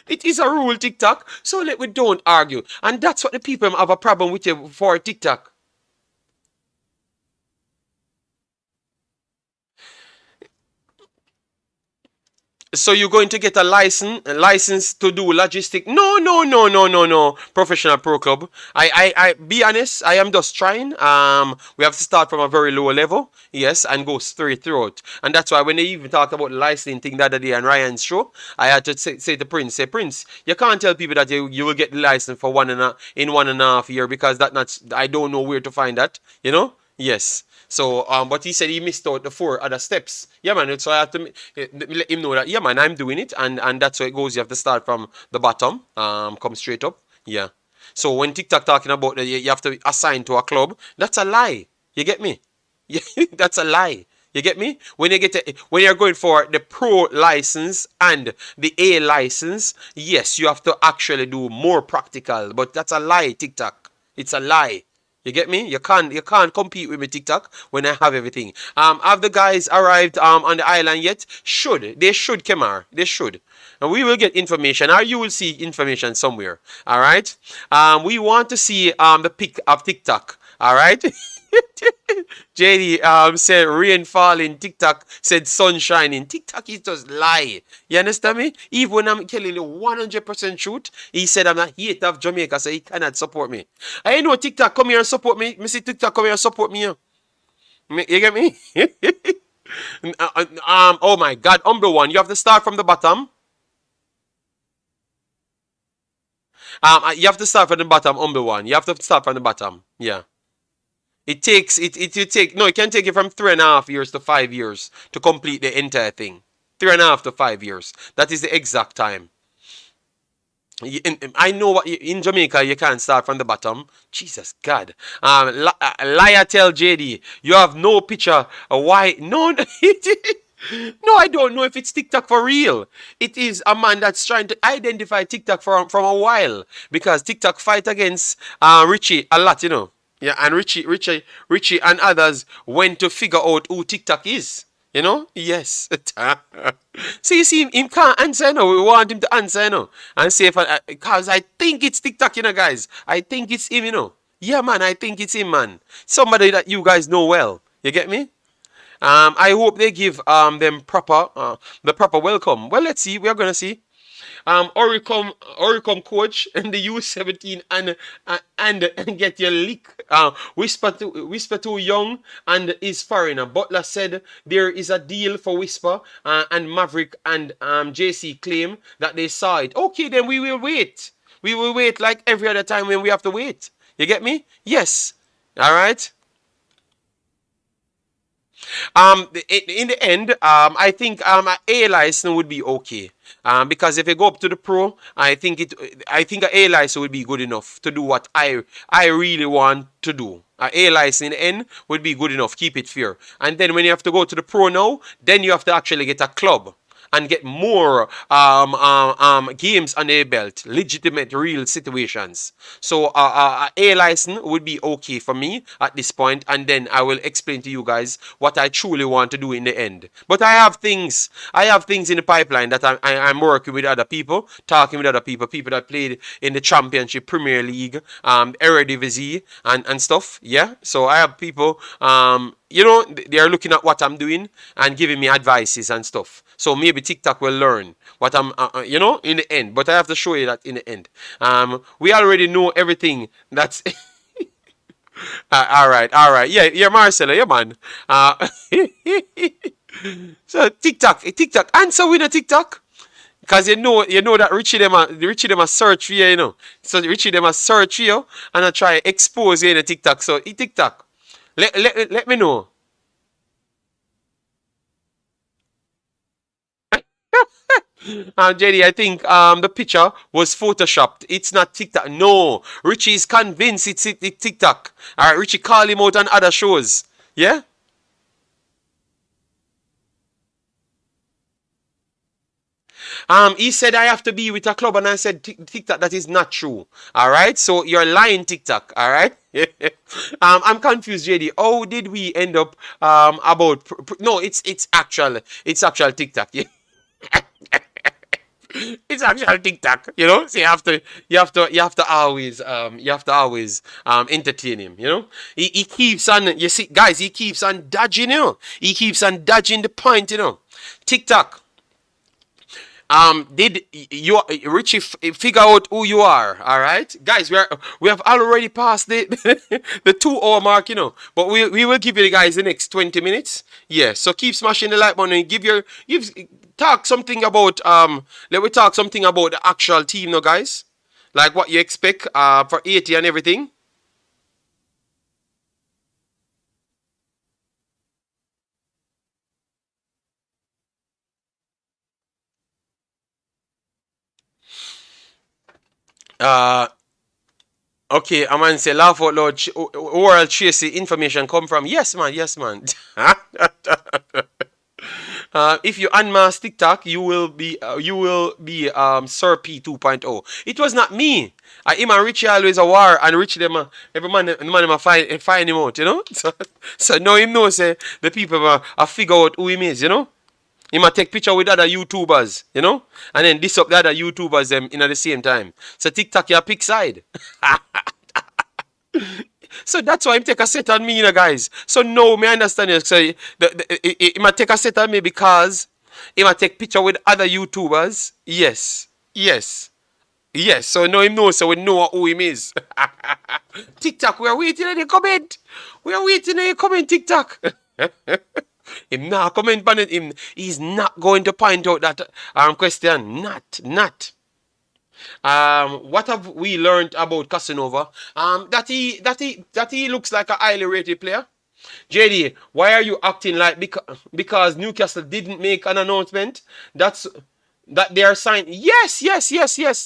It is a rule, TikTok. So we don't argue. And that's what the people have a problem with you for, TikTok. So you're going to get a license to do logistic? No. Professional pro club. I be honest. I am just trying. We have to start from a very low level, yes, and go straight through it. And that's why when they even talked about the licensing thing the other day on Ryan's show, I had to say to Prince, Prince, you can't tell people that you will get the license for 1.5 years because I don't know where to find that. You know? Yes. So, but he said he missed out the 4 other steps. Yeah, man. So I have to let him know that, yeah, man, I'm doing it. And that's how it goes. You have to start from the bottom, come straight up. Yeah. So when TikTok talking about that you have to assign to a club, that's a lie. You get me? Yeah, that's a lie. You get me? When you're going for the pro license and the A license, yes, you have to actually do more practical. But that's a lie, TikTok. It's a lie. You get me? You can't compete with me, TikTok, when I have everything. Have the guys arrived on the island yet? They should, Kemar. They should. And we will get information, or you will see information somewhere. Alright? We want to see the pic of TikTok. Alright? JD said rain falling. TikTok said sun shining. TikTok is just lie. You understand me? Even when I'm telling you 100% truth, he said I'm a hater of Jamaica, so he cannot support me. I know TikTok come here and support me. Me see TikTok come here and support me. You get me? Oh my God, number one, you have to start from the bottom. You have to start from the bottom, number one. You have to start from the bottom. Yeah. It can take you from 3.5 years to 5 years to complete the entire thing. 3.5 to 5 years. That is the exact time. I know what in Jamaica you can't start from the bottom. Jesus God. Liar tell JD you have no picture. Why? No. No, I don't know if it's TikTok for real. It is a man that's trying to identify TikTok from a while because TikTok fight against Richie a lot, you know. Yeah, and Richie and others went to figure out who TikTok is. You know? Yes. So you see, him can't answer, no. We want him to answer, no. And say, because I think it's TikTok, you know, guys. I think it's him, you know. Yeah, man, I think it's him, man. Somebody that you guys know well. You get me? I hope they give them the proper welcome. Well, let's see. We are going to see. Oricom coach in the U17 and get your lick. Whisper too young and is foreigner. Butler said there is a deal for Whisper and Maverick and JC claim that they saw it. Okay, then we will wait. We will wait like every other time when we have to wait. You get me? Yes. All right. In the end, I think a license would be okay. Because if you go up to the pro, I think an A license would be good enough to do what I really want to do. An A license in the end would be good enough. Keep it fair. And then when you have to go to the pro now, then you have to actually get a club and get more games on their belt, legitimate, real situations. So a license would be okay for me at this point, and then I will explain to you guys what I truly want to do in the end. But I have things in the pipeline that I'm working with other people, talking with other people that played in the Championship, Premier League, Eredivisie, and stuff. Yeah, so I have people. They are looking at what I'm doing and giving me advices and stuff. So maybe TikTok will learn what I'm, in the end. But I have to show you that in the end. We already know everything that's... all right. Yeah, Marcelo, yeah, man. So TikTok, answer with a TikTok. Because you know that Richie them a search for you, So Richie them a search for you and I try expose you in a TikTok. So TikTok. Let me know. JD, I think the picture was photoshopped. It's not TikTok. No, Richie is convinced it's TikTok. All right, Richie call him out on other shows. Yeah. He said I have to be with a club, and I said TikTok. That is not true. All right, so you're lying, TikTok. All right. I'm confused, JD. How did we end up about? No, it's actual TikTok. Yeah. It's actual TikTok, So you have to always entertain him, He keeps on, you see, guys. He keeps on dodging, He keeps on dodging the point, TikTok. Did you Richie figure out who you are? All right, guys. We have already passed the the 2 hour mark, But we will give you guys the next 20 minutes. Yeah. So keep smashing the like button and talk something about let me talk something about the actual team now, guys. Like what you expect for Haiti and everything. Okay, a man say laugh out loud. Oral Tracy information come from. Yes, man. If you unmask TikTok, you will be Sir P 2.0. It was not me. Him and Richie always a war, and Richie them every man them find him out, So now him know say the people figure out who him is, He might take picture with other YouTubers, and then diss up the other YouTubers them in at the same time. So TikTok your pick side. So that's why him take a set on me, guys. So no, me understand you. So he might take a set on me because he might take picture with other YouTubers. Yes. So now him know, so we know who him is. TikTok, we are waiting in the comment. TikTok. Him not comment on it. He's not going to point out that question. Not. What have we learned about Casanova? That he looks like a highly rated player. JD, why are you acting like because Newcastle didn't make an announcement? That they are signed. Yes.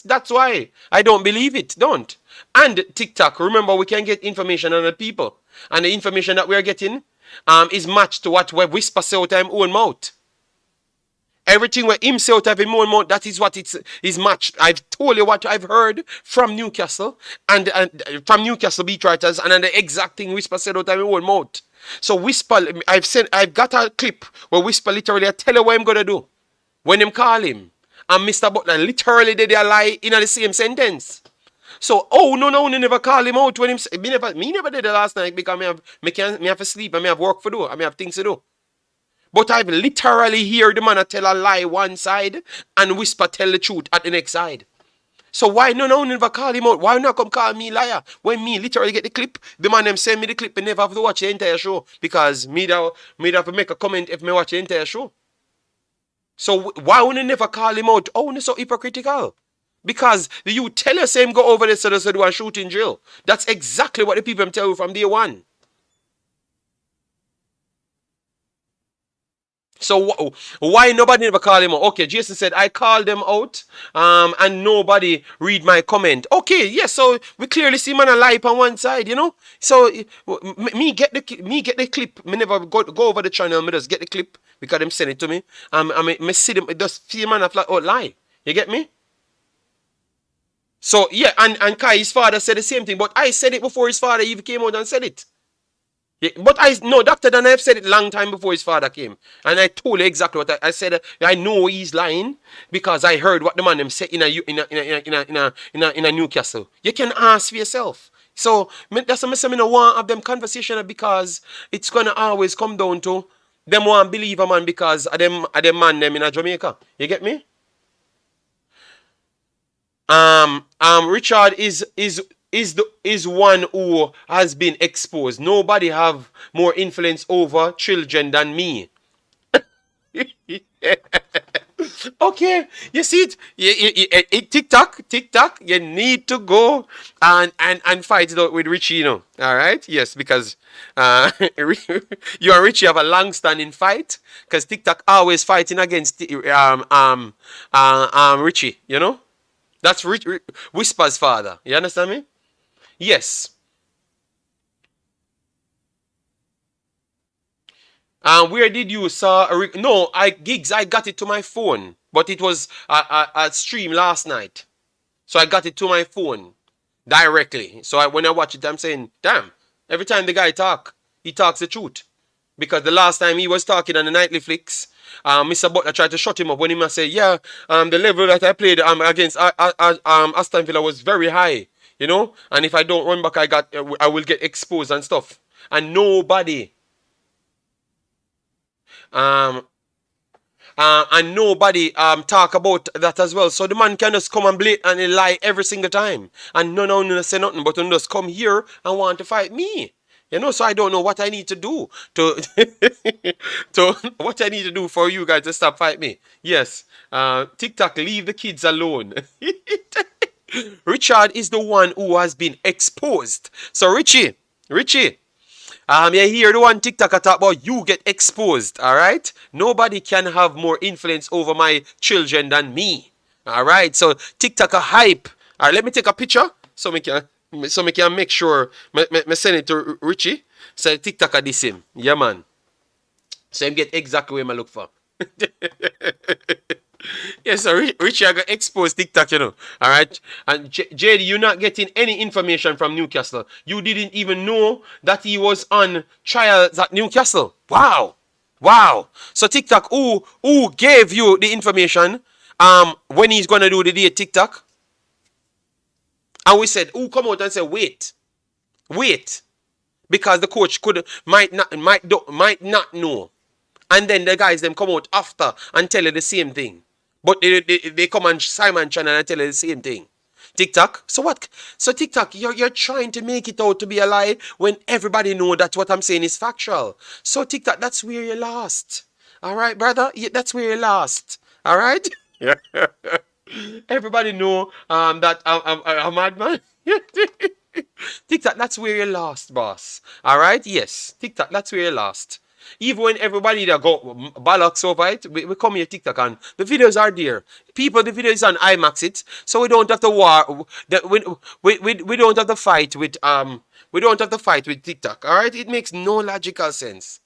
That's why I don't believe it. Don't. And TikTok. Remember, we can get information on the people, and the information that we are getting is matched to what Whisper say out of his own mouth. Everything where him say out of his own mouth, that is what is matched. I've told you what I've heard from Newcastle and from Newcastle beat writers, and then the exact thing Whisper said out of his own mouth. So Whisper, I've got a clip where Whisper literally tell you what I'm gonna do when him call him, and Mr. Butler literally did a lie in the same sentence. So, no, never call him out when him. Me never did it last night because me have to sleep and me have work to do and me have things to do. But I've literally heard the man tell a lie one side and whisper tell the truth at the next side. So why no never call him out? Why not come call me liar? When me literally get the clip, the man them send me the clip and never have to watch the entire show because me have to make a comment if me watch the entire show. So why would you never call him out? Oh, you're so hypocritical. Because you tell us him go over there so they do a shoot in jail. That's exactly what the people tell you from day one. So why nobody never call him out? Okay, Jason said I called them out, and nobody read my comment. Okay, yes, so we clearly see man a lie on one side, you know. So me get the clip. Me never go over the channel. Me just get the clip because them send it to me. Me see them just see man a flat out lie. You get me? So yeah, and Kai, his father said the same thing, but I said it before his father even came out and said it. Yeah, but I know Dr. Dan, I've said it long time before his father came. And I told you exactly what I said. I know he's lying because I heard what the man them said in a Newcastle. You can ask for yourself. So that's what I say, I don't want to have them conversation because it's gonna always come down to them want believe a man because of them man them in a Jamaica. You get me? Richard is one who has been exposed. Nobody have more influence over children than me. Okay, you see it? TikTok, you need to go and fight it out with Richie, you know. All right, yes, because you and Richie have a long-standing fight. Because TikTok always fighting against Richie, you know. That's Whisper's father. You understand me? Yes. Where did you saw? No, Gigs. I got it to my phone, but it was a stream last night, so I got it to my phone directly. So when I watch it, I'm saying, damn. Every time the guy he talks the truth. Because the last time he was talking on the nightly flicks, Mr. Butler tried to shut him up when he must say, yeah, the level that I played against Aston Villa was very high, you know, and if I don't run back, I will get exposed and stuff. And nobody talk about that as well. So the man can just come and blatantly lie every single time, and no say nothing, but just come here and want to fight me. You know, so I don't know what I need to do to what I need to do for you guys to stop fight me. Yes, TikTok, leave the kids alone. Richard is the one who has been exposed. So Richie, you hear the one TikTok I talk about you get exposed. All right, nobody can have more influence over my children than me. All right, so TikTok a hype. All right, let me take a picture so we can make sure me send it to Richie. So TikTok a this him. Yeah, man. So him get exactly what I look for. Yes, so Richie I got exposed TikTok, you know. Alright. And JD, you're not getting any information from Newcastle. You didn't even know that he was on trials at Newcastle. Wow. So TikTok, who gave you the information when he's gonna do the day TikTok? And we said, who come out and say, wait, because the coach might not know, and then the guys them come out after and tell you the same thing, but they come on Simon channel and tell you the same thing. TikTok, so what? So TikTok, you're trying to make it out to be a lie when everybody know that what I'm saying is factual. So TikTok, that's where you lost. All right, brother, that's where you lost. All right. Everybody know that I'm a madman. TikTok, that's where you lost, boss. Alright? Yes. TikTok, that's where you lost. Even when everybody that go bollocks over it, we come here TikTok and the videos are there. People, the video is on Wemaxit, so we don't have to we don't have to fight with TikTok. Alright? It makes no logical sense.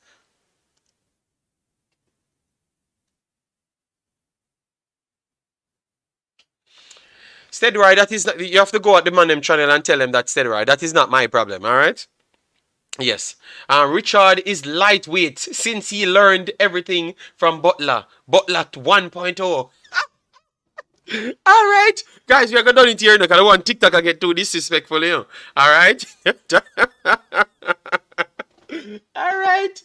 Steady, that is not, you have to go at the man them channel and tell them that Steady, that is not my problem, alright? Yes. Richard is lightweight since he learned everything from Butler. Butler 1.0. Alright. Guys, we are going to do it here because I don't want TikTok to get too disrespectful, you know. Alright. Alright.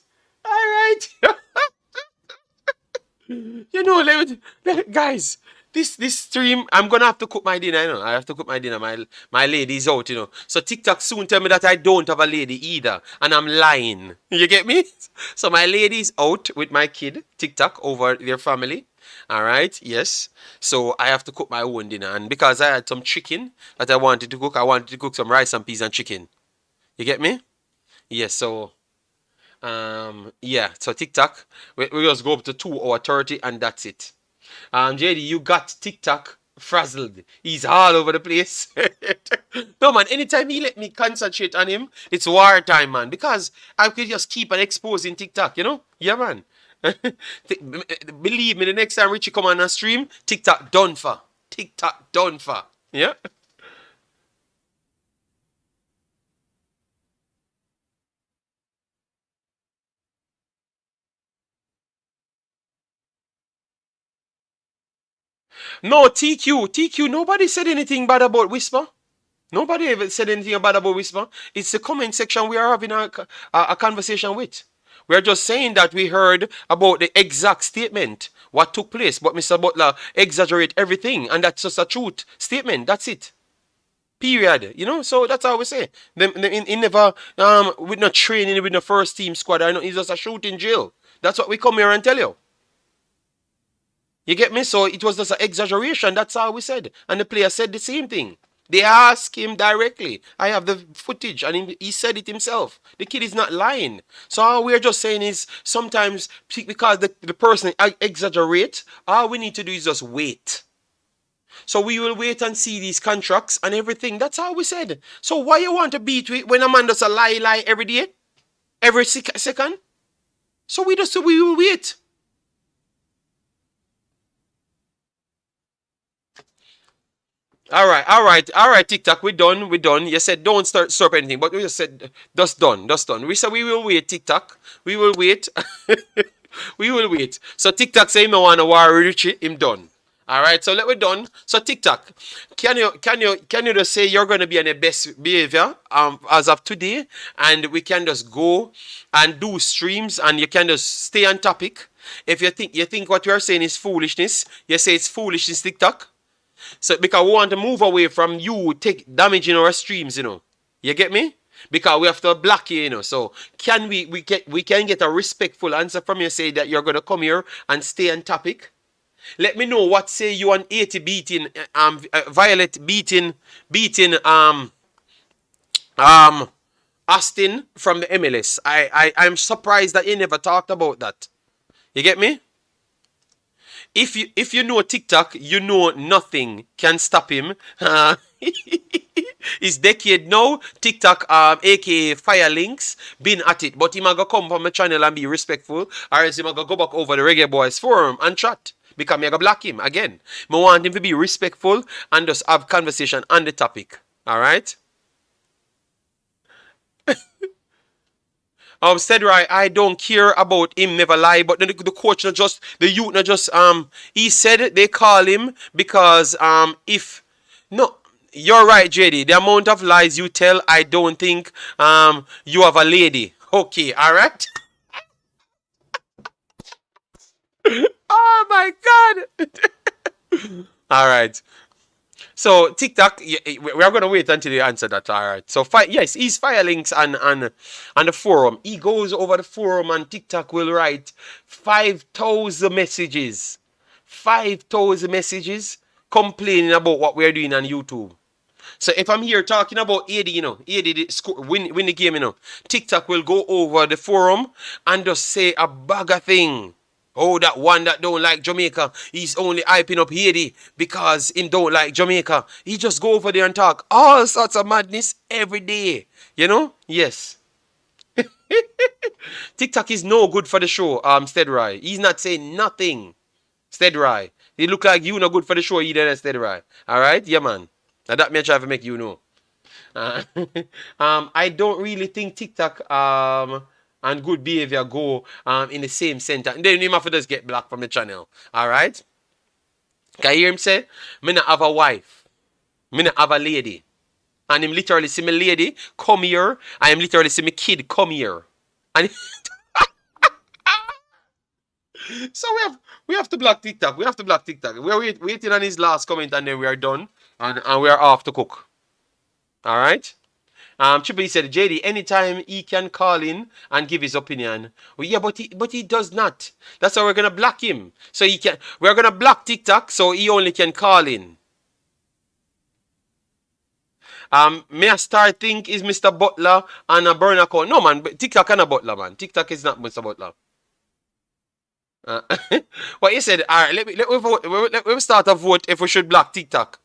You know, guys, this stream, I'm gonna have to cook my dinner. You know, I have to cook my dinner. My lady's out. You know, so TikTok soon tell me that I don't have a lady either, and I'm lying. You get me? So my lady's out with my kid. TikTok over their family. All right. Yes. So I have to cook my own dinner, and because I had some chicken that I wanted to cook, I wanted to cook some rice and peas and chicken. You get me? Yes. So yeah, so TikTok, we just go up to 2 hours 30 and that's it. JD, you got TikTok frazzled. He's all over the place. No man, anytime he let me concentrate on him, it's war time, man. Because I could just keep on exposing TikTok, you know? Yeah, man. Believe me, the next time Richie come on a stream, TikTok done for. TikTok done for. Yeah. No, TQ, nobody said anything bad about Whisper. Nobody ever said anything bad about Whisper. It's the comment section we are having a conversation with. We're just saying that we heard about the exact statement, what took place, but Mr. Butler exaggerate everything, and that's just a truth statement. That's it. Period. You know, so that's how we say. In never with no training with the first team squad. I know he's just a shooting drill. That's what we come here and tell you. You get me? So it was just an exaggeration. That's how we said. And the player said the same thing. They asked him directly. I have the footage and he said it himself. The kid is not lying. So all we're just saying is sometimes because the person exaggerate, all we need to do is just wait. So we will wait and see these contracts and everything. That's how we said. So why you want to beat when a man does a lie every day? Every second? So we will wait. All right, TikTok, we're done. You said don't stop anything, but we just said that's done. We said we will wait, TikTok. We will wait. We will wait. So TikTok say no want to war Richie, him done. All right, so let we done. So TikTok, can you just say you're gonna be on the best behavior as of today, and we can just go and do streams, and you can just stay on topic. If you think what we are saying is foolishness, you say it's foolishness, TikTok. So because we want to move away from you take damaging our streams, you know. You get me? Because we have to block you, you know. So can we can get a respectful answer from you, say that you're gonna come here and stay on topic? Let me know what say you on Haiti beating Violette beating Austin from the MLS. I'm surprised that you never talked about that. You get me? If you know TikTok, you know nothing can stop him. His decade now, TikTok, aka Fire Links, been at it. But he might go come from my channel and be respectful, or else he might go back over the Reggae Boyz forum and chat. Because I'm gonna block him again. I want him to be respectful and just have conversation on the topic. Alright? Cedric, I don't care about him never lie, but the coach not just the youth not just he said they call him because if no, you're right, JD. The amount of lies you tell, I don't think you have a lady. Okay, alright? Oh my god. Alright. So TikTok, we are gonna wait until you answer that. All right. So yes, he's Fire Links on the forum. He goes over the forum and TikTok will write 5,000 messages, 5,000 messages complaining about what we're doing on YouTube. So if I'm here talking about AD, you know, AD win the game, you know, TikTok will go over the forum and just say a bag of thing. Oh, that one that don't like Jamaica, he's only hyping up Haiti because he don't like Jamaica. He just go over there and talk all sorts of madness every day. You know? Yes. TikTok is no good for the show, Stedry. He's not saying nothing. Stedry. He look like you not good for the show either, Stedry. Alright? Yeah, man. Now that may try to make you know. I don't really think TikTok and good behavior go in the same center. And then you have to just get blocked from the channel. Alright? Can you hear him say? Me not have a wife. Me not have a lady. And him literally see me lady come here. And him literally see me kid come here. And So we have to block TikTok. We have to block TikTok. We're waiting on his last comment and then we are done. And we are off to cook. Alright? Triple E said, JD, anytime he can call in and give his opinion. Well, yeah, but he does not. That's why we're gonna block him. So we're gonna block TikTok so he only can call in. May I start think is Mr. Butler and a burner call? No man, TikTok and a Butler, man. TikTok is not Mr. Butler. What you said, alright, let me vote. Let me start a vote if we should block TikTok.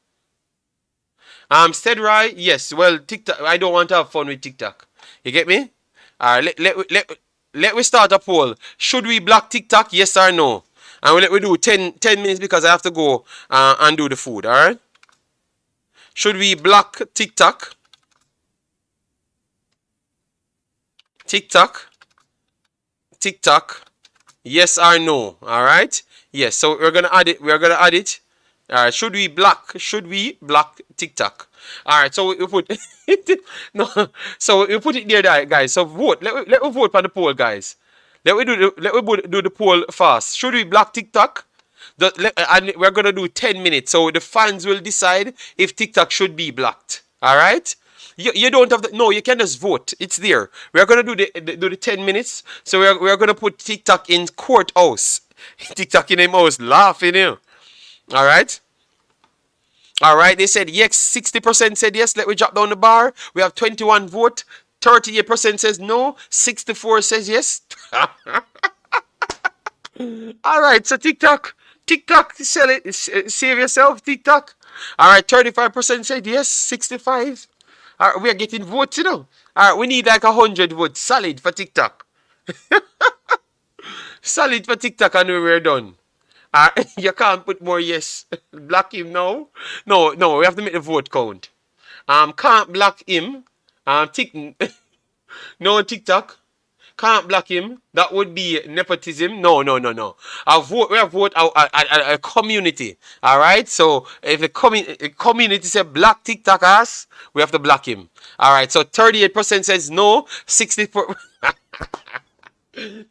Stedry, yes. Well, TikTok. I don't want to have fun with TikTok. You get me? Alright, let me start a poll. Should we block TikTok? Yes or no? And let me do 10 minutes because I have to go and do the food. Alright? Should we block TikTok? TikTok. Yes or no? Alright? Yes. So we're gonna add it. Alright, should we block TikTok? Alright, so we put no, so we put it there, guys. So vote. Let me vote on the poll, guys. Let me do the poll fast. Should we block TikTok? And we're gonna do 10 minutes. So the fans will decide if TikTok should be blocked. Alright? You don't have no, you can just vote. It's there. We're gonna do the 10 minutes. So we're gonna put TikTok in courthouse. TikTok in the house laughing here. Alright, they said yes, 60% said yes. Let me drop down the bar. We have 21 vote, 38% says no, 64 says yes. Alright, so TikTok, sell it, save yourself, TikTok. Alright, 35% said yes, 65. Alright, we are getting votes, you know. Alright, we need like 100 votes, solid for TikTok. Solid for TikTok and we're done. You can't put more yes. Block him now. No, we have to make the vote count. Can't block him. No TikTok. Can't block him. That would be nepotism. No. We have vote a community. Alright? So if the community say block TikTok ass, we have to block him. Alright, so 38% says no, 64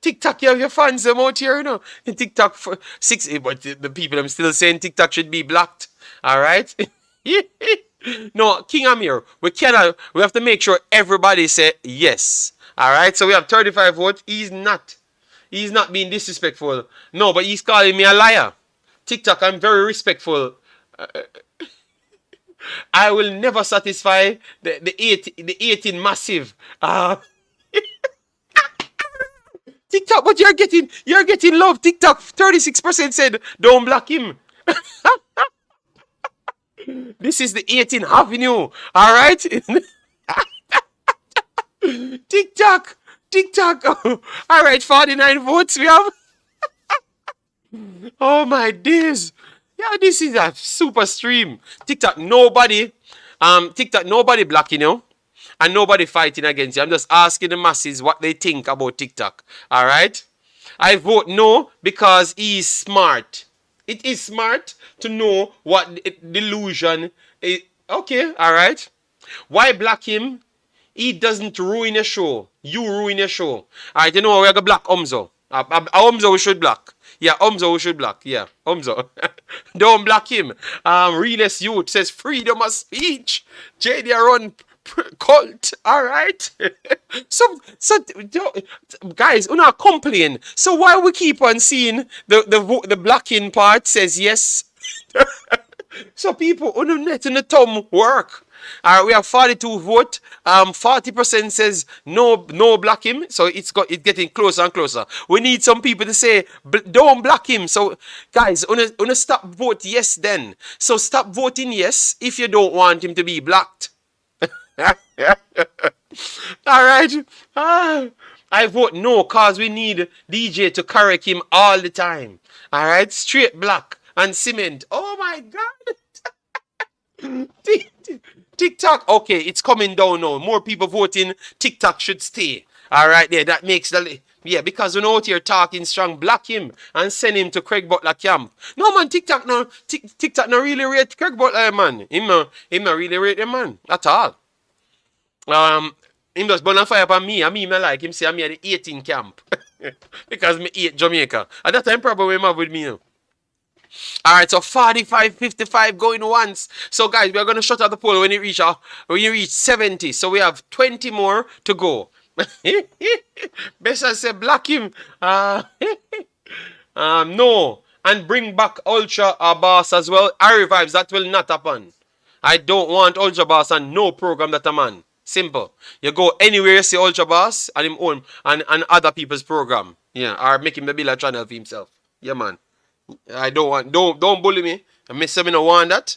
TikTok, you have your fans them out here, you know. In TikTok for 60, but the people I'm still saying TikTok should be blocked. Alright? No, King Amir, we have to make sure everybody say yes. Alright, so we have 35 votes. He's not being disrespectful. No, but he's calling me a liar. TikTok, I'm very respectful. I will never satisfy the 18 massive. TikTok, but you're getting love. TikTok, 36% said don't block him. This is the 18th Avenue. Alright? TikTok. Alright, 49 votes we have. Oh my days. Yeah, this is a super stream. TikTok, nobody blocking you. And nobody fighting against you. I'm just asking the masses what they think about TikTok. Alright? I vote no because he's smart. It is smart to know what delusion is. Okay, alright. Why block him? He doesn't ruin your show. You ruin your show. Alright, you know what? We're going to block Umzo. Umzo we should block. Yeah, Umzo we should block. Yeah, Umzo. Don't block him. Realest Youth says freedom of speech. JD run cult, alright? so guys, we not complain. So why we keep on seeing the blocking part says yes? So people on the net in the thumb work. We have 42 vote. 40% says no block him. So it's getting closer and closer. We need some people to say don't block him. So guys, wanna stop vote yes then. So stop voting yes if you don't want him to be blocked. Alright. I vote no cause we need DJ to correct him all the time. Alright. Straight black and cement. Oh my god. TikTok. Okay, it's coming down now. More people voting. TikTok should stay. Alright there. That makes the... Yeah, because we're out here talking strong. Block him and send him to Craig Butler camp. No man, TikTok no really rate Craig Butler man. Him no really rate him man. At all. Him just burn a fire upon me. I mean, I like him say I'm at the 18 camp. Because me hate Jamaica. At that time, probably him have with me. Alright, so 45-55 going once. So guys, we are gonna shut out the poll when you reach 70. So we have 20 more to go. Best I say block him. No. And bring back Ultra Boss as well. I revives, that will not happen. I don't want Ultra Boss and no program that a man. Simple. You go anywhere you see Ultra Boss and him own and other people's program. Yeah, or make him the bill a channel for himself. Yeah, man. I don't bully me. I don't want that.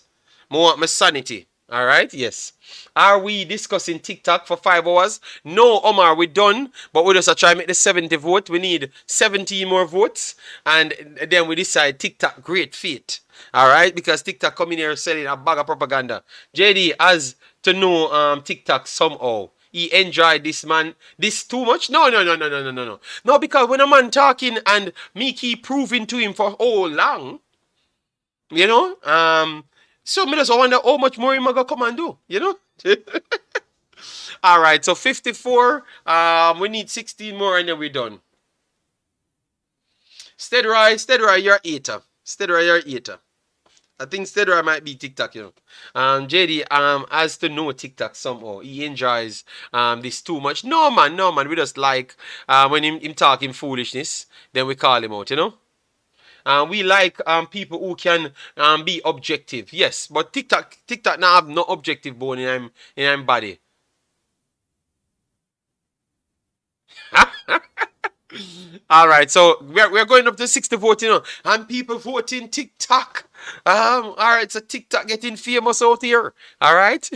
I want my sanity. Alright, yes. Are we discussing TikTok for 5 hours? No, Omar, we're done. But we just try to make the 70 vote. We need 70 more votes. And then we decide TikTok great fit. Alright, because TikTok coming here selling a bag of propaganda. JD has to know TikTok somehow. He enjoyed this man. This too much? No. No, because when a man talking and me keep proving to him for how long, you know, so me just wonder how much more him gonna come and do, you know? Alright, so 54. We need 16 more and then we're done. Steadroy, you're eater. Steadroy, you're eater. I think Steadroy might be TikTok, you know. JD has to know TikTok somehow. He enjoys this too much. No man. We just like when him talking foolishness, then we call him out, you know. We like people who can be objective. Yes, but TikTok now have no objective bone in him body. Alright, so we're going up to 60 voting now. And people voting TikTok. Alright, so TikTok getting famous out here. Alright.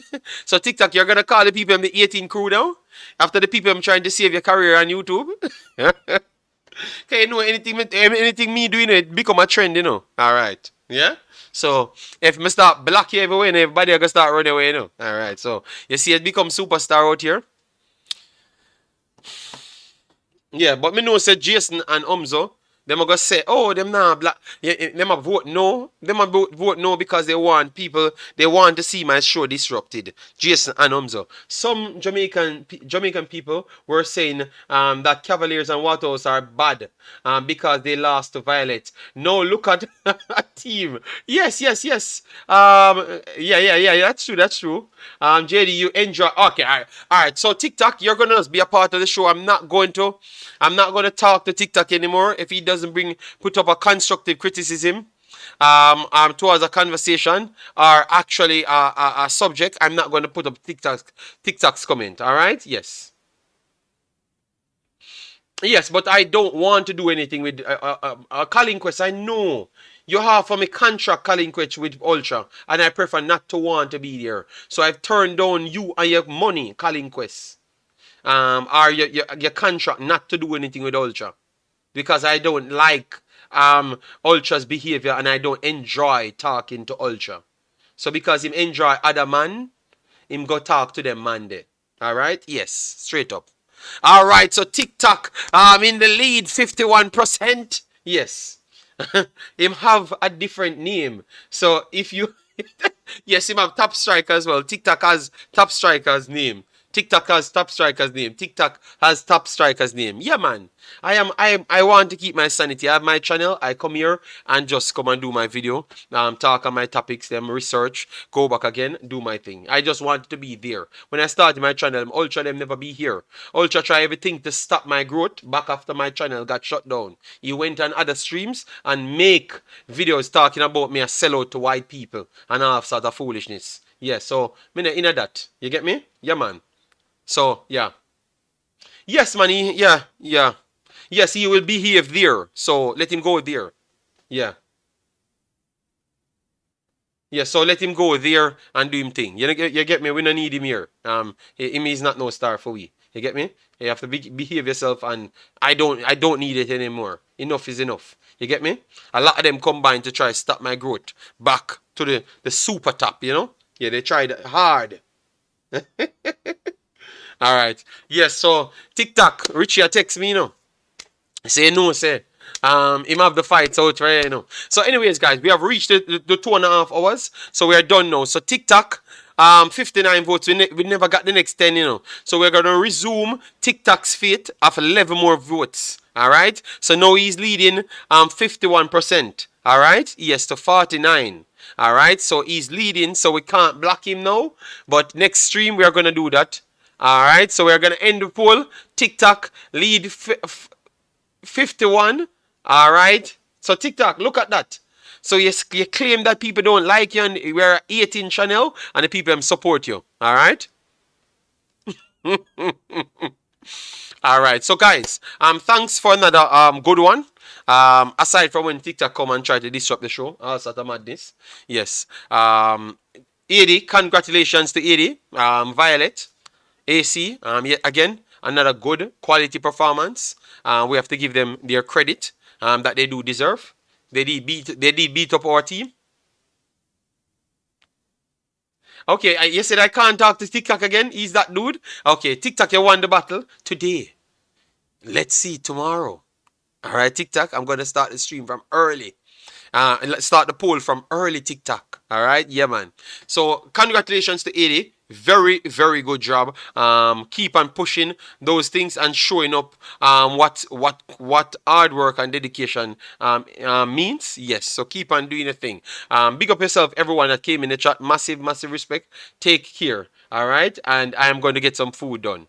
So TikTok, you're gonna call the people in the 18 crew now. After the people I'm trying to save your career on YouTube. Okay, you know anything me doing it become a trend, you know. Alright. Yeah? So if me start block you everywhere, everybody are gonna start running away, you know. Alright, so you see it become superstar out here. Yeah, but me know say Jason and Umzo, them are gonna say, oh, them nah black. Yeah, them a vote no. Them a vote no because they want to see my show disrupted. Jason and Umzo. Some Jamaican people were saying that Cavaliers and Waterhouse are bad because they lost to Violette. No, look at a team. Yes. Yeah, that's true. JD, you enjoy. Okay, all right. So TikTok, you're gonna just be a part of the show. I'm not going to talk to TikTok anymore if he doesn't put up a constructive criticism towards a conversation or actually a subject. I'm not going to put up TikTok's comment. All right? Yes, but I don't want to do anything with Colin Quest. I know you have from a contract Colin Quest with Ultra, and I prefer not to want to be there. So I've turned down you and your money, Colin Quest. Or your contract not to do anything with Ultra. Because I don't like Ultra's behavior and I don't enjoy talking to Ultra. So because him enjoy other man, him go talk to them man there. Alright? Yes, straight up. Alright, so TikTok in the lead 51%. Yes. Him have a different name. So if you yes, him have top striker as well. TikTok has top striker's name. TikTok has top striker's name. TikTok has top striker's name. Yeah, man. I want to keep my sanity. I have my channel. I come here and just come and do my video. Talk on my topics, them research, go back again, do my thing. I just want to be there. When I started my channel, Ultra them never be here. Ultra try everything to stop my growth back after my channel got shut down. He went on other streams and make videos talking about me a sellout to white people and all sort of foolishness. Yeah, so me not into that. You get me? Yeah, man. So, yeah. Yes, man. Yeah. Yes, he will behave there. So, let him go there. Yeah. Yeah, so let him go there and do him thing. You get me? We don't need him here. Him is not no star for we. You get me? You have to behave yourself and I don't need it anymore. Enough is enough. You get me? A lot of them combine to try to stop my growth back to the super top, you know? Yeah, they tried hard. Alright. Yes, so TikTok, Richie text me, you know. Say no, say. Him have the fights out right, you know. So anyways, guys, we have reached the 2.5 hours. So we are done now. So TikTok, 59 votes. We never got the next 10, you know. So we're gonna resume TikTok's fate of 11 more votes. All right. So now he's leading 51%. All right. Yes, to 49. All right. So he's leading. So we can't block him now. But next stream we are gonna do that. All right. So we're gonna end the poll. TikTok lead 51. All right. So TikTok, look at that. So you claim that people don't like you and we're 18 channel and the people support you. All right. All right. So guys, thanks for another good one. Aside from when TikTok come and try to disrupt the show, all sort of madness. Yes. 80, congratulations to 80. Violette AC. Yet again, another good quality performance. We have to give them their credit that they do deserve. They did beat up our team. Okay, you said I can't talk to TikTok again. He's that dude. Okay, TikTok, you won the battle today. Let's see tomorrow. All right, TikTok, I'm going to start the stream from early. Let's start the poll from early TikTok. All right, yeah, man. So congratulations to 80. Very, very good job. Keep on pushing those things and showing up what hard work and dedication means. Yes, so keep on doing the thing. Big up yourself, everyone that came in the chat. Massive, massive respect. Take care. All right, and I am going to get some food done.